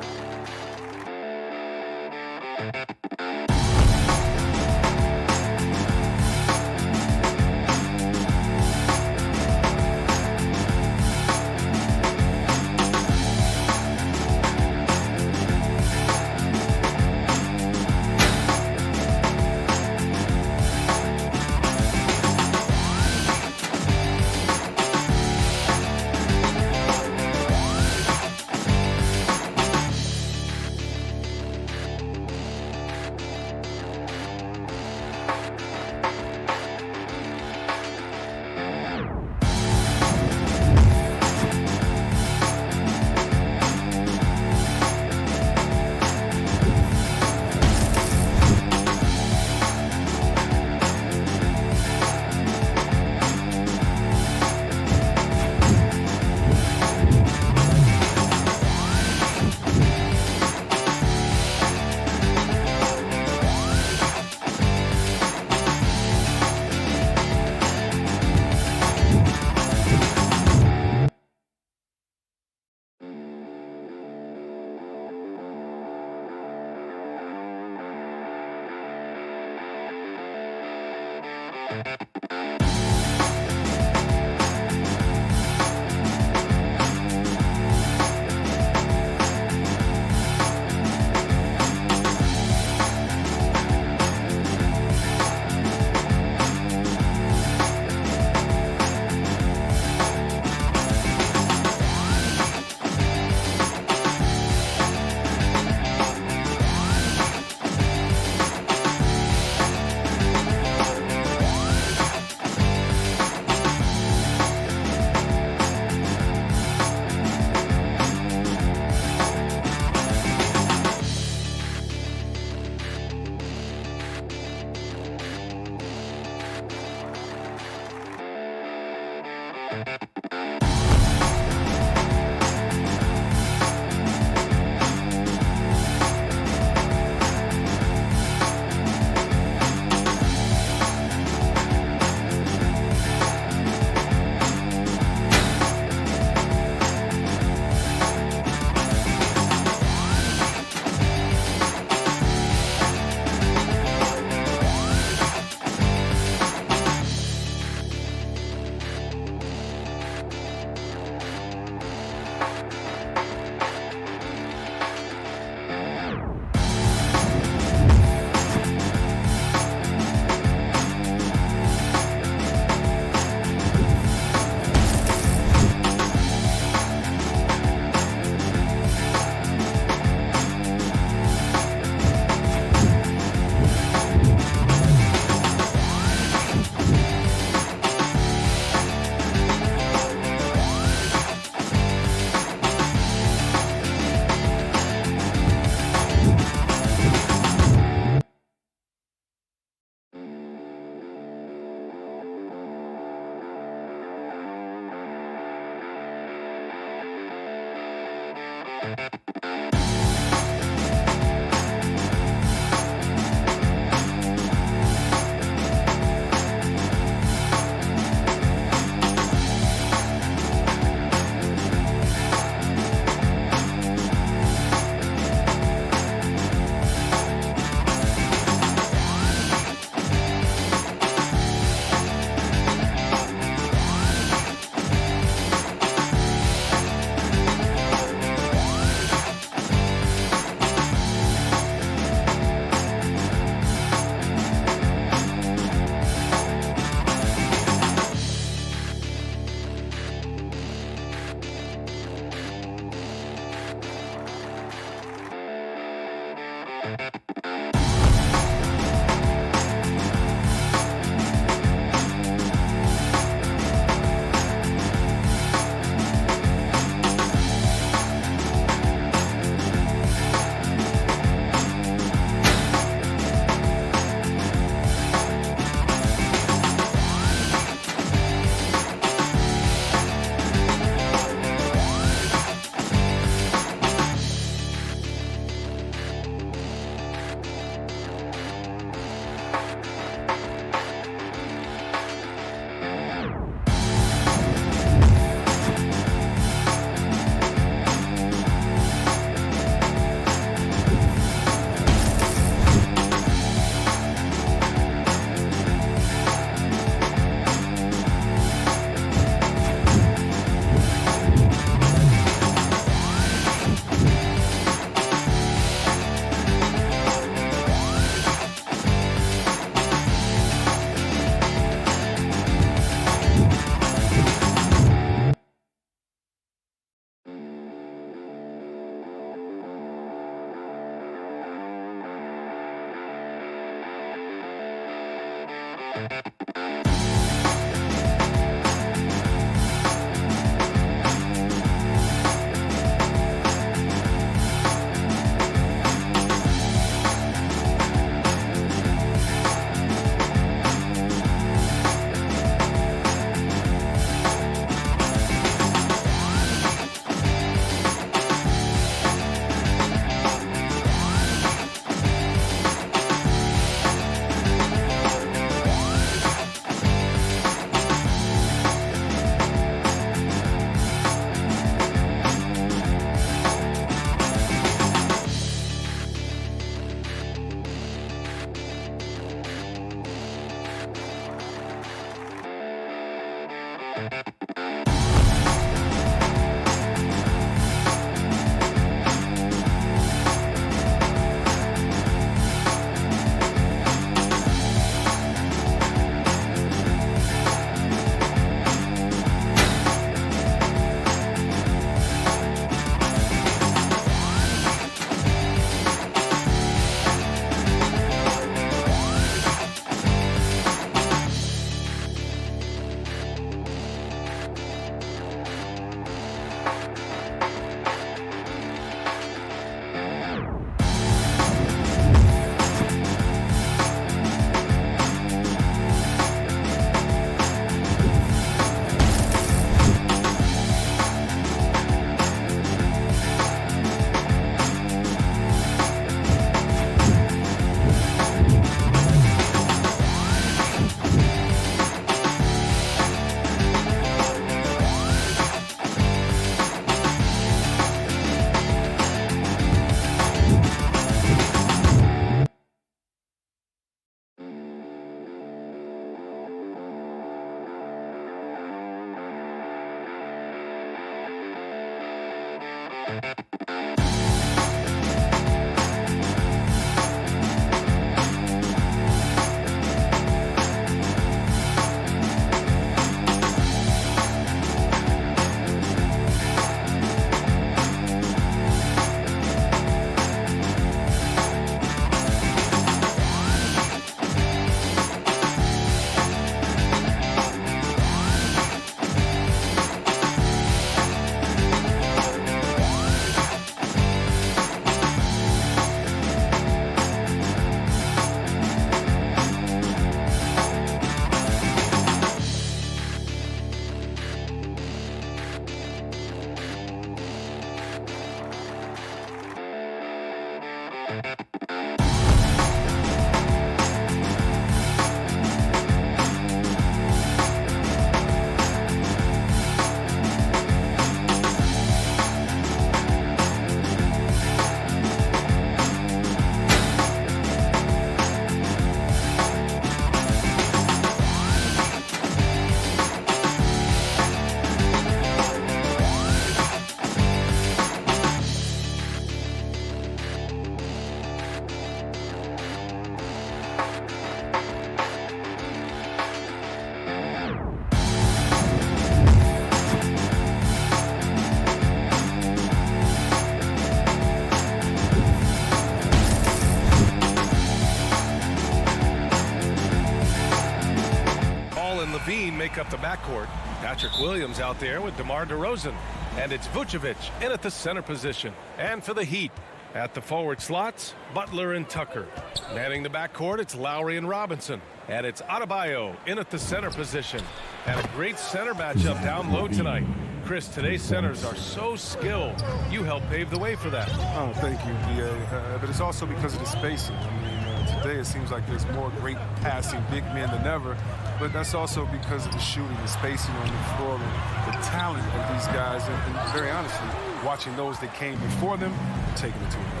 Speaker 8: backcourt. Patrick Williams out there with DeMar DeRozan. And it's Vucevic in at the center position. And for the Heat, at the forward slots, Butler and Tucker. Manning the backcourt, it's Lowry and Robinson. And it's Adebayo in at the center position. And a great center matchup down low tonight. Chris, today's centers are so skilled. You helped pave the way for that.
Speaker 2: Oh, thank you, B.A. But it's also because of the spacing. I mean, today it seems like there's more great passing big men than ever. But that's also because of the shooting, the spacing on the floor, and the talent of these guys. And very honestly, watching those that came before them, taking it to another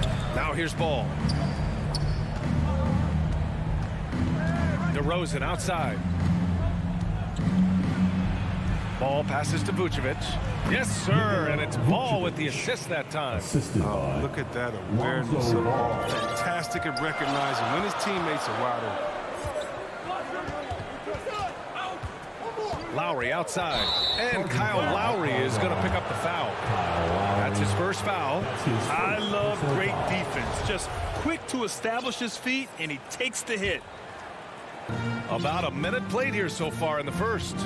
Speaker 2: level.
Speaker 8: Now here's Ball. DeRozan outside. Ball passes to Vucevic. Yes, sir, and it's Ball with the assist that time.
Speaker 2: Oh, look at that awareness of Ball. Fantastic at recognizing when his teammates are wide open.
Speaker 8: Lowry outside, and Kyle Lowry is going to pick up the foul. That's his first foul.
Speaker 10: I love great defense. Just quick to establish his feet, and he takes the hit.
Speaker 8: About a minute played here so far in the first.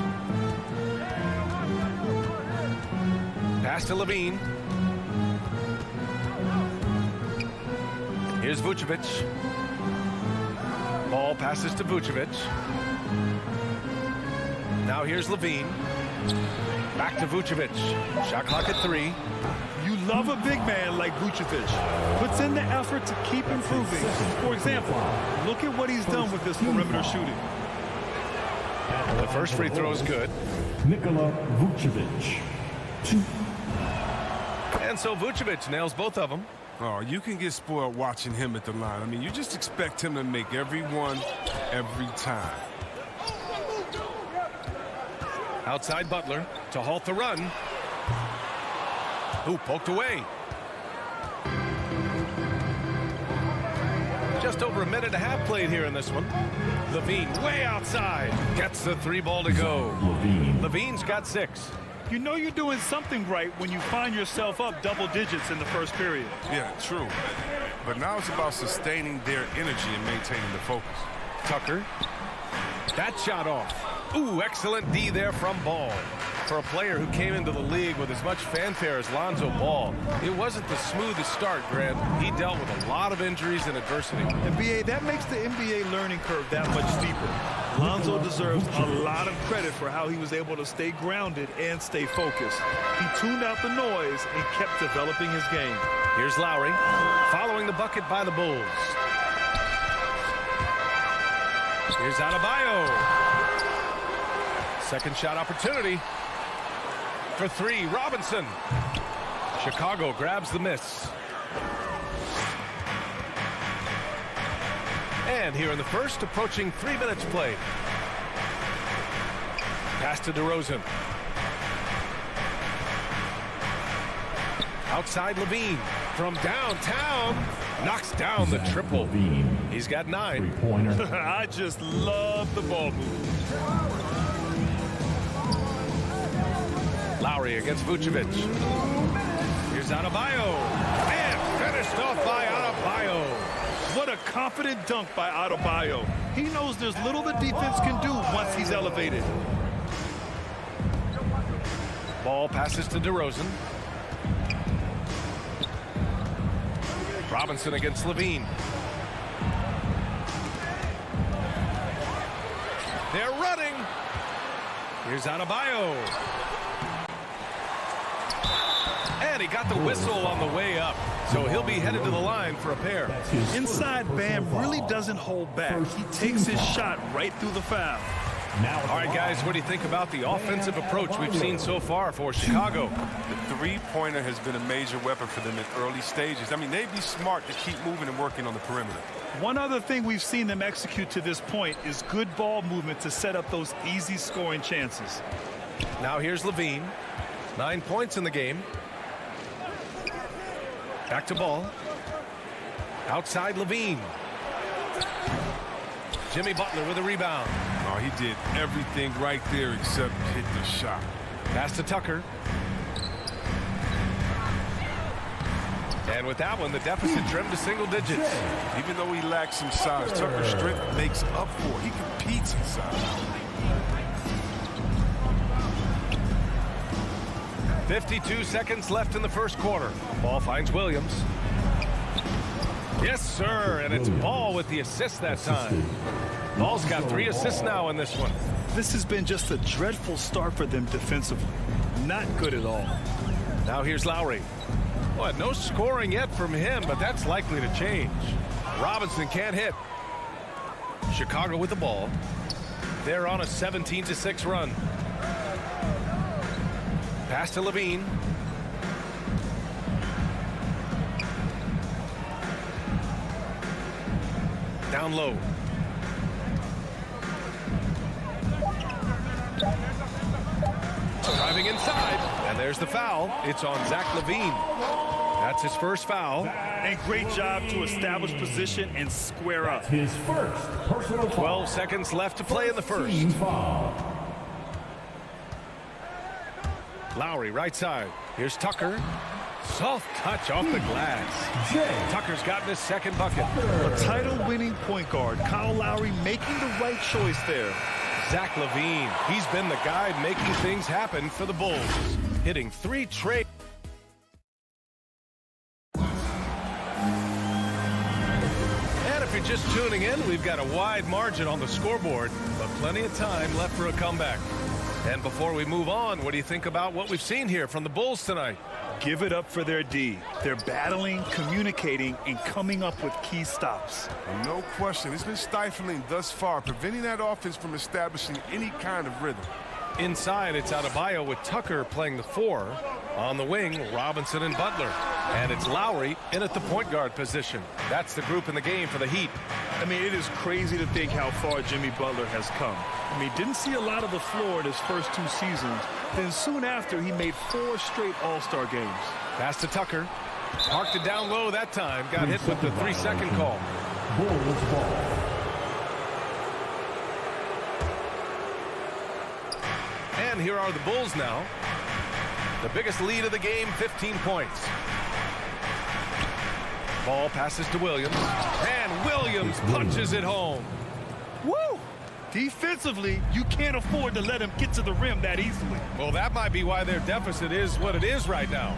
Speaker 8: Pass to Levine. Here's Vucevic. Ball passes to Vucevic. Now here's Levine. Back to Vucevic. Shot clock at 3.
Speaker 10: You love a big man like Vucevic. Puts in the effort to keep improving. For example, look at what he's done with this perimeter shooting.
Speaker 8: The first free throw is good.
Speaker 4: Nikola Vucevic. 2.
Speaker 8: And so Vucevic nails both of them.
Speaker 2: Oh, you can get spoiled watching him at the line. I mean, you just expect him to make every one, every time.
Speaker 8: Outside Butler to halt the run. Who poked away. Just over a minute and a half played here in this one. Levine way outside. Gets the 3 ball to go. Levine's got 6.
Speaker 10: You know you're doing something right when you find yourself up double digits in the first period.
Speaker 2: Yeah, true. But now it's about sustaining their energy and maintaining the focus.
Speaker 8: Tucker. That shot off. Ooh, excellent D there from Ball. For a player who came into the league with as much fanfare as Lonzo Ball, it wasn't the smoothest start, Grant. He dealt with a lot of injuries and adversity.
Speaker 10: And BA, that makes the NBA learning curve that much steeper. Lonzo deserves a lot of credit for how he was able to stay grounded and stay focused. He tuned out the noise and kept developing his game.
Speaker 8: Here's Lowry, following the bucket by the Bulls. Here's Adebayo. Second shot opportunity. For 3, Robinson. Chicago grabs the miss. And here in the first, approaching 3 minutes played. Pass to DeRozan. Outside Levine from downtown. Knocks down the triple. He's got 9.
Speaker 4: 3-pointer.
Speaker 10: I just love the ball move.
Speaker 8: Lowry against Vucevic. Here's Adebayo. And finished off by Adebayo.
Speaker 10: What a confident dunk by Adebayo. He knows there's little the defense can do once he's elevated.
Speaker 8: Ball passes to DeRozan. Robinson against Levine. They're running. Here's Adebayo. And he got the whistle on the way up. So he'll be headed to the line for a pair.
Speaker 10: Inside Bam really doesn't hold back. He takes his shot right through the foul.
Speaker 8: All right, guys, what do you think about the offensive approach we've seen so far for Chicago?
Speaker 2: The 3-pointer has been a major weapon for them in early stages. I mean, they'd be smart to keep moving and working on the perimeter.
Speaker 10: One other thing we've seen them execute to this point is good ball movement to set up those easy scoring chances.
Speaker 8: Now here's Levine. 9 points in the game. Back to Ball. Outside Levine. Jimmy Butler with a rebound.
Speaker 2: Oh, he did everything right there except hit the shot.
Speaker 8: Pass to Tucker. And with that one, the deficit trimmed to single digits.
Speaker 2: Even though he lacks some size, Tucker's strength makes up for it. He competes inside.
Speaker 8: 52 seconds left in the first quarter. Ball finds Williams. Yes, sir, and it's Ball with the assist that time. Ball's got 3 assists now in this one.
Speaker 10: This has been just a dreadful start for them defensively. Not good at all.
Speaker 8: Now here's Lowry. Well, no scoring yet from him, but that's likely to change. Robinson can't hit. Chicago with the ball. They're on a 17-6 run. Pass to Levine. Down low. Driving inside, and there's the foul. It's on Zach Levine. That's his first foul.
Speaker 10: And great job to establish position and square up.
Speaker 4: His first personal foul.
Speaker 8: 12 seconds left to play in the first. Lowry right side. Here's Tucker. Soft touch off the glass. Tucker's gotten his second bucket.
Speaker 10: A title-winning point guard, Kyle Lowry, making the right choice there.
Speaker 8: Zach Levine, he's been the guy making things happen for the Bulls. Hitting 3 straight. And if you're just tuning in, we've got a wide margin on the scoreboard, but plenty of time left for a comeback. And before we move on, what do you think about what we've seen here from the Bulls tonight?
Speaker 10: Give it up for their D. They're battling, communicating, and coming up with key stops.
Speaker 2: No question. It's been stifling thus far, preventing that offense from establishing any kind of rhythm.
Speaker 8: Inside, it's Adebayo with Tucker playing the 4. On the wing, Robinson and Butler. And it's Lowry in at the point guard position. That's the group in the game for the Heat.
Speaker 10: I mean, it is crazy to think how far Jimmy Butler has come. I mean, didn't see a lot of the floor in his first 2 seasons. Then soon after, he made 4 straight All-Star games.
Speaker 8: Pass to Tucker. Parked it down low that time. Got hit with the 3-second call.
Speaker 4: Bulls ball.
Speaker 8: And here are the Bulls now. The biggest lead of the game, 15 points. Ball passes to Williams. And Williams punches it home.
Speaker 10: Woo! Defensively, you can't afford to let him get to the rim that easily.
Speaker 8: Well, that might be why their deficit is what it is right now.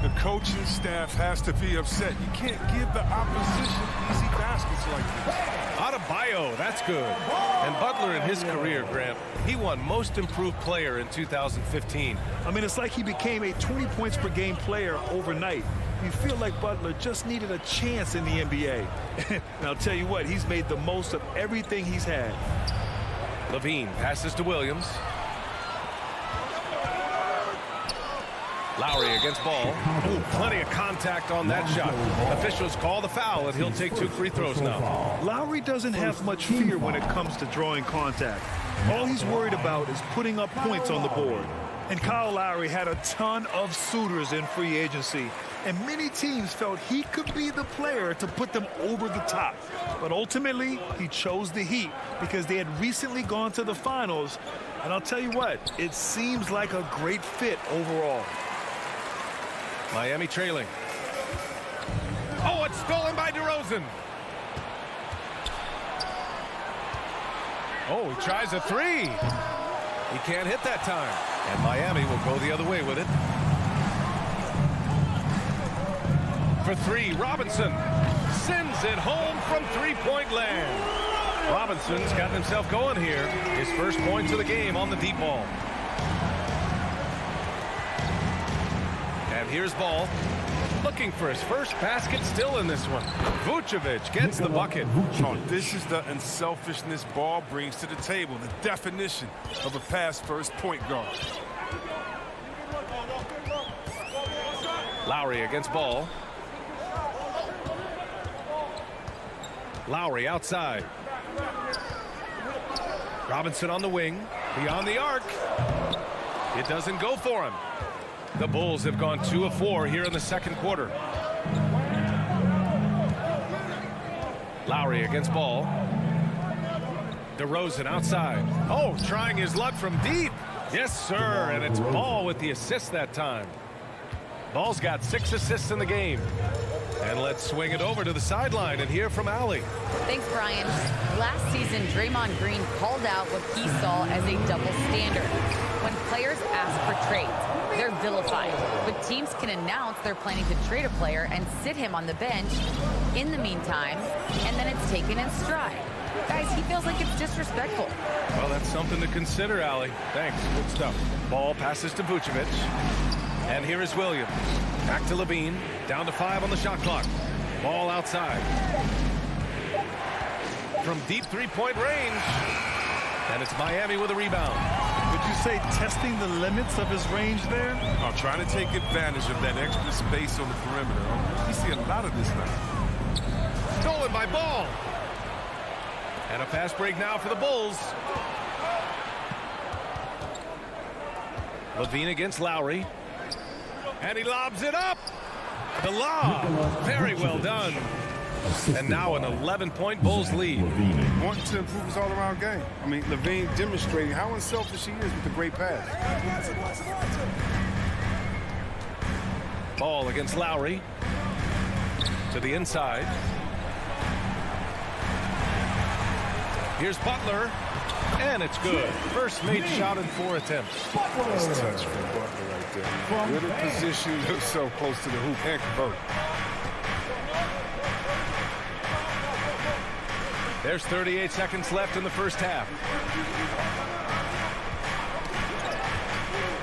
Speaker 2: The coaching staff has to be upset. You can't give the opposition easy baskets like this.
Speaker 8: Adebayo, that's good. And Butler in his career, Grant, he won Most Improved Player in 2015.
Speaker 10: I mean, it's like he became a 20 points per game player overnight. You feel like Butler just needed a chance in the NBA. And I'll tell you what, he's made the most of everything he's had.
Speaker 8: Levine passes to Williams. Lowry against Ball. Ooh, plenty of contact on that shot. Officials call the foul, and he'll take 2 free throws now.
Speaker 10: Lowry doesn't have much fear when it comes to drawing contact. All he's worried about is putting up points on the board. And Kyle Lowry had a ton of suitors in free agency, and many teams felt he could be the player to put them over the top. But ultimately, he chose the Heat because they had recently gone to the finals. And I'll tell you what, it seems like a great fit overall.
Speaker 8: Miami trailing. Oh, it's stolen by DeRozan. Oh, he tries a 3. He can't hit that time. And Miami will go the other way with it. For 3, Robinson sends it home from 3-point land. Robinson's gotten himself going here. His first points of the game on the deep ball. And here's Ball. Looking for his first basket still in this one. Vucevic gets the bucket.
Speaker 2: Oh, this is the unselfishness Ball brings to the table. The definition of a pass-first point guard.
Speaker 8: Lowry against Ball. Lowry outside. Robinson on the wing. Beyond the arc. It doesn't go for him. The Bulls have gone 2 of 4 here in the second quarter. Lowry against Ball. DeRozan outside. Oh, trying his luck from deep. Yes, sir, and it's Ball with the assist that time. Ball's got 6 assists in the game. And let's swing it over to the sideline and hear from Allie.
Speaker 13: Thanks, Brian. Last season, Draymond Green called out what he saw as a double standard. When players ask for trades, they're vilified. But teams can announce they're planning to trade a player and sit him on the bench in the meantime, and then it's taken in stride. Guys, he feels like it's disrespectful.
Speaker 8: Well, that's something to consider, Allie. Thanks. Good stuff. Ball passes to Vucevic. And here is Williams. Back to Levine. Down to 5 on the shot clock. Ball outside. From deep three-point range. And it's Miami with a rebound.
Speaker 10: Would you say testing the limits of his range there?
Speaker 2: Oh, trying to take advantage of that extra space on the perimeter. We see a lot of this now.
Speaker 8: Stolen by Ball. And a fast break now for the Bulls. Levine against Lowry. And he lobs it up. The lob. Very well done. And now an 11-point Bulls lead.
Speaker 2: Wanting to improve his all-around game. I mean, Levine demonstrating how unselfish he is with the great pass.
Speaker 8: Ball against Lowry. To the inside. Here's Butler. And it's good. First made shot in 4 attempts.
Speaker 2: Nice touch from Butler right there. Good at position himself close to the hoop and convert.
Speaker 8: There's 38 seconds left in the first half.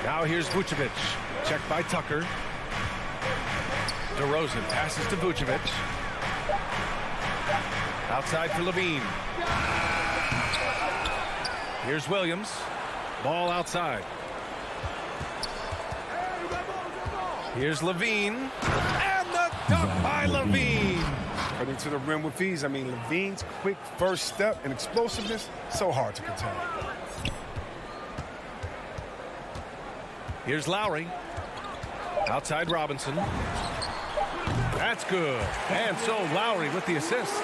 Speaker 8: Now here's Vucevic. Checked by Tucker. DeRozan passes to Vucevic. Outside for Levine. Here's Williams. Ball outside. Here's Levine. And the dunk by Levine.
Speaker 2: Cutting to the rim with ease. I mean, Levine's quick first step and explosiveness, so hard to contain.
Speaker 8: Here's Lowry. Outside Robinson. That's good. And so Lowry with the assist.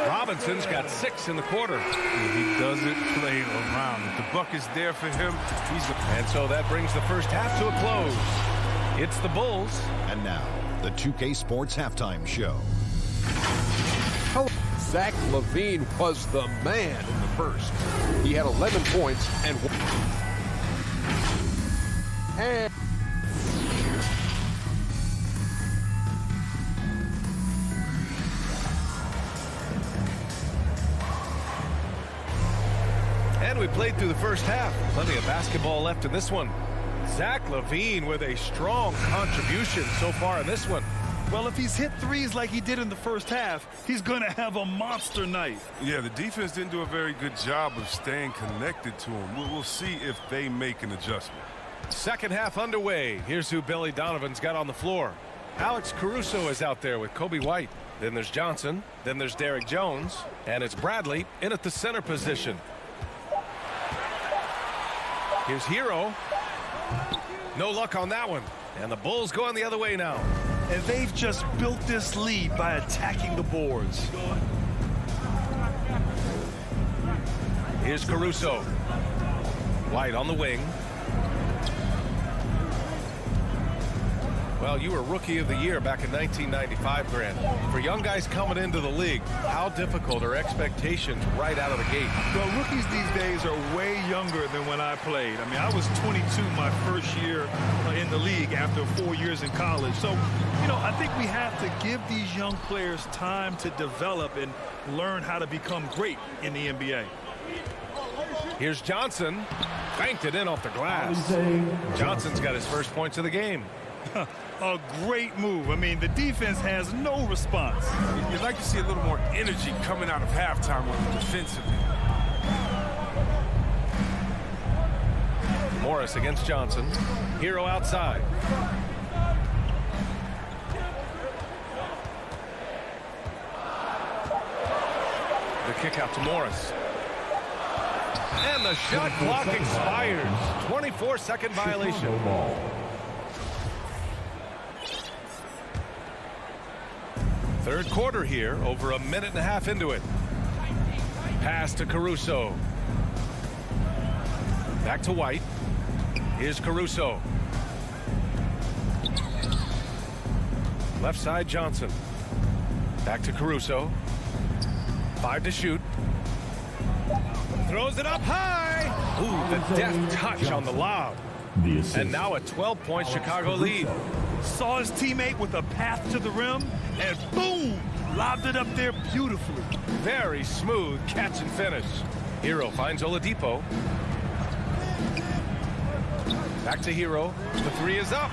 Speaker 8: Robinson's got 6 in the quarter.
Speaker 2: He doesn't play around. If the buck is there for him,
Speaker 8: And so that brings the first half to a close. It's the Bulls.
Speaker 5: And now, the 2K Sports Halftime Show.
Speaker 6: Zach LaVine was the man in the first. He had 11 points and
Speaker 8: And we played through the first half. Plenty of basketball left in this one. Zach LaVine with a strong contribution so far in this one.
Speaker 10: Well, if he's hit threes like he did in the first half, he's going to have a monster night.
Speaker 2: Yeah, the defense didn't do a very good job of staying connected to him. We'll see if they make an adjustment.
Speaker 8: Second half underway. Here's who Billy Donovan's got on the floor. Alex Caruso is out there with Kobe White. Then there's Johnson. Then there's Derrick Jones. And it's Bradley in at the center position. Here's Hero. No luck on that one. And the Bulls going the other way now.
Speaker 10: And they've just built this lead by attacking the boards.
Speaker 8: Here's Caruso. White on the wing. Well, you were Rookie of the Year back in 1995, Grant. For young guys coming into the league, how difficult are expectations right out of the gate?
Speaker 10: Well, rookies these days are way younger than when I played. I mean, I was 22 my first year in the league after 4 years in college. So, you know, I think we have to give these young players time to develop and learn how to become great in the NBA.
Speaker 8: Here's Johnson. Banked it in off the glass. Johnson's got his first points of the game.
Speaker 10: A great move. I mean, the defense has no response.
Speaker 2: You'd like to see a little more energy coming out of halftime on the defensive end.
Speaker 8: Morris against Johnson. Hero outside. The kick out to Morris. And the shot clock expires. 24-second violation. Third quarter here, over a minute and a half into it. Pass to Caruso. Back to White. Here's Caruso. Left side Johnson. Back to Caruso. 5 to shoot. Throws it up high. Ooh, the deft touch on the lob.
Speaker 4: The assist.
Speaker 8: And now a 12-point Chicago lead.
Speaker 10: Saw his teammate with a path to the rim, and boom! Lobbed it up there beautifully.
Speaker 8: Very smooth catch and finish. Hero finds Oladipo. Back to Hero. The three is up.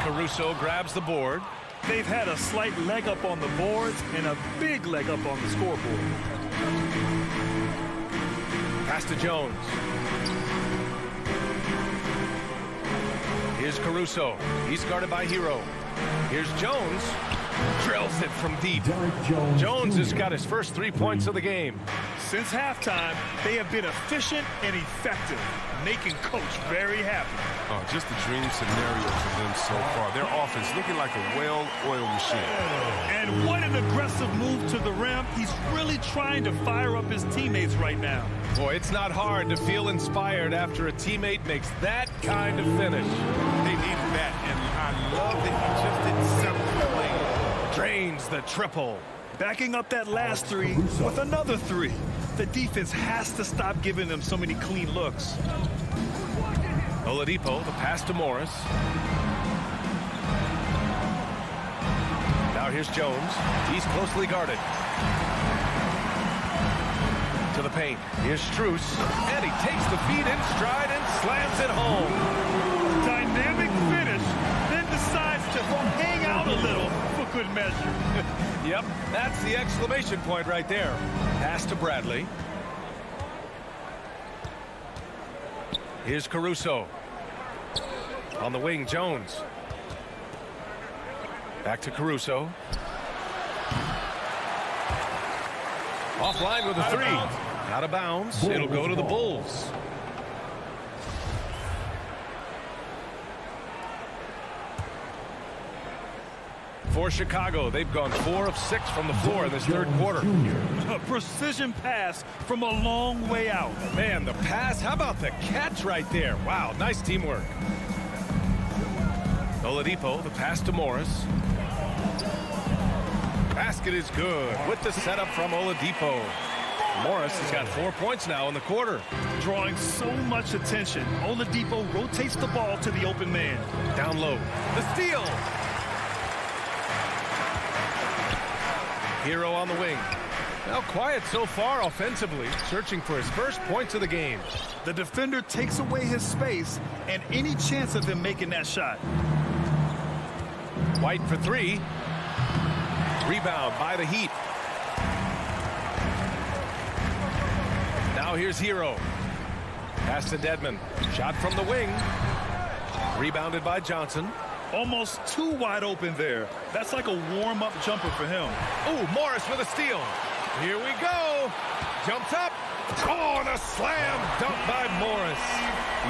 Speaker 8: Caruso grabs the board.
Speaker 10: They've had a slight leg up on the boards and a big leg up on the scoreboard.
Speaker 8: Pass to Jones. Here's Caruso. He's guarded by Hero. Here's Jones. Drills it from deep. Jones has got his first 3 points of the game.
Speaker 10: Since halftime, they have been efficient and effective, making Coach very happy.
Speaker 2: Oh, just a dream scenario for them so far. Their offense looking like a well-oiled machine.
Speaker 10: And what an aggressive move to the rim. He's really trying to fire up his teammates right now.
Speaker 8: Boy, it's not hard to feel inspired after a teammate makes that kind of finish.
Speaker 2: They needed that, and I love that he just didn't settle for the lane.
Speaker 8: Drains the triple.
Speaker 10: Backing up that last three with another three. The defense has to stop giving them so many clean looks.
Speaker 8: Oladipo, the pass to Morris. Now here's Jones. He's closely guarded. To the paint. Here's Strus. And he takes the feed in stride and slams it home.
Speaker 10: Dynamic finish, then decides to hang out a little for good measure.
Speaker 8: Yep, that's the exclamation point right there. Pass to Bradley. Here's Caruso. On the wing, Jones. Back to Caruso. Offline with a three. Out of bounds. It'll go to the Bulls. For Chicago, they've gone 4 of 6 from the floor in this third quarter.
Speaker 10: A precision pass from a long way out.
Speaker 8: Man, the pass, how about the catch right there? Wow, nice teamwork. Oladipo, the pass to Morris. Basket is good with the setup from Oladipo. Morris has got 4 points now in the quarter.
Speaker 10: Drawing so much attention, Oladipo rotates the ball to the open man.
Speaker 8: Down low, the steal. Hero on the wing. Now quiet so far offensively, searching for his first points of the game.
Speaker 10: The defender takes away his space and any chance of him making that shot.
Speaker 8: White for 3. Rebound by the Heat. Now here's Hero. Pass to Dedmon. Shot from the wing. Rebounded by Johnson.
Speaker 10: Almost too wide open there. That's like a warm-up jumper for him.
Speaker 8: Oh, Morris with a steal. Here we go. Jumps up. Oh, and a slam dunk by Morris.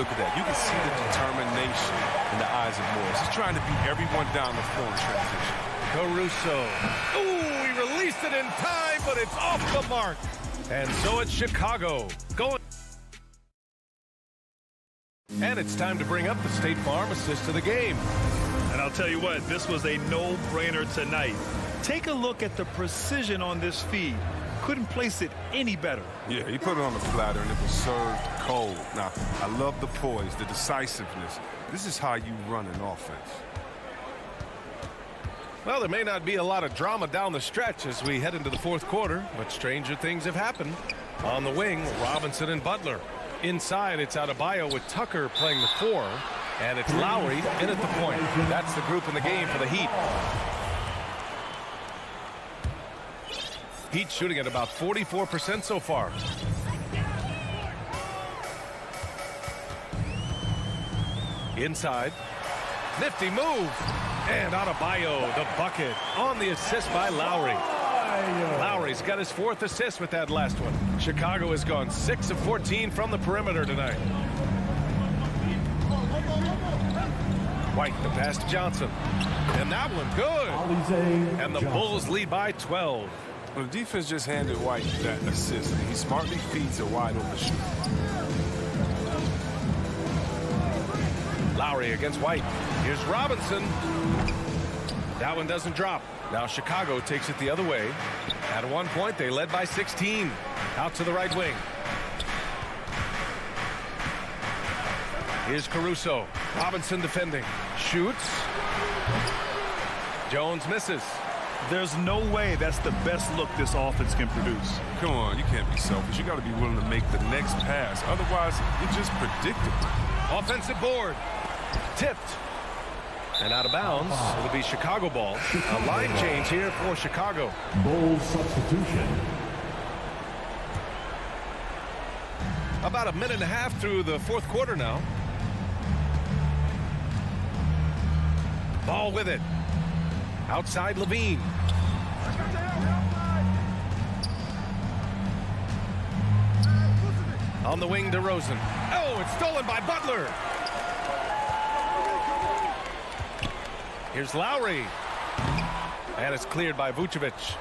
Speaker 2: Look at that. You can see the determination in the eyes of Morris. He's trying to beat everyone down the floor in transition.
Speaker 8: Caruso. Ooh, he released it in time, but it's off the mark. And so it's Chicago going. And it's time to bring up the State Farm assist of the game.
Speaker 10: And I'll tell you what, this was a no-brainer tonight. Take a look at the precision on this feed. Couldn't place it any better.
Speaker 2: Yeah, he put it on the platter, and it was served cold. Now, I love the poise, the decisiveness. This is how you run an offense.
Speaker 8: Well, there may not be a lot of drama down the stretch as we head into the fourth quarter, but stranger things have happened. On the wing, Robinson and Butler. Inside, it's Adebayo with Tucker playing the 4, and it's Lowry in at the point. That's the group in the game for the Heat. Heat shooting at about 44% so far. Inside. Nifty move. And Adebayo, the bucket on the assist by Lowry. Lowry's got his 4th assist with that last one. Chicago has gone 6 of 14 from the perimeter tonight. White, the pass to Johnson. And that one good. And the Bulls lead by 12.
Speaker 2: Well, the defense just handed White that assist. He smartly feeds a wide open shooter.
Speaker 8: Lowry against White. Here's Robinson. That one doesn't drop. Now Chicago takes it the other way. At one point, they led by 16. Out to the right wing. Here's Caruso. Robinson defending. Shoots. Jones misses.
Speaker 10: There's no way that's the best look this offense can produce.
Speaker 2: Come on, you can't be selfish. You got to be willing to make the next pass. Otherwise, you're just predictable.
Speaker 8: Offensive board. Tipped. And out of bounds. It'll be Chicago ball. A line change here for Chicago.
Speaker 4: Bulls substitution.
Speaker 8: About a minute and a half through the fourth quarter now. Ball with it. Outside Levine. On the wing, DeRozan. Oh, it's stolen by Butler. Here's Lowry. And it's cleared by Vucevic.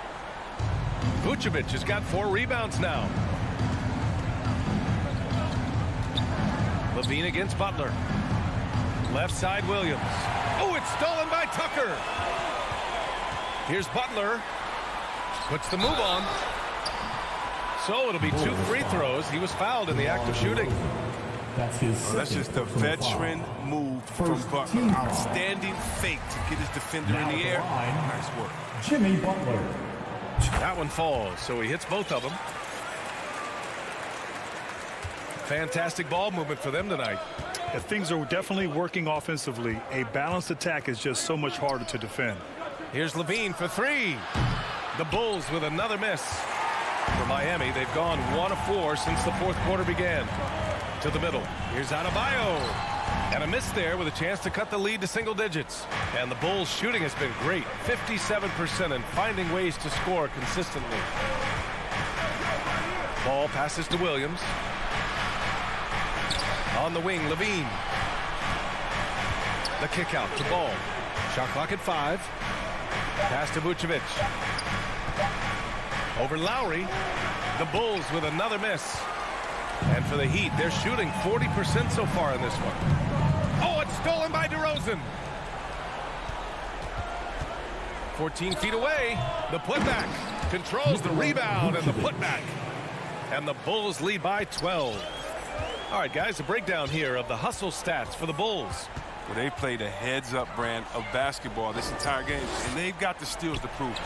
Speaker 8: Vucevic has got 4 rebounds now. Levine against Butler. Left side, Williams. Oh, it's stolen by Tucker. Here's Butler. Puts the move on. So it'll be 2 free throws. He was fouled in the act of shooting.
Speaker 2: That's just a veteran move from Butler. Outstanding fake to get his defender in the air. Nice work.
Speaker 4: Jimmy Butler.
Speaker 8: That one falls, so he hits both of them. Fantastic ball movement for them tonight.
Speaker 10: If things are definitely working offensively, a balanced attack is just so much harder to defend.
Speaker 8: Here's Levine for 3. The Bulls with another miss. For Miami, they've gone 1 of 4 since the fourth quarter began. To the middle. Here's Adebayo. And a miss there with a chance to cut the lead to single digits. And the Bulls' shooting has been great. 57% and finding ways to score consistently. Ball passes to Williams. On the wing, Levine. The kick out to Ball. Shot clock at 5. Pass to Vucevic. Over Lowry. The Bulls with another miss. And for the Heat, they're shooting 40% so far in this one. Oh, it's stolen by DeRozan. 14 feet away. The putback. Controls the rebound and the putback. And the Bulls lead by 12. All right, guys, a breakdown here of the hustle stats for the Bulls.
Speaker 2: Well, they played a heads-up brand of basketball this entire game, and they've got the steals to prove it.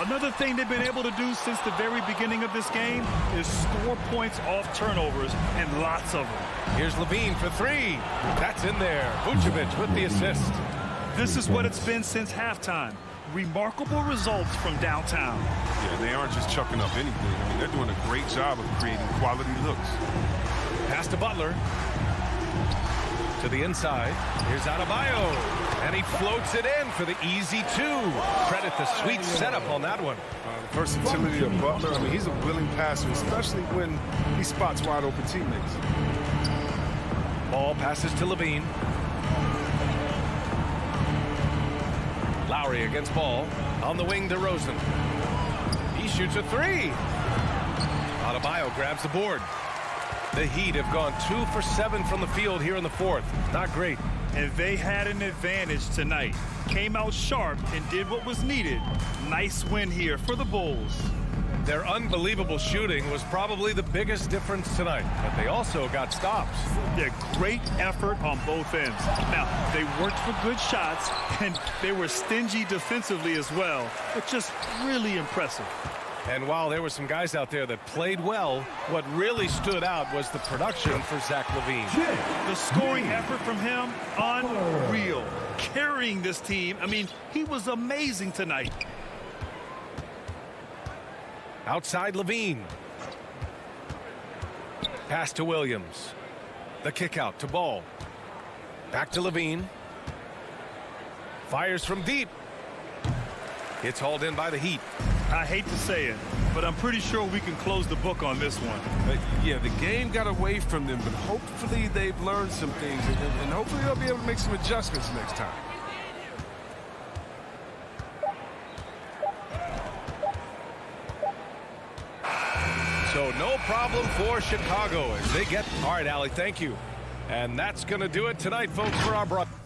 Speaker 10: Another thing they've been able to do since the very beginning of this game is score points off turnovers, and lots of them.
Speaker 8: Here's Levine for 3. That's in there. Vucevic with the assist.
Speaker 10: This is what it's been since halftime. Remarkable results from downtown.
Speaker 2: Yeah, they aren't just chucking up anything. I mean, they're doing a great job of creating quality looks.
Speaker 8: Pass to Butler. To the inside. Here's Adebayo. And he floats it in for the easy 2. Credit the sweet setup on that one.
Speaker 2: The versatility of Butler. I mean, he's a willing passer, especially when he spots wide open teammates.
Speaker 8: Ball passes to Levine. Lowry against Ball. On the wing, DeRozan. He shoots a 3. Adebayo grabs the board. The Heat have gone 2 for 7 from the field here in the fourth. Not great.
Speaker 10: And they had an advantage tonight. Came out sharp and did what was needed. Nice win here for the Bulls.
Speaker 8: Their unbelievable shooting was probably the biggest difference tonight, but they also got stops.
Speaker 10: Yeah, great effort on both ends. Now, they worked for good shots, and they were stingy defensively as well, but just really impressive.
Speaker 8: And while there were some guys out there that played well, what really stood out was the production for Zach LaVine.
Speaker 10: The scoring effort from him, unreal. Carrying this team, I mean, he was amazing tonight.
Speaker 8: Outside LaVine. Pass to Williams. The kick out to Ball. Back to LaVine. Fires from deep. It's hauled in by the Heat.
Speaker 10: I hate to say it, but I'm pretty sure we can close the book on this one.
Speaker 2: Yeah, the game got away from them, but hopefully they've learned some things, and hopefully they'll be able to make some adjustments next time.
Speaker 8: So no problem for Chicago as they get... All right, Allie, thank you. And that's going to do it tonight, folks, for our broadcast.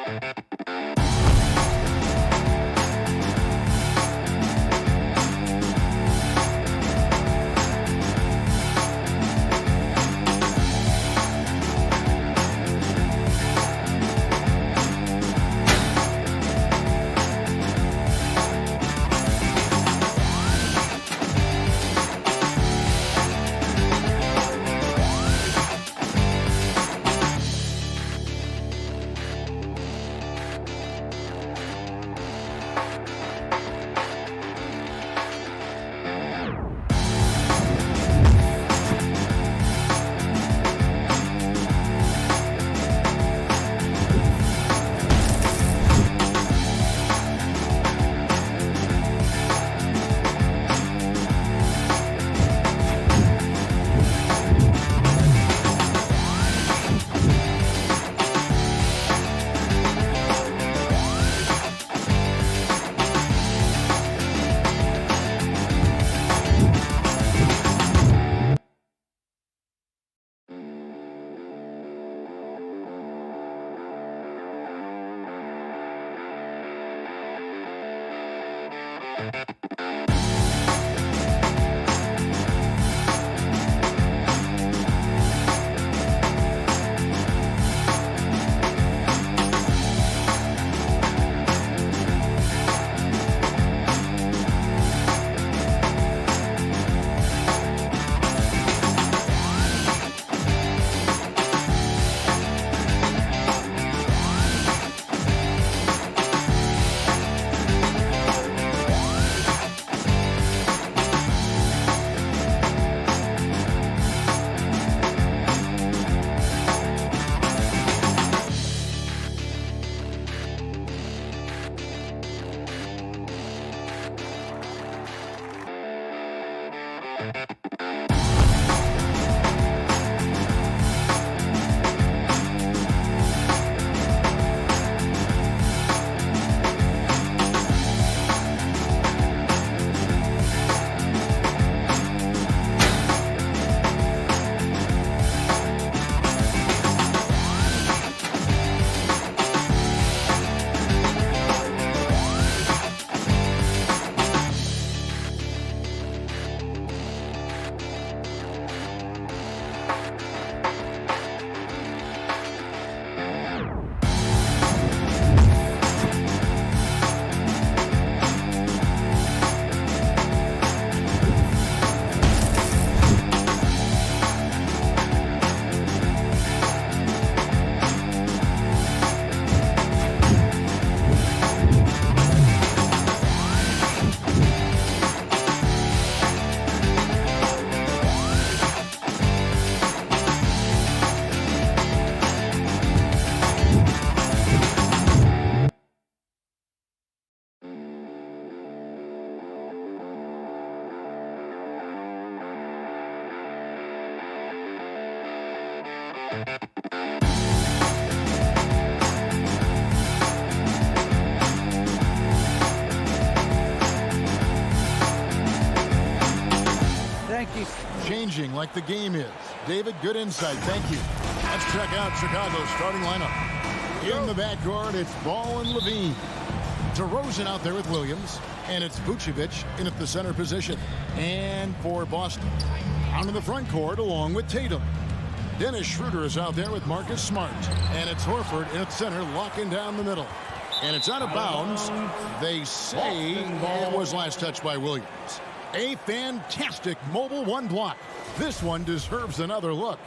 Speaker 12: Thank you.
Speaker 1: Changing like the game is. David, good insight. Thank you. Let's check out Chicago's starting lineup. In the backcourt, it's Ball and Levine. DeRozan out there with Williams. And it's Vucevic in at the center position. And for Boston, out in the front court along with Tatum. Dennis Schroeder is out there with Marcus Smart. And it's Horford in at center, locking down the middle. And it's out of bounds. They say it was last touched by Williams. A fantastic mobile one block. This one deserves another look.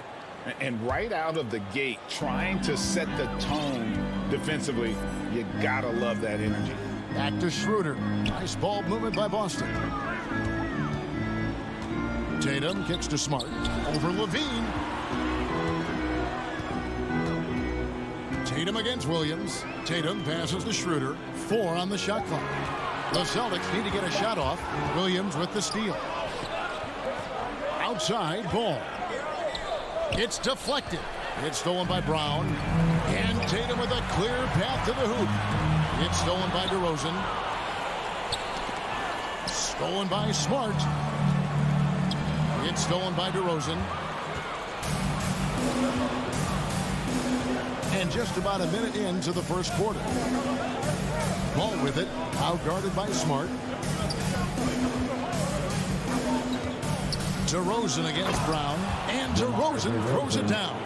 Speaker 3: And right out of the gate, trying to set the tone defensively, you gotta love that energy.
Speaker 1: Back to Schroeder. Nice ball movement by Boston. Tatum kicks to Smart. Over Levine. Tatum against Williams. Tatum passes to Schroeder. 4 on the shot clock. The Celtics need to get a shot off. Williams with the steal. Outside, Ball. It's deflected. It's stolen by Brown. And Tatum with a clear path to the hoop. It's stolen by DeRozan. Stolen by Smart. It's stolen by DeRozan. And just about a minute into the first quarter. Ball with it, out guarded by Smart. DeRozan against Brown, and DeRozan throws it down.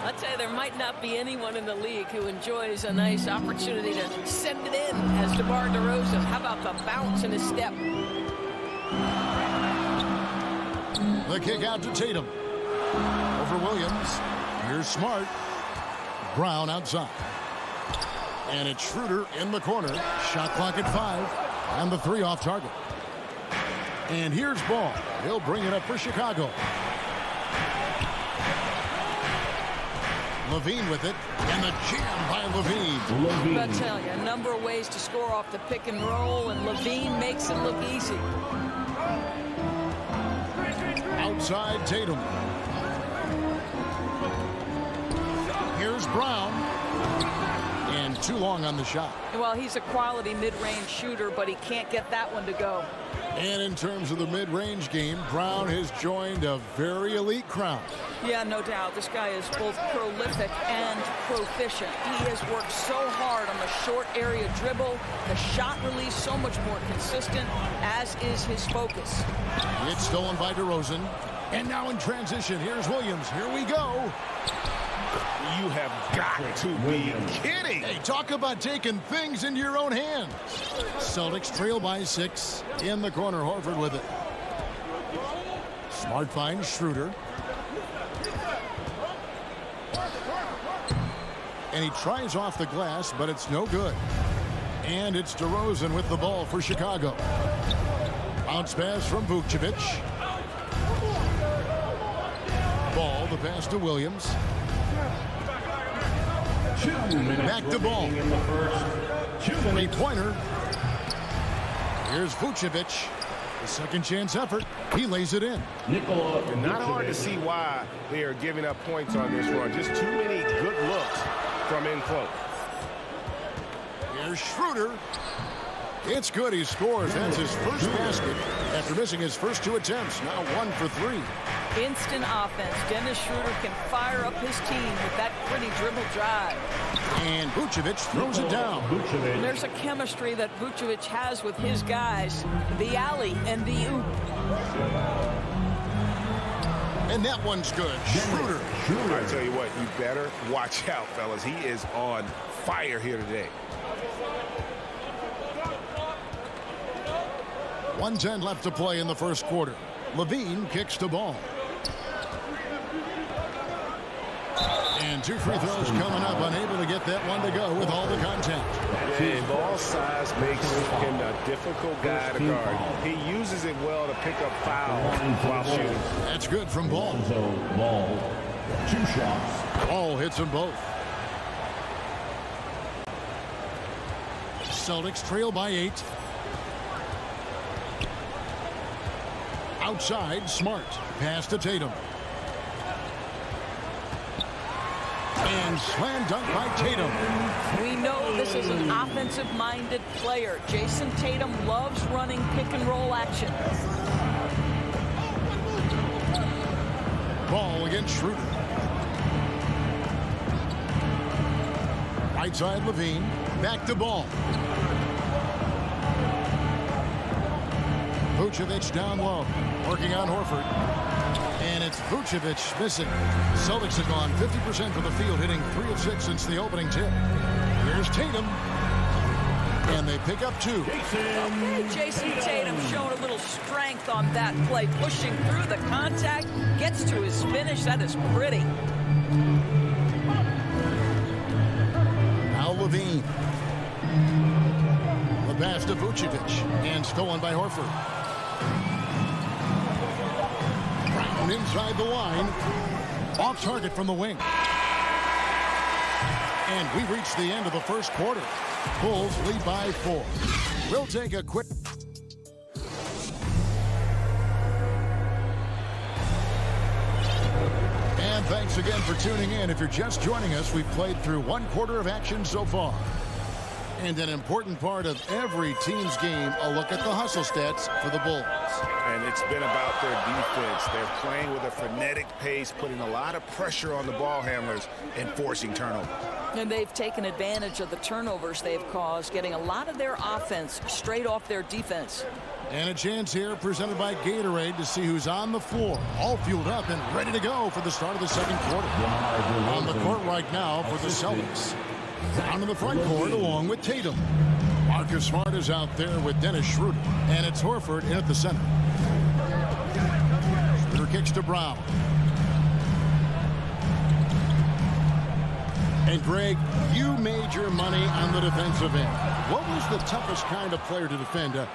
Speaker 14: I'll tell you, there might not be anyone in the league who enjoys a nice opportunity to send it in as DeMar DeRozan. How about the bounce in his step?
Speaker 1: The kick out to Tatum. Over Williams. Here's Smart. Brown outside. And it's Schroeder in the corner. Shot clock at 5. And the 3 off target. And here's Ball. He'll bring it up for Chicago. Levine with it. And the jam by Levine.
Speaker 14: I'll tell you, a number of ways to score off the pick and roll, and Levine makes it look easy.
Speaker 1: Outside Tatum. Here's Brown. And too long on the shot.
Speaker 14: Well, he's a quality mid-range shooter, but he can't get that one to go.
Speaker 1: And in terms of the mid-range game, Brown has joined a very elite crowd.
Speaker 14: Yeah, no doubt. This guy is both prolific and proficient. He has worked so hard on the short area dribble. The shot release so much more consistent, as is his focus.
Speaker 1: It's stolen by DeRozan. And now in transition, here's Williams. Here we go.
Speaker 3: You have got to be kidding.
Speaker 1: Hey, talk about taking things into your own hands. Celtics trail by 6. In the corner, Horford with it. Smart finds Schroeder. And he tries off the glass, but it's no good. And it's DeRozan with the ball for Chicago. Bounce pass from Vucevic. Ball, the pass to Williams. Back to Ball. 3-pointer. Here's Vucevic. The second chance effort. He lays it in.
Speaker 7: Not hard to see why they are giving up points on this run. Just too many good looks from in close.
Speaker 1: Here's Schroeder. It's good. He scores. That's his first basket after missing his first 2 attempts. Now 1 for 3.
Speaker 14: Instant offense. Dennis Schroeder can fire up his team with that pretty dribble drive.
Speaker 1: And Vucevic throws it down.
Speaker 14: There's a chemistry that Vucevic has with his guys. The alley and the oop.
Speaker 1: And that one's good. Schroeder.
Speaker 7: I tell you what, you better watch out, fellas. He is on fire here today.
Speaker 1: 1:10 left to play in the first quarter. Levine kicks the ball. And 2 free throws coming up. Unable to get that one to go with all the contact.
Speaker 7: And ball size makes him a difficult guy to guard. He uses it well to pick up fouls while shooting.
Speaker 1: That's good from Ball.
Speaker 4: Ball. 2 shots.
Speaker 1: Ball hits them both. Celtics trail by 8. Outside, Smart. Pass to Tatum. And slam dunk by Tatum.
Speaker 14: We know this is an offensive-minded player. Jason Tatum loves running pick-and-roll action.
Speaker 1: Ball against Schroeder. Right side, Levine. Back to Ball. Vucevic down low. Working on Horford. And it's Vucevic missing. Celtics have gone 50% from the field, hitting 3 of 6 since the opening tip. Here's Tatum. And they pick up 2.
Speaker 14: Jason Tatum showing a little strength on that play, pushing through the contact, gets to his finish. That is pretty.
Speaker 1: Now Levine. The pass to Vucevic. And stolen by Horford. Brown inside the line. Off target from the wing. And we reach the end of the first quarter. Bulls lead by 4. We'll take a quick... And thanks again for tuning in. If you're just joining us, we've played through 1 quarter of action so far. And an important part of every team's game, a look at the hustle stats for the Bulls.
Speaker 3: And it's been about their defense. They're playing with a frenetic pace, putting a lot of pressure on the ball handlers and forcing turnovers.
Speaker 14: And they've taken advantage of the turnovers they've caused, getting a lot of their offense straight off their defense.
Speaker 1: And a chance here presented by Gatorade to see who's on the floor, all fueled up and ready to go for the start of the second quarter. On the court right now for the Celtics. Down in the front court along with Tatum. Marcus Smart is out there with Dennis Schroeder. And it's Horford in at the center. Schroeder kicks to Brown. And Greg, you made your money on the defensive end. What was the toughest kind of player to defend? A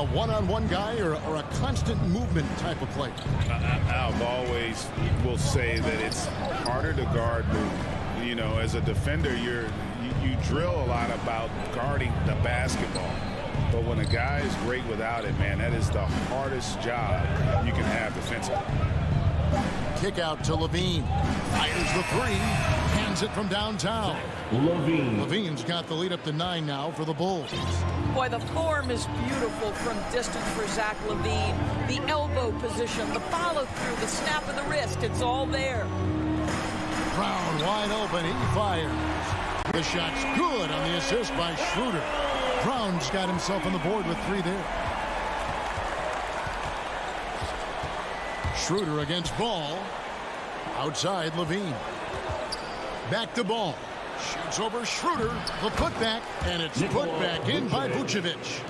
Speaker 1: one-on-one guy or a constant movement type of player?
Speaker 3: I've always will say that it's harder to guard movement. You know, as a defender, you drill a lot about guarding the basketball. But when a guy is great without it, man, that is the hardest job you can have defensively.
Speaker 1: Kick out to Levine. Fires the three. Hands it from downtown. Levine's got the lead up to 9 now for the Bulls.
Speaker 14: Boy, the form is beautiful from distance for Zach LaVine. The elbow position, the follow through, the snap of the wrist, it's all there.
Speaker 1: Brown wide open, he fires. The shot's good on the assist by Schroeder. Brown's got himself on the board with 3 there. Schroeder against Ball. Outside Levine. Back to Ball. Shoots over Schroeder. The putback, and it's put back in by Vucevic.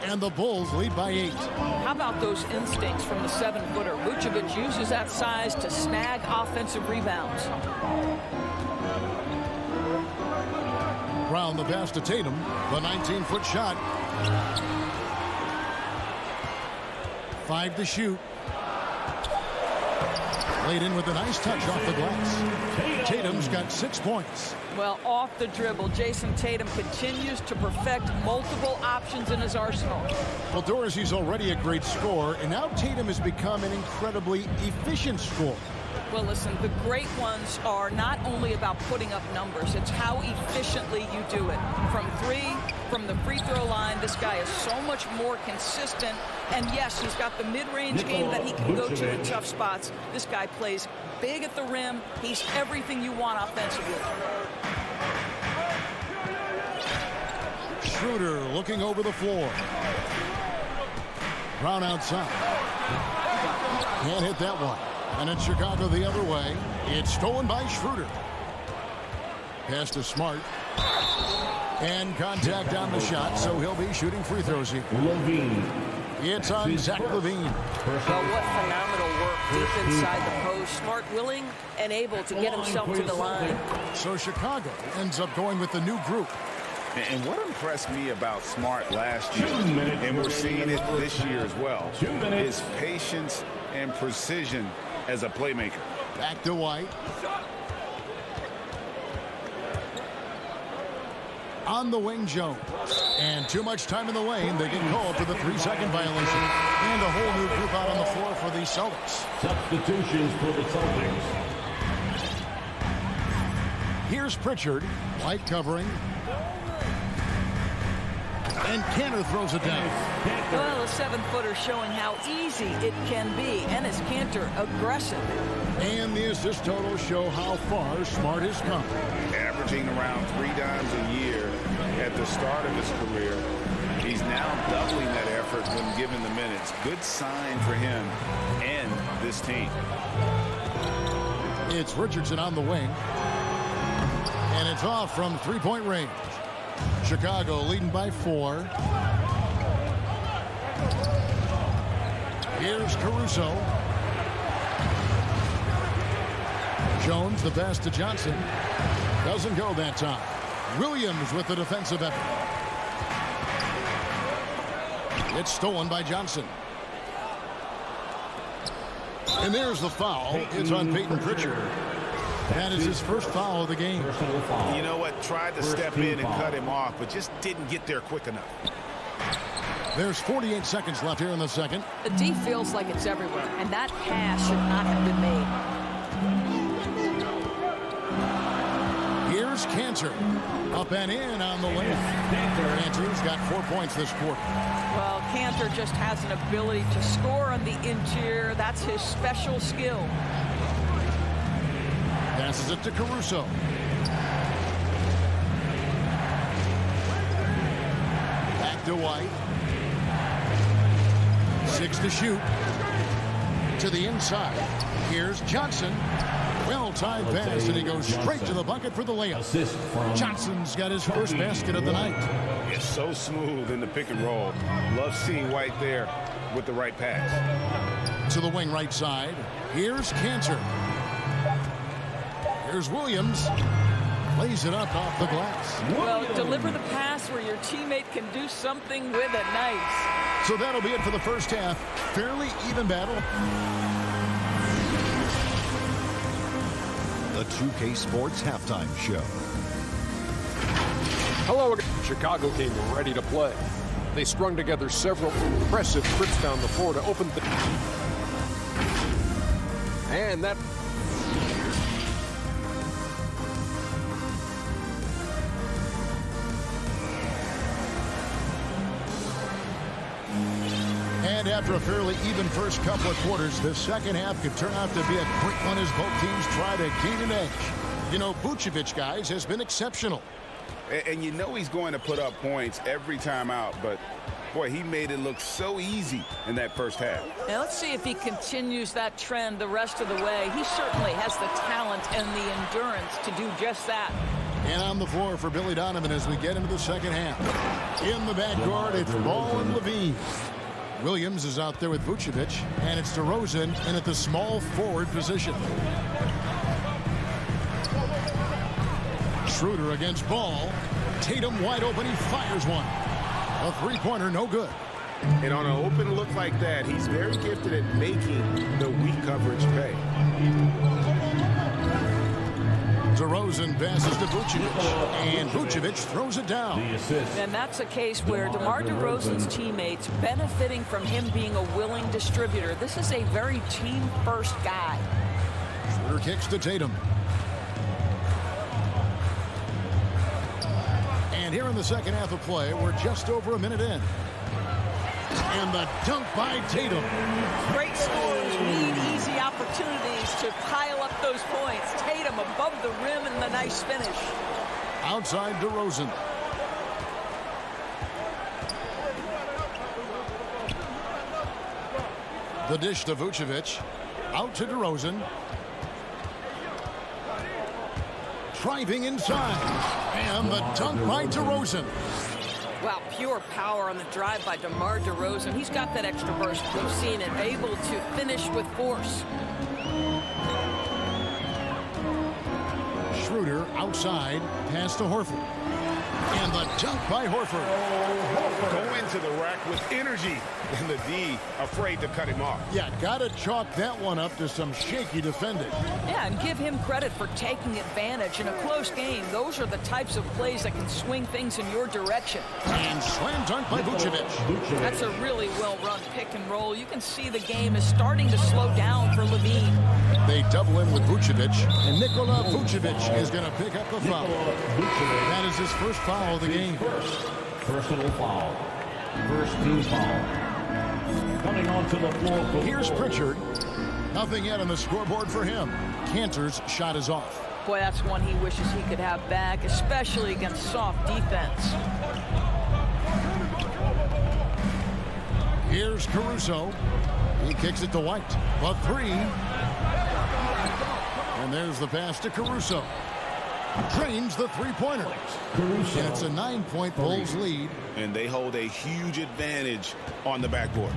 Speaker 1: And the Bulls lead by 8.
Speaker 14: How about those instincts from the 7-footer? Vucevic uses that size to snag offensive rebounds.
Speaker 1: Brown the pass to Tatum. The 19-foot shot. 5 to shoot. Laid in with a nice touch off the glass. Tatum's got 6 points.
Speaker 14: Well, off the dribble, Jason Tatum continues to perfect multiple options in his arsenal.
Speaker 1: Well, Dorsey's already a great scorer, and now Tatum has become an incredibly efficient scorer.
Speaker 14: Well, listen, the great ones are not only about putting up numbers, it's how efficiently you do it. From 3, from the free throw line, this guy is so much more consistent. And yes, he's got the mid-range game that he can go to in tough spots. This guy plays big at the rim. He's everything you want offensively.
Speaker 1: Schroeder looking over the floor. Brown outside. Can't hit that one. And it's Chicago the other way. It's stolen by Schroeder. Pass to Smart. And contact on the shot, so he'll be shooting free throws here. It's on Zach LaVine.
Speaker 14: Well, what phenomenal work deep inside the post. Smart, willing, and able to get himself to the line.
Speaker 1: So Chicago ends up going with the new group.
Speaker 3: And what impressed me about Smart last year, and we're seeing it this year as well, is patience and precision as a playmaker.
Speaker 1: Back to White. On the wing, Jones. And too much time in the lane. They get called for the 3-second violation. And a whole new group out on the floor for the Celtics.
Speaker 4: Substitutions for the Celtics.
Speaker 1: Here's Pritchard. White covering. And Kanter throws it down.
Speaker 14: Well, a 7-footer showing how easy it can be. And is Kanter aggressive.
Speaker 1: And the assist totals show how far Smart has come.
Speaker 3: Averaging around 3 times a year at the start of his career. He's now doubling that effort when given the minutes. Good sign for him and this team.
Speaker 1: It's Richardson on the wing. And it's off from 3-point range. Chicago leading by 4. Here's Caruso. Jones, the pass to Johnson. Doesn't go that time. Williams with the defensive effort. It's stolen by Johnson. And there's the foul. It's on Peyton Pritchard. That is his first foul of the game.
Speaker 3: You know what? Tried to step in and cut him off, but just didn't get there quick enough.
Speaker 1: There's 48 seconds left here in the second.
Speaker 14: The D feels like it's everywhere, and that pass should not have been made.
Speaker 1: Here's Here's Cantor. Up and in on the lane. Cantor's got 4 points this quarter.
Speaker 14: Well, Cantor just has an ability to score on the interior. That's his special skill.
Speaker 1: Passes it to Caruso. Back to White. 6 to shoot. To the inside. Here's Johnson. Well-timed pass, and he goes straight to the bucket for the layup. Johnson's got his first basket of the night.
Speaker 3: It's so smooth in the pick and roll. Love seeing White there with the right pass.
Speaker 1: To the wing right side. Here's Cantor. Here's Williams. Lays it up off the glass.
Speaker 14: Well, deliver the pass where your teammate can do something with it. Nice.
Speaker 1: So that'll be it for the first half. Fairly even battle.
Speaker 5: The 2K Sports Halftime Show.
Speaker 6: Hello again. Chicago came ready to play. They strung together several impressive trips down the floor to open the... And that...
Speaker 1: And after a fairly even first couple of quarters, the second half could turn out to be a quick one as both teams try to gain an edge. You know, Vucevic, guys, has been exceptional.
Speaker 3: And you know he's going to put up points every time out, but boy, he made it look so easy in that first half.
Speaker 14: Now let's see if he continues that trend the rest of the way. He certainly has the talent and the endurance to do just that.
Speaker 1: And on the floor for Billy Donovan as we get into the second half. In the backcourt, it's Ball and Levine. Williams is out there with Vucevic, and it's DeRozan in at the small forward position. Schroeder against Ball. Tatum wide open. He fires one. A three-pointer, no good.
Speaker 3: And on an open look like that, he's very gifted at making the weak coverage pay.
Speaker 1: DeRozan passes to Vucevic, and Vucevic throws it down.
Speaker 14: And that's a case where DeMar DeRozan's teammates benefiting from him being a willing distributor. This is a very team-first guy.
Speaker 1: Schroeder kicks to Tatum. And here in the second half of play, we're just over a minute in. And the dunk by Tatum.
Speaker 14: Great scorers need easy opportunities to pile up those points. Tatum above the rim and the nice finish.
Speaker 1: Outside DeRozan. The dish to Vucevic. Out to DeRozan. Driving inside. And the dunk by DeRozan.
Speaker 14: Wow, pure power on the drive by DeMar DeRozan. He's got that extra burst we've seen and able to finish with force.
Speaker 1: Schroeder outside, pass to Horford. And the dunk by Horford.
Speaker 3: Go into the rack with energy. And the D afraid to cut him off.
Speaker 1: Yeah, gotta chalk that one up to some shaky defending.
Speaker 14: Yeah, and give him credit for taking advantage in a close game. Those are the types of plays that can swing things in your direction.
Speaker 1: And slam dunk by Vucevic.
Speaker 14: That's a really well-run pick and roll. You can see the game is starting to slow down for Levine.
Speaker 1: They double in with Vucevic, and Nikola Vucevic is going to pick up the foul. That is his first foul of the game.
Speaker 4: Personal foul. First team foul. Coming onto the floor.
Speaker 1: Here's Pritchard. Nothing yet on the scoreboard for him. Cantor's shot is off.
Speaker 14: Boy, that's one he wishes he could have back, especially against soft defense.
Speaker 1: Here's Caruso. He kicks it to White. The three. And there's the pass to Caruso. Drains the three-pointer. And it's a 9-point Bulls lead.
Speaker 3: And they hold a huge advantage on the backboard.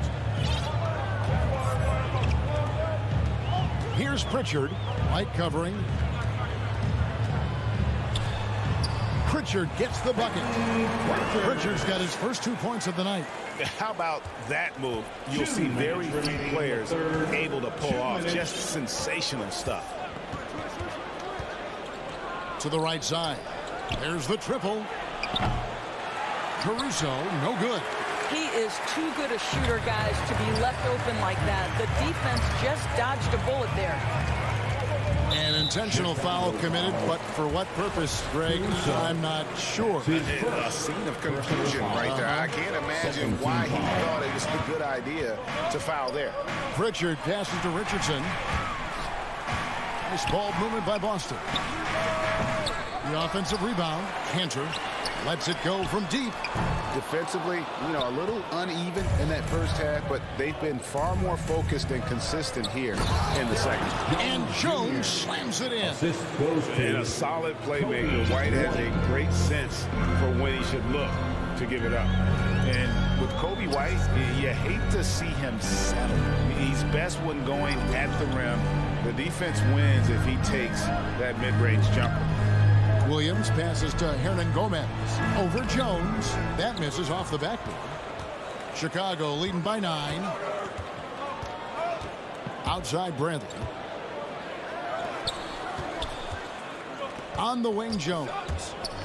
Speaker 1: Here's Pritchard. White covering. Pritchard gets the bucket. Pritchard's got his first 2 points of the night.
Speaker 3: How about that move? You'll see very few players able to pull off. Just sensational stuff.
Speaker 1: To the right side. There's the triple. Caruso, no good.
Speaker 14: He is too good a shooter, guys, to be left open like that. The defense just dodged a bullet there.
Speaker 1: And Intentional foul committed, but for what purpose, Greg? I'm not sure.
Speaker 3: A scene of confusion right there. I can't imagine why he thought it was a good idea to foul there.
Speaker 1: Pritchard passes to Richardson. Nice ball movement by Boston. The offensive rebound. Cantor lets it go from deep.
Speaker 3: Defensively, a little uneven in that first half, but they've been far more focused and consistent here in the second.
Speaker 1: And Jones slams it in.
Speaker 3: And a solid playmaker. White has a great sense for when he should look to give it up. And with Kobe White, you hate to see him settle. He's best when going at the rim. The defense wins if he takes that mid-range jumper.
Speaker 1: Williams passes to Hernan Gomez. Over Jones. That misses off the backboard. Chicago leading by 9. Outside Bradley. On the wing, Jones.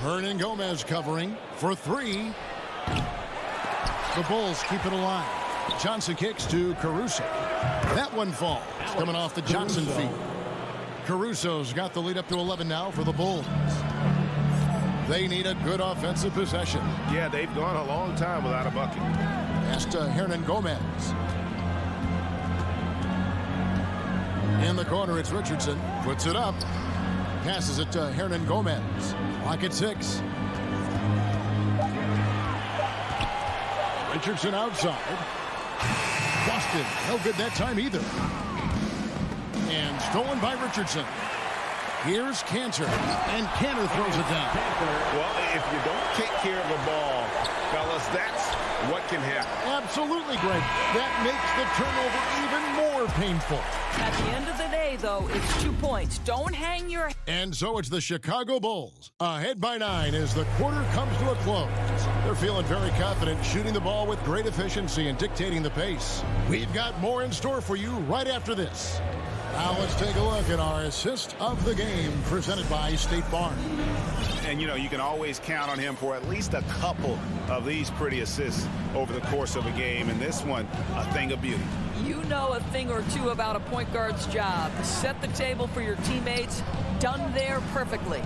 Speaker 1: Hernan Gomez covering for 3. The Bulls keep it alive. Johnson kicks to Caruso. That one falls. Coming off the Johnson feet. Caruso's got the lead up to 11 now for the Bulls. They need a good offensive possession.
Speaker 3: Yeah, they've gone a long time without a bucket.
Speaker 1: Pass to Hernan Gomez. In the corner, it's Richardson. Puts it up. Passes it to Hernan Gomez. Clock at 6. Richardson outside. Boston, no good that time either. And stolen by Richardson. Here's Cantor, and Cantor throws it down.
Speaker 3: Well, if you don't take care of the ball, fellas, that's what can happen.
Speaker 1: Absolutely, Greg. That makes the turnover even more painful.
Speaker 14: At the end of the day, though, it's 2 points. Don't hang your...
Speaker 1: And so it's the Chicago Bulls, ahead by 9 as the quarter comes to a close. They're feeling very confident, shooting the ball with great efficiency and dictating the pace. We've got more in store for you right after this. Now let's take a look at our assist of the game presented by State Farm.
Speaker 3: And, you can always count on him for at least a couple of these pretty assists over the course of a game. And this one, a thing of beauty.
Speaker 14: You know a thing or two about a point guard's job. Set the table for your teammates. Done there perfectly.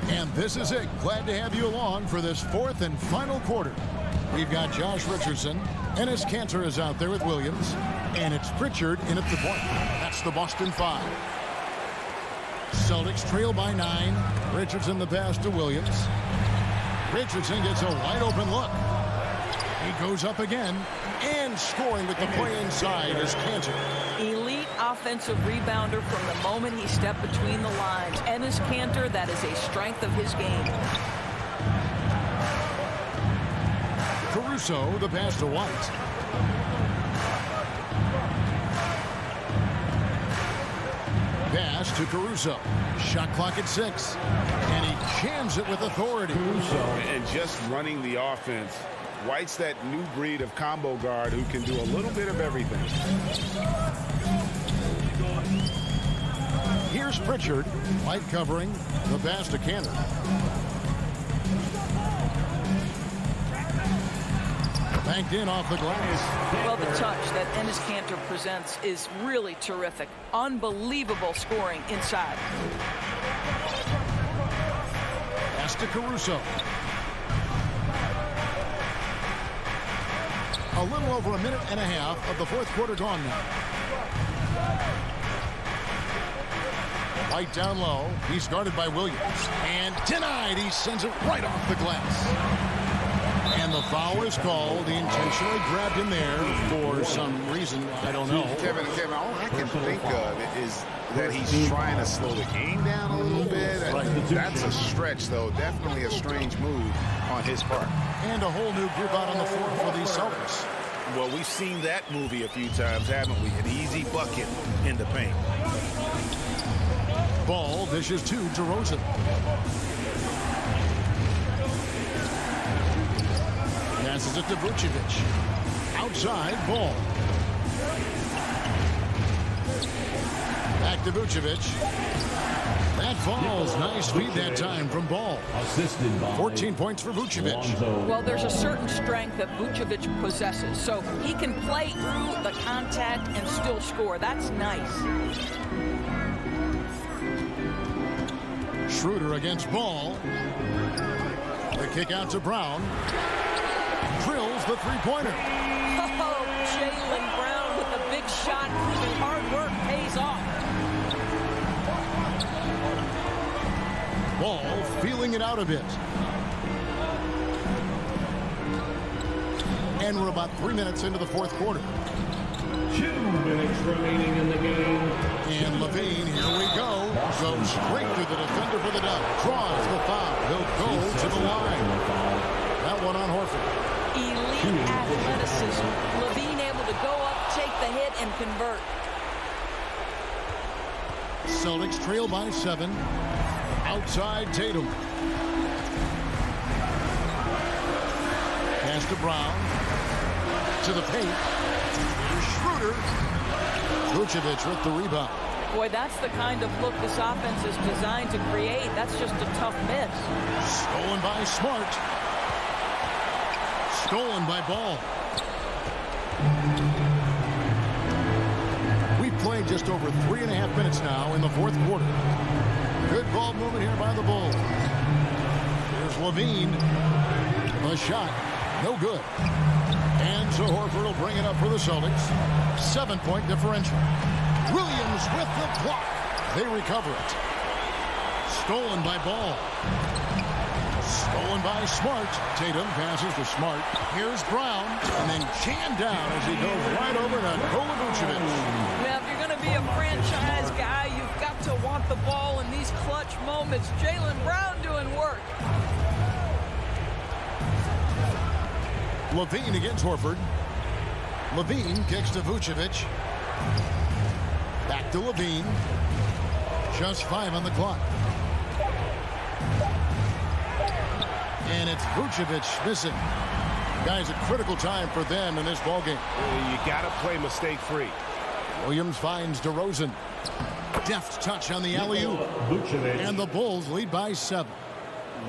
Speaker 1: And this is it. Glad to have you along for this 4th and final quarter. We've got Josh Richardson. Enes Kanter is out there with Williams. And it's Pritchard in at the point. That's the Boston 5. Celtics trail by 9. Richardson the pass to Williams. Richardson gets a wide open look. He goes up again. And scoring with the play inside is Kanter.
Speaker 14: Elite offensive rebounder from the moment he stepped between the lines. Enes Kanter, that is a strength of his game.
Speaker 1: Caruso, the pass to White. Pass to Caruso. Shot clock at 6. And he jams it with authority.
Speaker 3: And just running the offense. White's that new breed of combo guard who can do a little bit of everything.
Speaker 1: Here's Pritchard. White covering. The pass to Cantor. Banked in off the glass.
Speaker 14: Well, the touch that Enes Kanter presents is really terrific. Unbelievable scoring inside.
Speaker 1: Pass to Caruso. A little over a minute and a half of the 4th quarter gone now. White down low. He's guarded by Williams. And denied. He sends it right off the glass. And the foul is called. He intentionally grabbed him there for some reason. I don't know.
Speaker 3: Kevin, all I can think of is that he's trying to slow the game down a little bit. That's a stretch, though. Definitely a strange move on his part.
Speaker 1: And a whole new group out on the floor for the Celtics.
Speaker 3: Well, we've seen that movie a few times, haven't we? An easy bucket in the paint.
Speaker 1: Ball dishes to DeRozan. Passes it to Vucevic. Outside, Ball. Back to Vucevic. That falls. Nice feed that time from Ball.
Speaker 4: Assisted by
Speaker 1: 14 points for Vucevic.
Speaker 14: Well, there's a certain strength that Vucevic possesses, so he can play through the contact and still score. That's nice.
Speaker 1: Schroeder against Ball. The kick out to Brown. Drills the three-pointer.
Speaker 14: Oh, Jaylen Brown with a big shot. Hard work pays off.
Speaker 1: Ball feeling it out a bit. And we're about 3 minutes into the fourth quarter.
Speaker 4: 2 minutes remaining in the game.
Speaker 1: And Levine, here we go. Goes straight to the defender for the dunk. Draws the foul. He'll go to the line. That one on Horford.
Speaker 14: Elite athleticism. Levine able to go up, take the hit, and convert.
Speaker 1: Celtics trail by 7. Outside Tatum. Pass to Brown. To the paint. Here's Schroeder. Vucevic with the rebound.
Speaker 14: Boy, that's the kind of look this offense is designed to create. That's just a tough miss.
Speaker 1: Stolen by Smart. Stolen by Ball. We've played just over 3.5 minutes now in the fourth quarter. Good ball movement here by the Bulls. Here's Levine. The shot. No good. And so Horford will bring it up for the Celtics. 7-point differential. Williams with the block. They recover it. Stolen by Ball. Stolen by Smart. Tatum passes to Smart. Here's Brown. And then jammed down as he goes right over to Nikola Vucevic.
Speaker 14: Well, if you're going to be a franchise guy, you've got to want the ball in these clutch moments. Jaylen Brown doing work.
Speaker 1: Levine against Horford. Levine kicks to Vucevic. Back to Levine. Just 5 on the clock. And it's Vucevic missing. Guys, a critical time for them in this ballgame.
Speaker 7: You got to play mistake-free.
Speaker 1: Williams finds DeRozan. Deft touch on the alley-oop. And the Bulls lead by 7.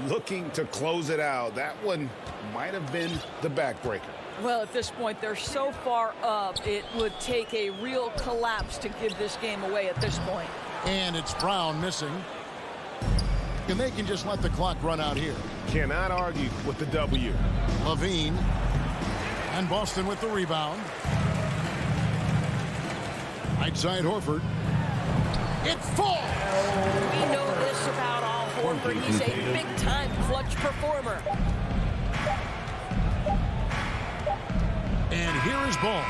Speaker 3: Looking to close it out. That one might have been the backbreaker.
Speaker 14: Well, at this point, they're so far up, it would take a real collapse to give this game away at this point.
Speaker 1: And it's Brown missing. And they can just let the clock run out here.
Speaker 7: Cannot argue with the W.
Speaker 1: Levine. And Boston with the rebound. Outside Horford. It falls!
Speaker 14: We know this about Al Horford. He's a big-time clutch performer.
Speaker 1: And here is Ball.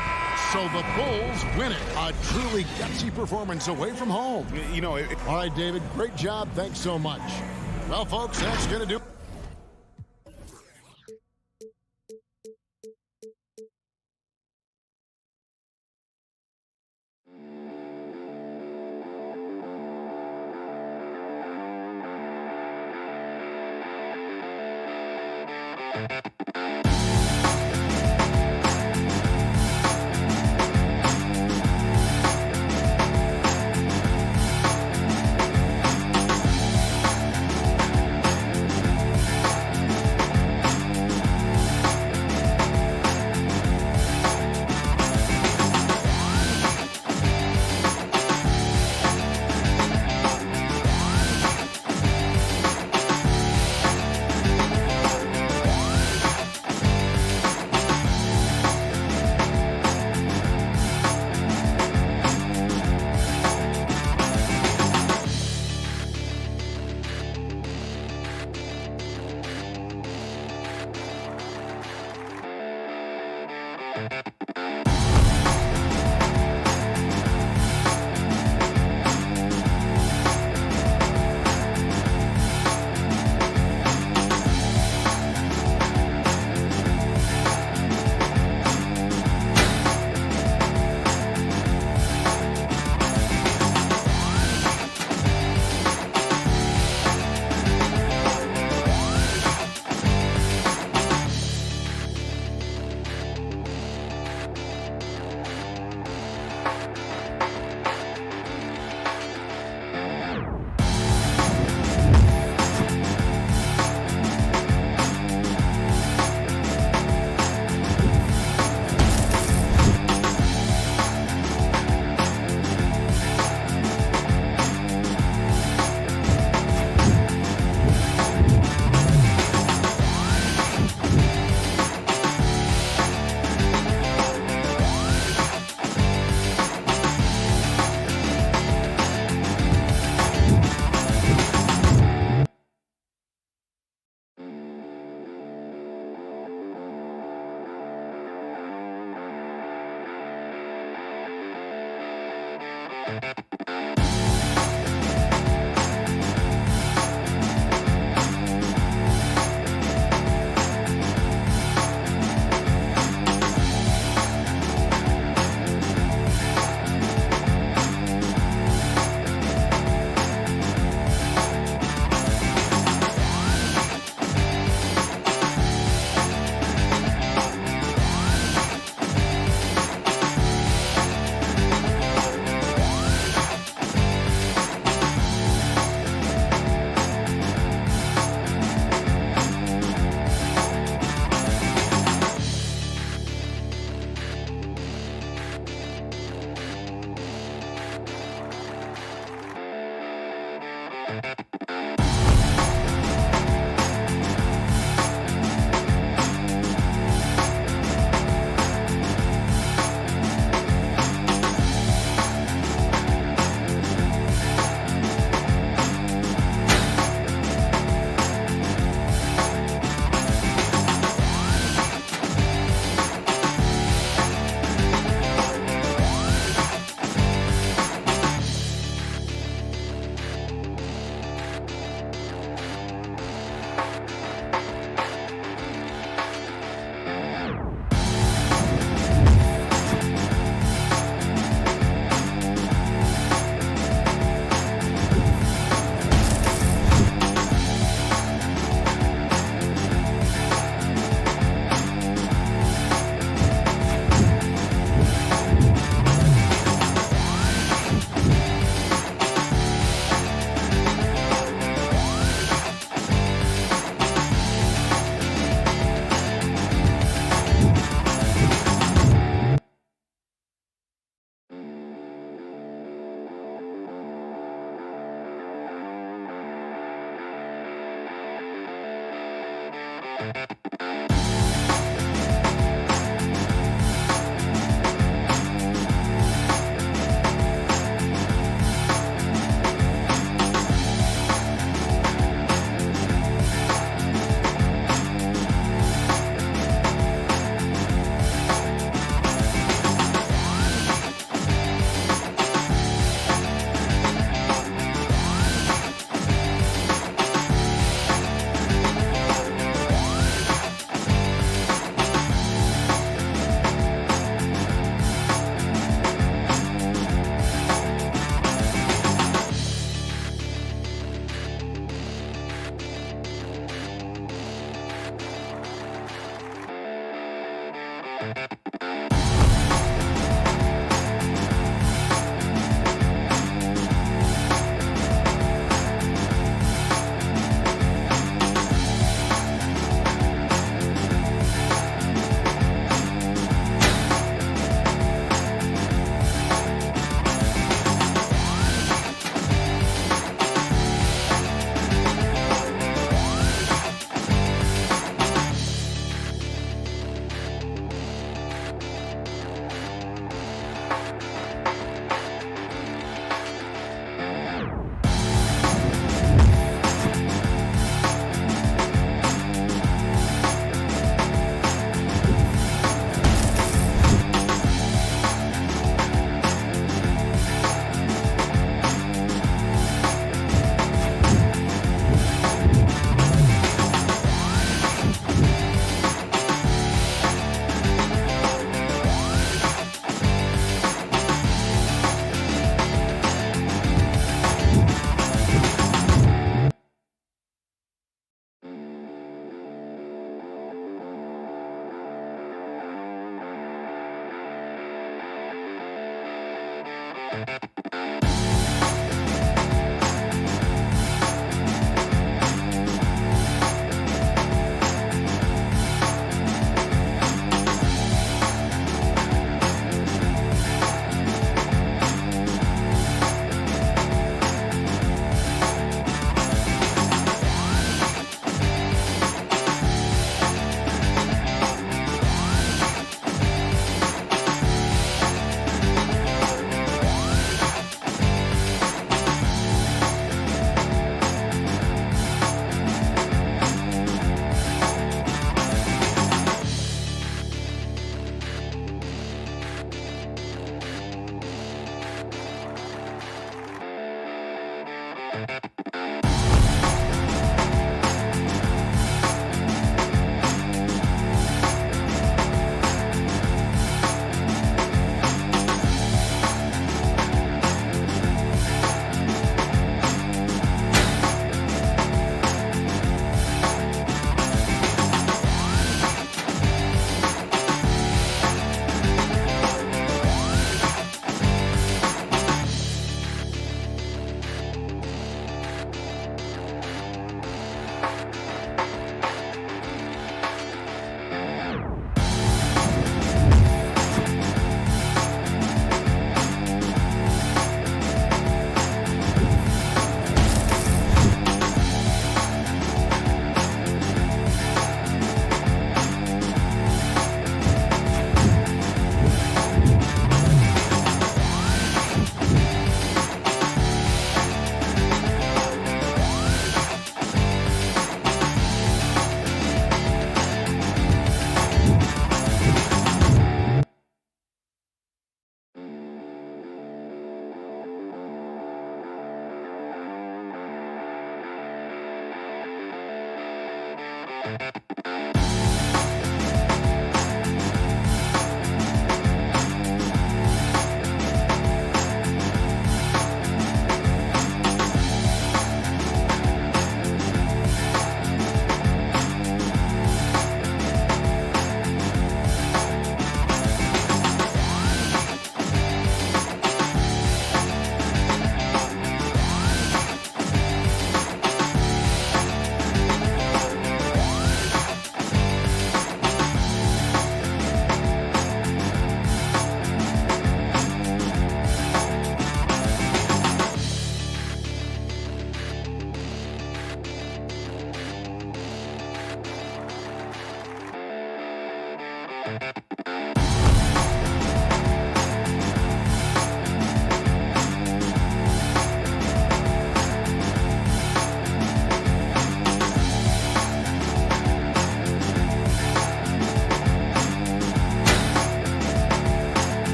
Speaker 1: So the Bulls win it. A truly gutsy performance away from home.
Speaker 3: You know,
Speaker 1: all right, David, great job. Thanks so much. Well, folks, that's going to do it.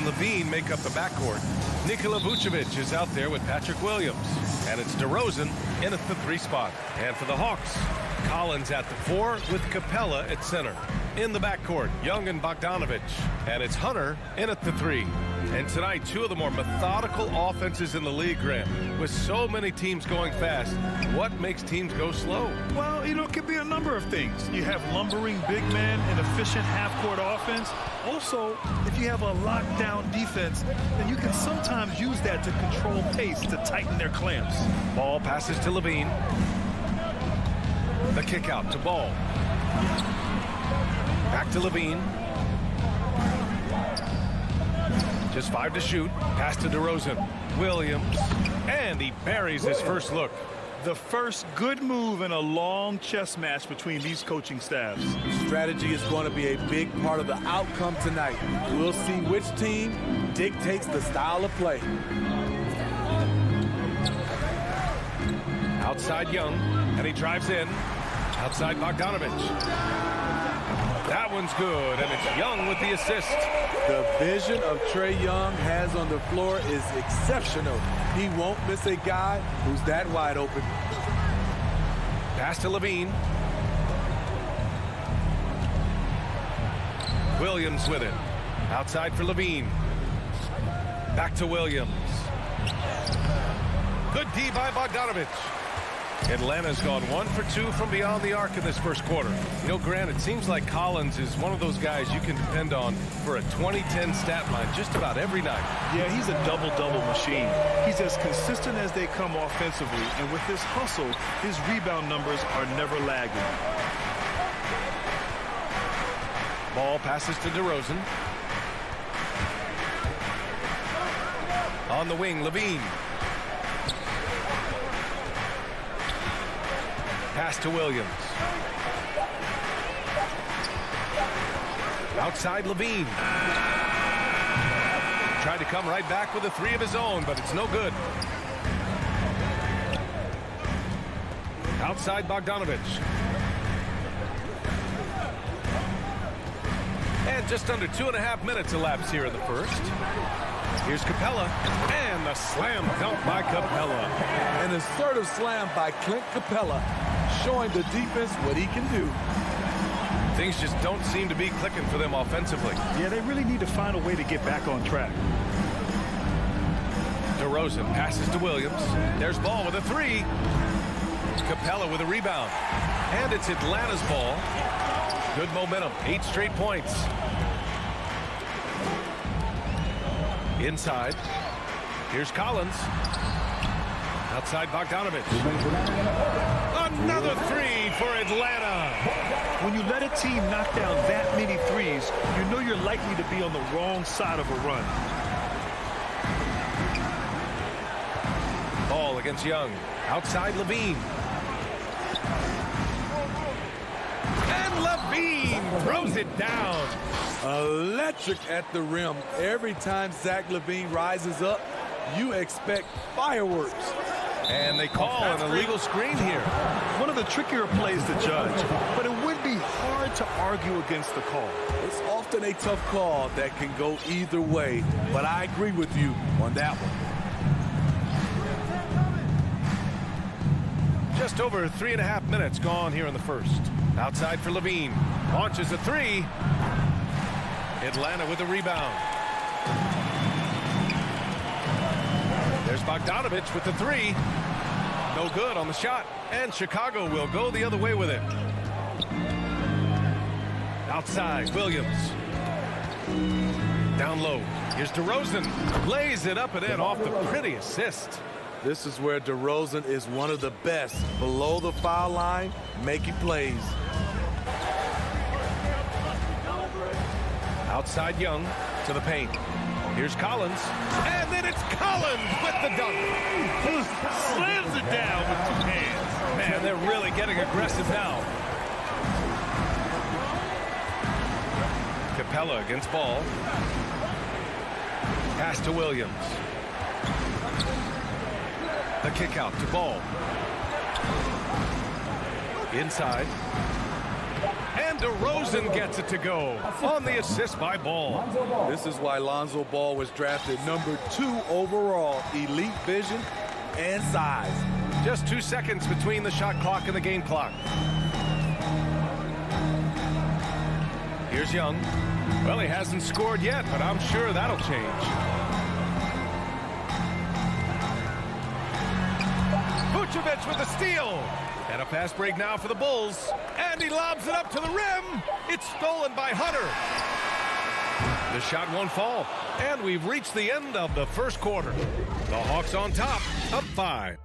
Speaker 8: Levine make up the backcourt. Nikola Vucevic is out there with Patrick Williams. And it's DeRozan in at the 3 spot. And for the Hawks, Collins at the 4 with Capella at center. In the backcourt, Young and Bogdanovic. And it's Hunter in at the 3. And tonight, 2 of the more methodical offenses in the league, Grant. With so many teams going fast, what makes teams go slow?
Speaker 10: Well, it could be a number of things. You have lumbering big men and efficient half-court offense. Also, if you have a lockdown defense, then you can sometimes use that to control pace to tighten their clamps.
Speaker 8: Ball passes to Levine. The kick out to Ball. Back to Levine. Just 5 to shoot. Pass to DeRozan. Williams. And he buries his first look.
Speaker 10: The first good move in a long chess match between these coaching staffs.
Speaker 9: Strategy is going to be a big part of the outcome tonight. We'll see which team dictates the style of play.
Speaker 8: Outside Young, and he drives in. Outside Bogdanovic. That one's good, and it's Young with the assist.
Speaker 9: The vision of Trae Young has on the floor is exceptional. He won't miss a guy who's that wide open.
Speaker 8: Pass to Levine. Williams with it. Outside for Levine. Back to Williams. Good D by Bogdanovic. Atlanta's gone 1 for 2 from beyond the arc in this first quarter. You know, Grant, it seems like Collins is one of those guys you can depend on for a 2010 stat line just about every night.
Speaker 10: Yeah, he's a double-double machine. He's as consistent as they come offensively, and with his hustle, his rebound numbers are never lagging.
Speaker 8: Ball passes to DeRozan. On the wing, Levine. Pass to Williams. Outside Levine. Tried to come right back with a 3 of his own, but it's no good. Outside Bogdanovic. And just under 2.5 minutes elapsed here in the first. Here's Capella, and the slam dunk by Capella.
Speaker 9: An assertive slam by Clint Capella. showing the defense what he can do.
Speaker 8: Things just don't seem to be clicking for them offensively.
Speaker 10: Yeah, they really need to find a way to get back on track.
Speaker 8: DeRozan passes to Williams. There's Ball with a three. Capella with a rebound. And it's Atlanta's ball. Good momentum. 8 straight points. Inside. Here's Collins. Outside Bogdanovich. Another three for Atlanta.
Speaker 10: When you let a team knock down that many threes, you know you're likely to be on the wrong side of a run.
Speaker 8: Ball against Young. Outside Levine. And Levine throws it down.
Speaker 9: Electric at the rim. Every time Zach LaVine rises up, you expect fireworks.
Speaker 8: And they call an illegal screen here.
Speaker 10: One of the trickier plays to judge, but it would be hard to argue against the call.
Speaker 9: It's often a tough call that can go either way, but I agree with you on that one.
Speaker 8: Just over 3.5 minutes gone here in the first. Outside for Levine. Launches a three. Atlanta with the rebound. There's Bogdanovich with the three. No good on the shot. And Chicago will go the other way with it. Outside, Williams. Down low. Here's DeRozan. Lays it up and in off the pretty assist.
Speaker 9: This is where DeRozan is one of the best. Below the foul line, making plays.
Speaker 8: Outside Young to the paint. Here's Collins. And then it's Collins with the dunk.
Speaker 10: Slams it down with 2 hands.
Speaker 8: Man, they're really getting aggressive now. Capella against Ball. Pass to Williams. The kick out to Ball. Inside. And DeRozan gets it to go on the assist by Ball.
Speaker 9: This is why Lonzo Ball was drafted number 2 overall. Elite vision and size.
Speaker 8: Just 2 seconds between the shot clock and the game clock. Here's Young. Well, he hasn't scored yet, but I'm sure that'll change. Vucevic with the steal. And a fast break now for the Bulls. And he lobs it up to the rim. It's stolen by Hunter. The shot won't fall. And we've reached the end of the first quarter. The Hawks on top, up 5.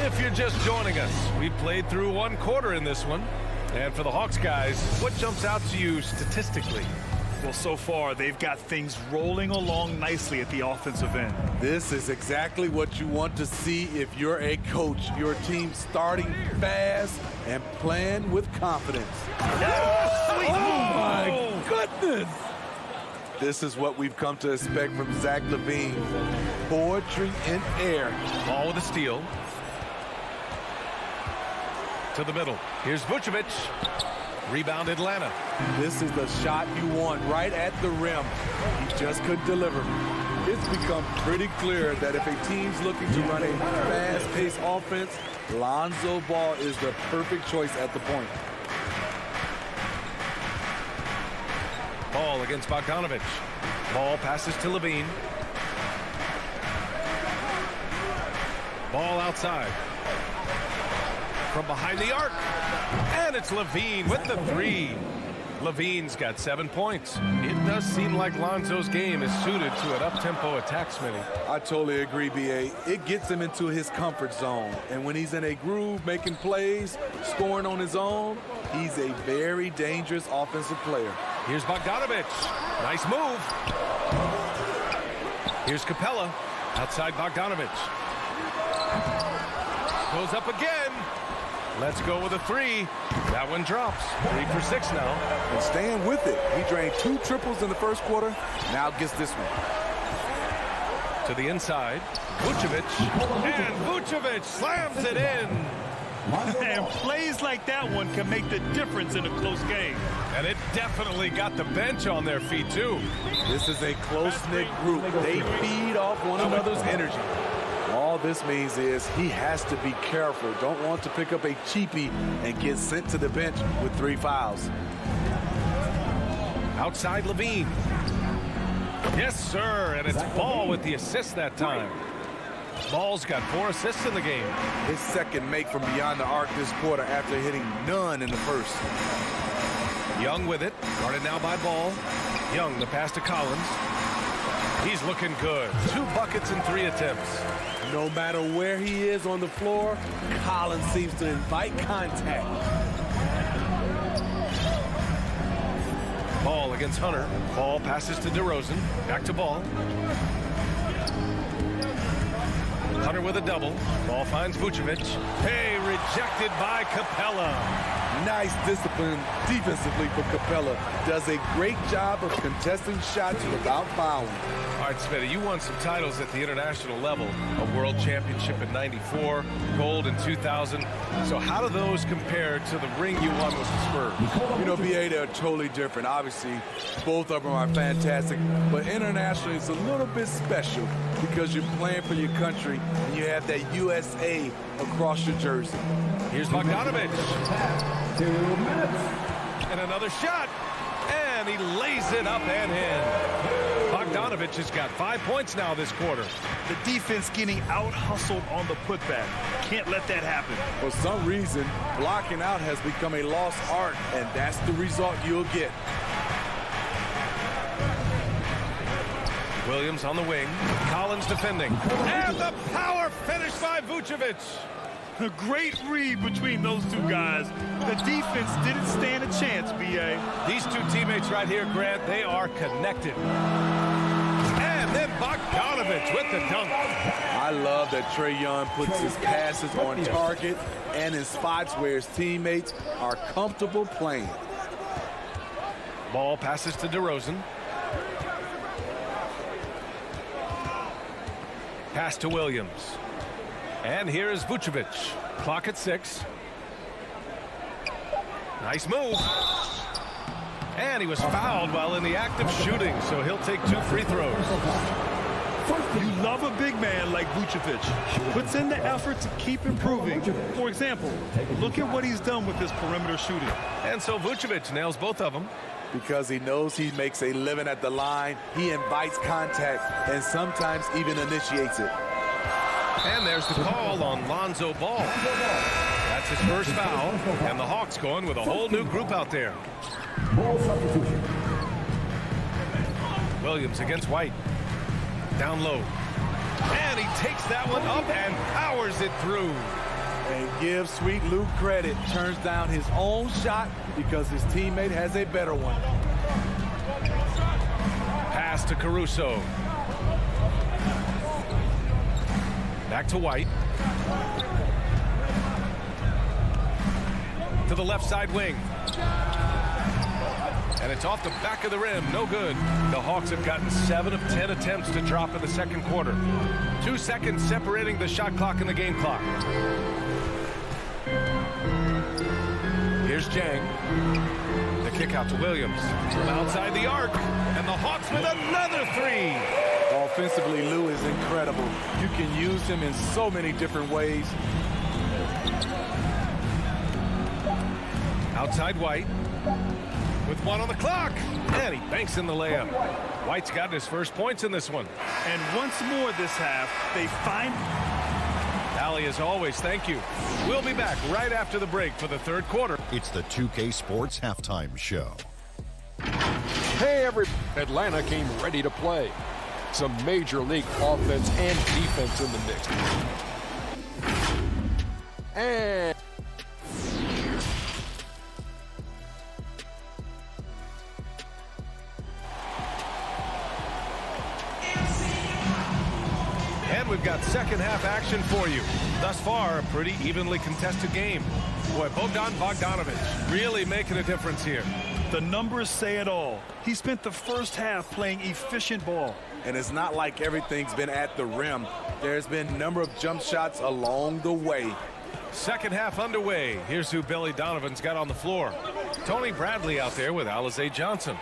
Speaker 8: If you're just joining us, we've played through 1 quarter in this one. And for the Hawks guys, what jumps out to you statistically?
Speaker 10: Well, so far, they've got things rolling along nicely at the offensive end.
Speaker 9: This is exactly what you want to see if you're a coach. Your team starting fast and playing with confidence. Oh, my goodness. This is what we've come to expect from Zach LaVine. Poetry in air.
Speaker 8: Ball with a steal. To the middle. Here's Vucevic. Rebound Atlanta.
Speaker 9: This is the shot you want right at the rim. He just couldn't deliver. It's become pretty clear that if a team's looking to run a fast-paced offense, Lonzo Ball is the perfect choice at the point.
Speaker 8: Ball against Bogdanovich. Ball passes to Levine. Ball outside. From behind the arc. And it's Levine with the three. Levine's got 7 points. It does seem like Lonzo's game is suited to an up-tempo attack, Smitty.
Speaker 9: I totally agree, B.A. It gets him into his comfort zone. And when he's in a groove, making plays, scoring on his own, he's a very dangerous offensive player.
Speaker 8: Here's Bogdanovich. Nice move. Here's Capella. Outside Bogdanovich. Goes up again. Let's go with a three. That one drops. 3 for 6 now.
Speaker 9: And staying with it. He drained 2 triples in the first quarter. Now gets this one.
Speaker 8: To the inside. Vucevic. And Vucevic slams it in.
Speaker 10: And plays like that one can make the difference in a close game.
Speaker 8: And it definitely got the bench on their feet, too.
Speaker 9: This is a close-knit group. They feed off one another's energy. All this means is he has to be careful. Don't want to pick up a cheapie and get sent to the bench with 3 fouls.
Speaker 8: Outside Levine. Yes, sir, and it's Ball with the assist that time. Ball's got 4 assists in the game.
Speaker 9: His second make from beyond the arc this quarter after hitting none in the first.
Speaker 8: Young with it, guarded now by Ball. Young, the pass to Collins. He's looking good. 2 buckets in 3 attempts.
Speaker 9: No matter where he is on the floor, Collins seems to invite contact.
Speaker 8: Ball against Hunter. Ball passes to DeRozan. Back to Ball. Hunter with a double. Ball finds Vucevic. Hey, rejected by Capella.
Speaker 9: Nice discipline defensively for Capella. Does a great job of contesting shots without fouling.
Speaker 8: All right, Smitty, you won some titles at the international level. A world championship in '94, gold in 2000. So how do those compare to the ring you won with the Spurs?
Speaker 9: You know, BA, they're totally different. Obviously, both of them are fantastic. But internationally, it's a little bit special because you're playing for your country and you have that USA across your jersey.
Speaker 8: Here's Bogdanovich.
Speaker 4: 2 minutes.
Speaker 8: And another shot. And he lays it up and in. Bogdanovich has got 5 points now this quarter.
Speaker 10: The defense getting out-hustled on the putback. Can't let that happen.
Speaker 9: For some reason, blocking out has become a lost art, and that's the result you'll get.
Speaker 8: Williams on the wing. Collins defending. And the power finish by Vucevic.
Speaker 10: A great read between those 2 guys. The defense didn't stand a chance, B.A.
Speaker 8: These 2 teammates right here, Grant, they are connected. And then Bogdanovich with the dunk.
Speaker 9: I love that Trae Young puts his passes on target and in spots where his teammates are comfortable playing.
Speaker 8: Ball passes to DeRozan. Pass to Williams. And here is Vucevic. Clock at 6. Nice move. And he was fouled while in the act of shooting, so he'll take 2 free throws.
Speaker 10: You love a big man like Vucevic. Puts in the effort to keep improving. For example, look at what he's done with his perimeter shooting.
Speaker 8: And so Vucevic nails both of them.
Speaker 9: Because he knows he makes a living at the line, he invites contact and sometimes even initiates it.
Speaker 8: And there's the call on Lonzo Ball. That's his first foul, and the Hawks going with a whole new group out there.
Speaker 4: Ball substitution.
Speaker 8: Williams against White. Down low. And he takes that one up and powers it through.
Speaker 9: And give Sweet Luke credit. Turns down his own shot because his teammate has a better one.
Speaker 8: Pass to Caruso. Back to White. To the left side wing. And it's off the back of the rim. No good. The Hawks have gotten 7 of 10 attempts to drop in the second quarter. 2 seconds separating the shot clock and the game clock. Here's Jang. The kick out to Williams. From outside the arc. And the Hawks with another 3.
Speaker 9: Offensively, Lou is incredible. You can use him in so many different ways.
Speaker 8: Outside White. With 1 on the clock. And he banks in the layup. White's gotten his first points in this one.
Speaker 10: And once more this half, they find...
Speaker 8: Allie, as always, thank you. We'll be back right after the break for the third quarter.
Speaker 5: It's the 2K Sports Halftime Show.
Speaker 6: Hey, Atlanta came ready to play. Some major league offense and defense in the mix. And
Speaker 8: we've got second half action for you. Thus far, a pretty evenly contested game. Boy, Bogdanovich really making a difference here.
Speaker 10: The numbers say it all. He spent the first half playing efficient ball.
Speaker 9: And it's not like everything's been at the rim. There's been a number of jump shots along the way.
Speaker 8: Second half underway. Here's who Billy Donovan's got on the floor. Tony Bradley out there with Alizé Johnson.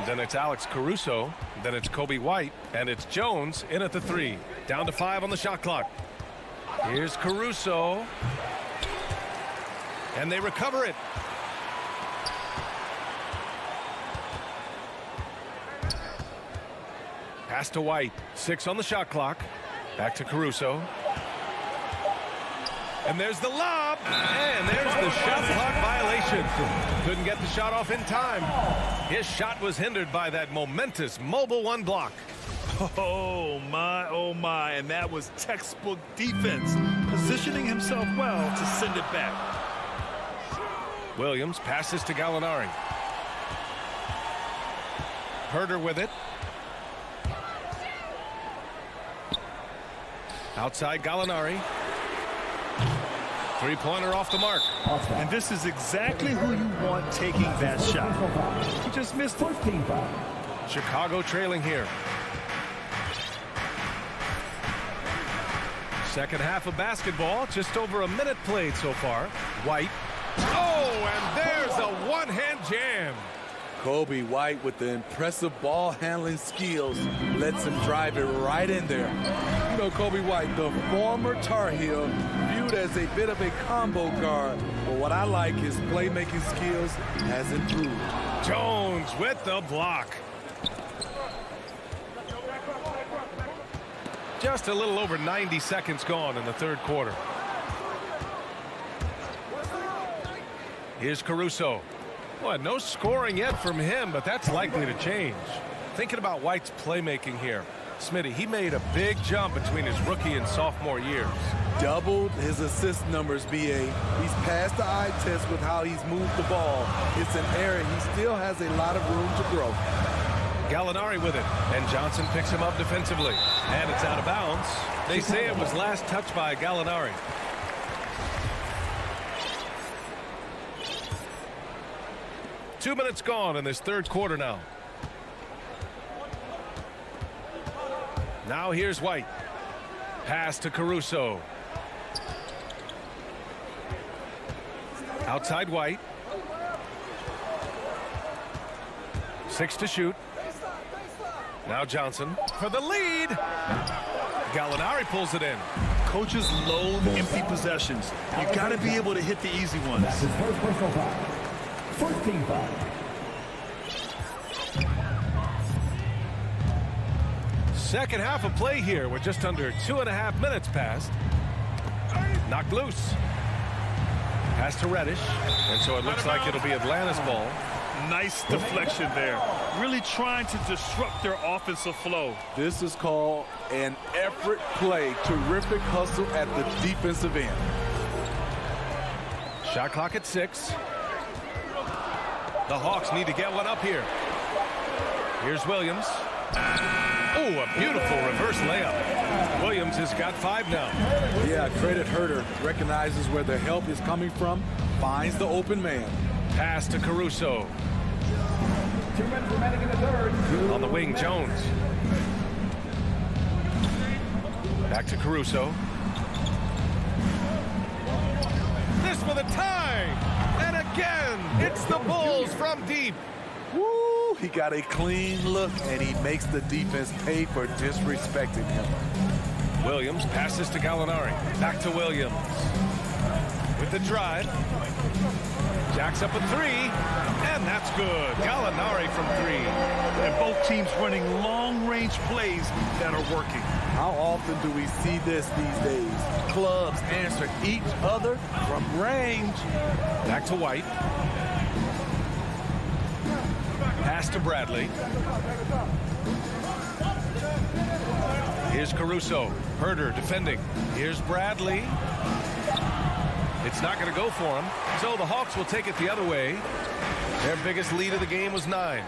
Speaker 8: Then it's Alex Caruso. Then it's Kobe White. And it's Jones in at the 3. Down to 5 on the shot clock. Here's Caruso. And they recover it. Pass to White. 6 on the shot clock. Back to Caruso. And there's the lob. And there's the shot clock violation. Couldn't get the shot off in time. His shot was hindered by that momentous mobile 1 block.
Speaker 10: Oh, my. And that was textbook defense. Positioning himself well to send it back.
Speaker 8: Williams passes to Gallinari. Herder with it. Outside Gallinari. Three-pointer off the mark.
Speaker 10: And this is exactly who you want taking that shot. He just missed it.
Speaker 8: Chicago trailing here. Second half of basketball. Just over a minute played so far. White. Oh, and there's a one-hand jam.
Speaker 9: Kobe White with the impressive ball handling skills lets him drive it right in there. You know, Kobe White, the former Tar Heel, viewed as a bit of a combo guard. But what I like, his playmaking skills has improved.
Speaker 8: Jones with the block. Just a little over 90 seconds gone in the third quarter. Here's Caruso. Boy, no scoring yet from him, but that's likely to change. Thinking about White's playmaking here. Smitty, he made a big jump between his rookie and sophomore years.
Speaker 9: Doubled his assist numbers, BA. He's passed the eye test with how he's moved the ball. It's an area he still has a lot of room to grow.
Speaker 8: Gallinari with it, and Johnson picks him up defensively. And it's out of bounds. They say it was last touched by Gallinari. Two minutes gone in this third quarter now. Now here's White. Pass to Caruso. Outside White. 6 to shoot. Now Johnson for the lead. Gallinari pulls it in.
Speaker 10: Coaches loathe empty possessions. You got to be able to hit the easy ones.
Speaker 4: That's his first personal foul. First team foul.
Speaker 8: Second half of play here with just under 2.5 minutes passed. Knocked loose. Pass to Reddish. And so it looks like it'll be Atlanta's ball.
Speaker 10: Nice deflection there. Really trying to disrupt their offensive flow.
Speaker 9: This is called an effort play. Terrific hustle at the defensive end.
Speaker 8: Shot clock at 6. The Hawks need to get one up here. Here's Williams. Oh, a beautiful reverse layup. Williams has got 5 now.
Speaker 9: Yeah, credit Herder. Recognizes where the help is coming from. Finds the open man.
Speaker 8: Pass to Caruso.
Speaker 4: 2 minutes remaining in the third.
Speaker 8: On the wing, Jones. Back to Caruso. This for the tie. And again, it's the Bulls from deep.
Speaker 9: Woo! He got a clean look, and he makes the defense pay for disrespecting him.
Speaker 8: Williams passes to Gallinari. Back to Williams. With the drive. Jacks up a 3. And that's good. Gallinari from 3.
Speaker 10: And both teams running long-range plays that are working.
Speaker 9: How often do we see this these days? Clubs answer each other from range.
Speaker 8: Back to White. Pass to Bradley. Here's Caruso. Herder defending. Here's Bradley. It's not going to go for him. So the Hawks will take it the other way. Their biggest lead of the game was 9.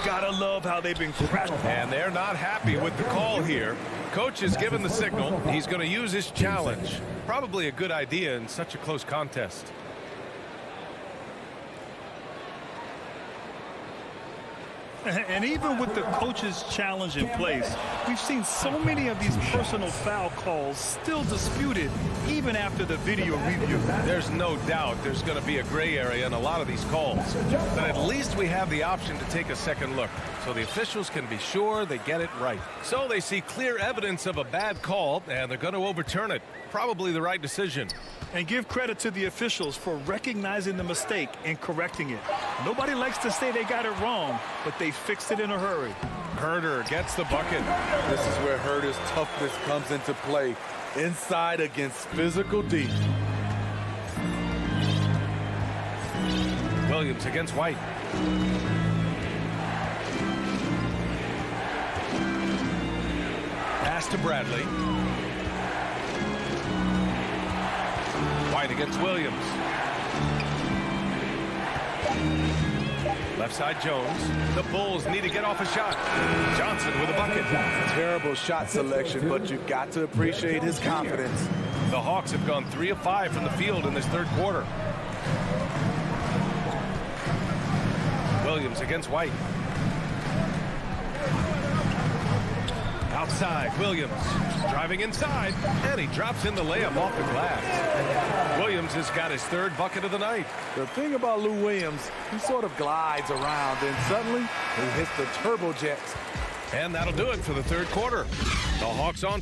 Speaker 10: Gotta love how they've been crashing.
Speaker 8: And they're not happy with the call here. Coach has given the signal. He's going to use his challenge. Probably a good idea in such a close contest.
Speaker 10: And even with the coach's challenge in place, we've seen so many of these personal foul calls still disputed even after the video review.
Speaker 8: There's no doubt there's going to be a gray area in a lot of these calls. But at least we have the option to take a second look, so the officials can be sure they get it right. So they see clear evidence of a bad call, and they're going to overturn it. Probably the right decision.
Speaker 10: And give credit to the officials for recognizing the mistake and correcting it. Nobody likes to say they got it wrong, but they fixed it in a hurry.
Speaker 8: Herder gets the bucket.
Speaker 9: This is where Herder's toughness comes into play. Inside against physical D.
Speaker 8: Williams against White. Pass to Bradley. White against Williams. Left side Jones. The Bulls need to get off a shot. Johnson with a bucket.
Speaker 9: Terrible shot selection, but you've got to appreciate his confidence.
Speaker 8: The Hawks have gone 3 of 5 from the field in this third quarter. Williams against White. Outside, Williams driving inside, and he drops in the layup off the glass. Williams has got his third bucket of the night.
Speaker 9: The thing about Lou Williams, he sort of glides around, and suddenly he hits the turbojet.
Speaker 8: And that'll do it for the third quarter. The Hawks on.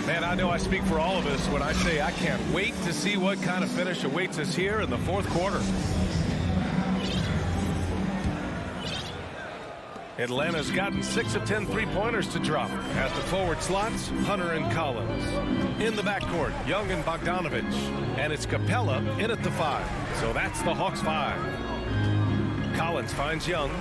Speaker 8: Man, I know I speak for all of us when I say I can't wait to see what kind of finish awaits us here in the fourth quarter. Atlanta's gotten 6 of 10 three-pointers to drop. At the forward slots, Hunter and Collins. In the backcourt, Young and Bogdanovich. And it's Capella in at the 5. So that's the Hawks 5. Collins finds Young.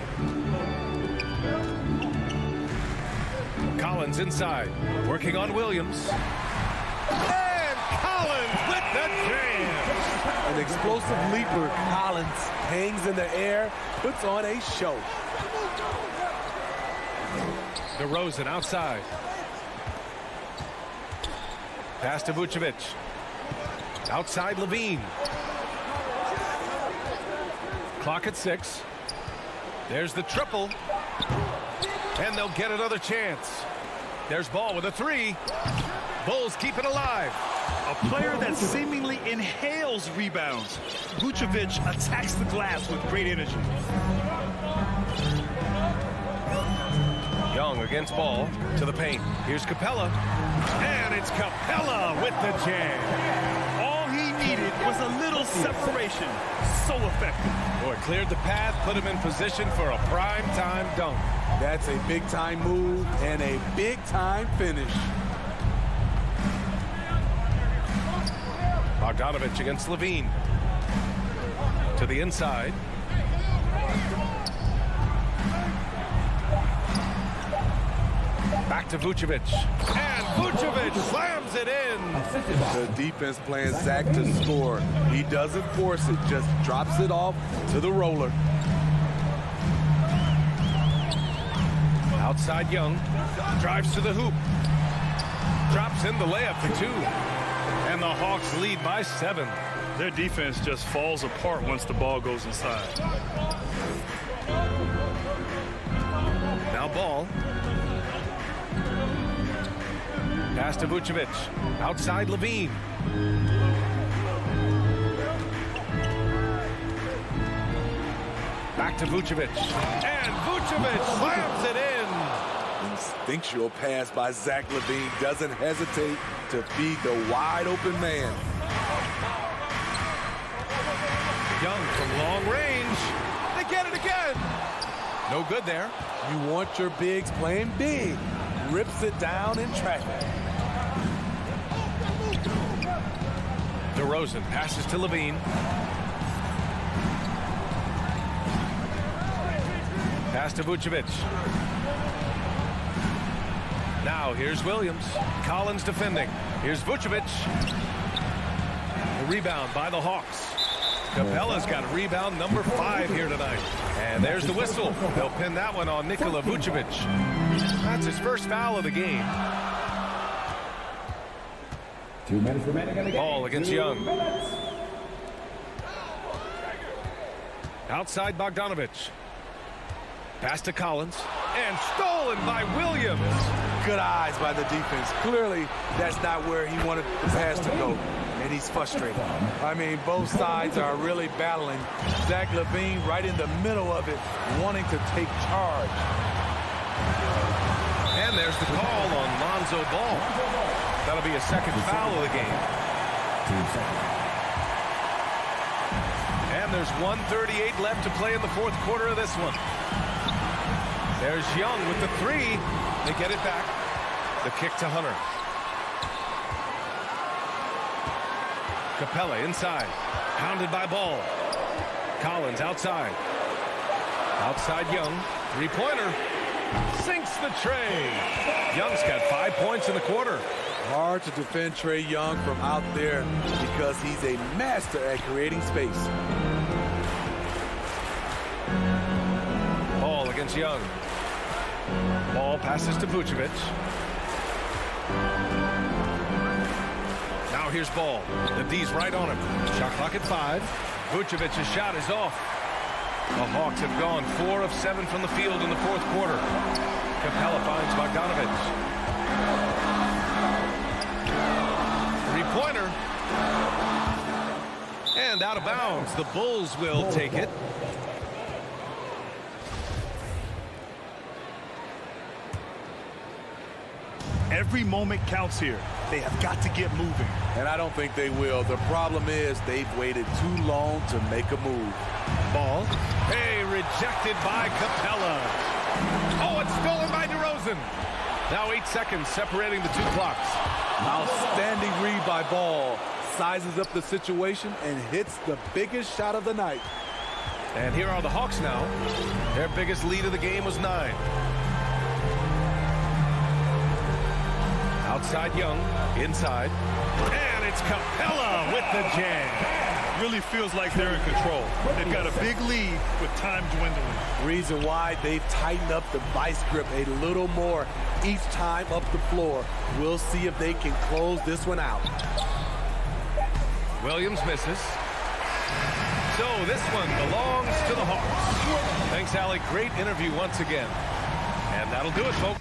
Speaker 8: Collins inside, working on Williams. And Collins with the jam!
Speaker 9: An explosive leaper, Collins hangs in the air, puts on a show.
Speaker 8: DeRozan outside. Pass to Vucevic. Outside Levine. Clock at 6. There's the triple. And they'll get another chance. There's Ball with a 3. Bulls keep it alive.
Speaker 10: A player that seemingly inhales rebounds. Vucevic attacks the glass with great energy.
Speaker 8: Young against Ball to the paint. Here's Capella. And it's Capella with the jam.
Speaker 10: All he needed was a little separation. So effective.
Speaker 8: Boy, cleared the path, put him in position for a prime-time dunk.
Speaker 9: That's a big-time move and a big-time finish.
Speaker 8: Bogdanovich against Levine. To the inside. Back to Vucevic. And Vucevic slams it in.
Speaker 9: The defense playing Zach to score. He doesn't force it, just drops it off to the roller.
Speaker 8: Outside Young. Drives to the hoop. Drops in the layup for 2. And the Hawks lead by 7.
Speaker 10: Their defense just falls apart once the ball goes inside.
Speaker 8: Now Ball. Pass to Vucevic. Outside Levine. Back to Vucevic. And Vucevic slams it in.
Speaker 9: Instinctual pass by Zach Levine. Doesn't hesitate to feed the wide open man.
Speaker 8: Young from long range. They get it again. No good there.
Speaker 9: You want your bigs playing big. Rips it down in traffic.
Speaker 8: DeRozan passes to Levine. Pass to Vucevic. Now here's Williams. Collins defending. Here's Vucevic. The rebound by the Hawks. Capella's got rebound number 5 here tonight. And there's the whistle. They'll pin that one on Nikola Vucevic. That's his first foul of the game.
Speaker 4: 2 minutes remaining in the game.
Speaker 8: Ball against Young. Outside Bogdanovich. Pass to Collins. And stolen by Williams.
Speaker 9: Good eyes by the defense. Clearly, that's not where he wanted the pass to go. And he's frustrated. I mean, both sides are really battling. Zach LaVine right in the middle of it, wanting to take charge.
Speaker 8: And there's the call on Lonzo Ball. That'll be a second foul of the game. And there's 1:38 left to play in the fourth quarter of this one. There's Young with the three. They get it back. The kick to Hunter. Capella inside. Pounded by Ball. Collins outside. Outside Young. Three-pointer. Sinks the tray. Young's got 5 points in the quarter.
Speaker 9: Hard to defend Trae Young from out there because he's a master at creating space.
Speaker 8: Ball against Young. Ball passes to Vucevic. Now here's Ball. The D's right on him. Shot clock at 5. Vucevic's shot is off. The Hawks have gone 4 of 7 from the field in the fourth quarter. Capella finds Bogdanovich. Three-pointer. And out of bounds. The Bulls will take it.
Speaker 10: Every moment counts here. They have got to get moving.
Speaker 9: And I don't think they will. The problem is they've waited too long to make a move.
Speaker 8: Ball. Hey, rejected by Capella. Oh, it's stolen by DeRozan. Now 8 seconds separating the two clocks.
Speaker 9: Outstanding read by Ball. Sizes up the situation and hits the biggest shot of the night.
Speaker 8: And here are the Hawks now. Their biggest lead of the game was 9. Outside Young, inside, and it's Capella with the jam.
Speaker 10: Really feels like they're in control. They've got a big lead with time dwindling.
Speaker 9: Reason why they've tightened up the vice grip a little more each time up the floor. We'll see if they can close this one out.
Speaker 8: Williams misses. So this one belongs to the Hawks. Thanks, Allie. Great interview once again. And that'll do it, folks.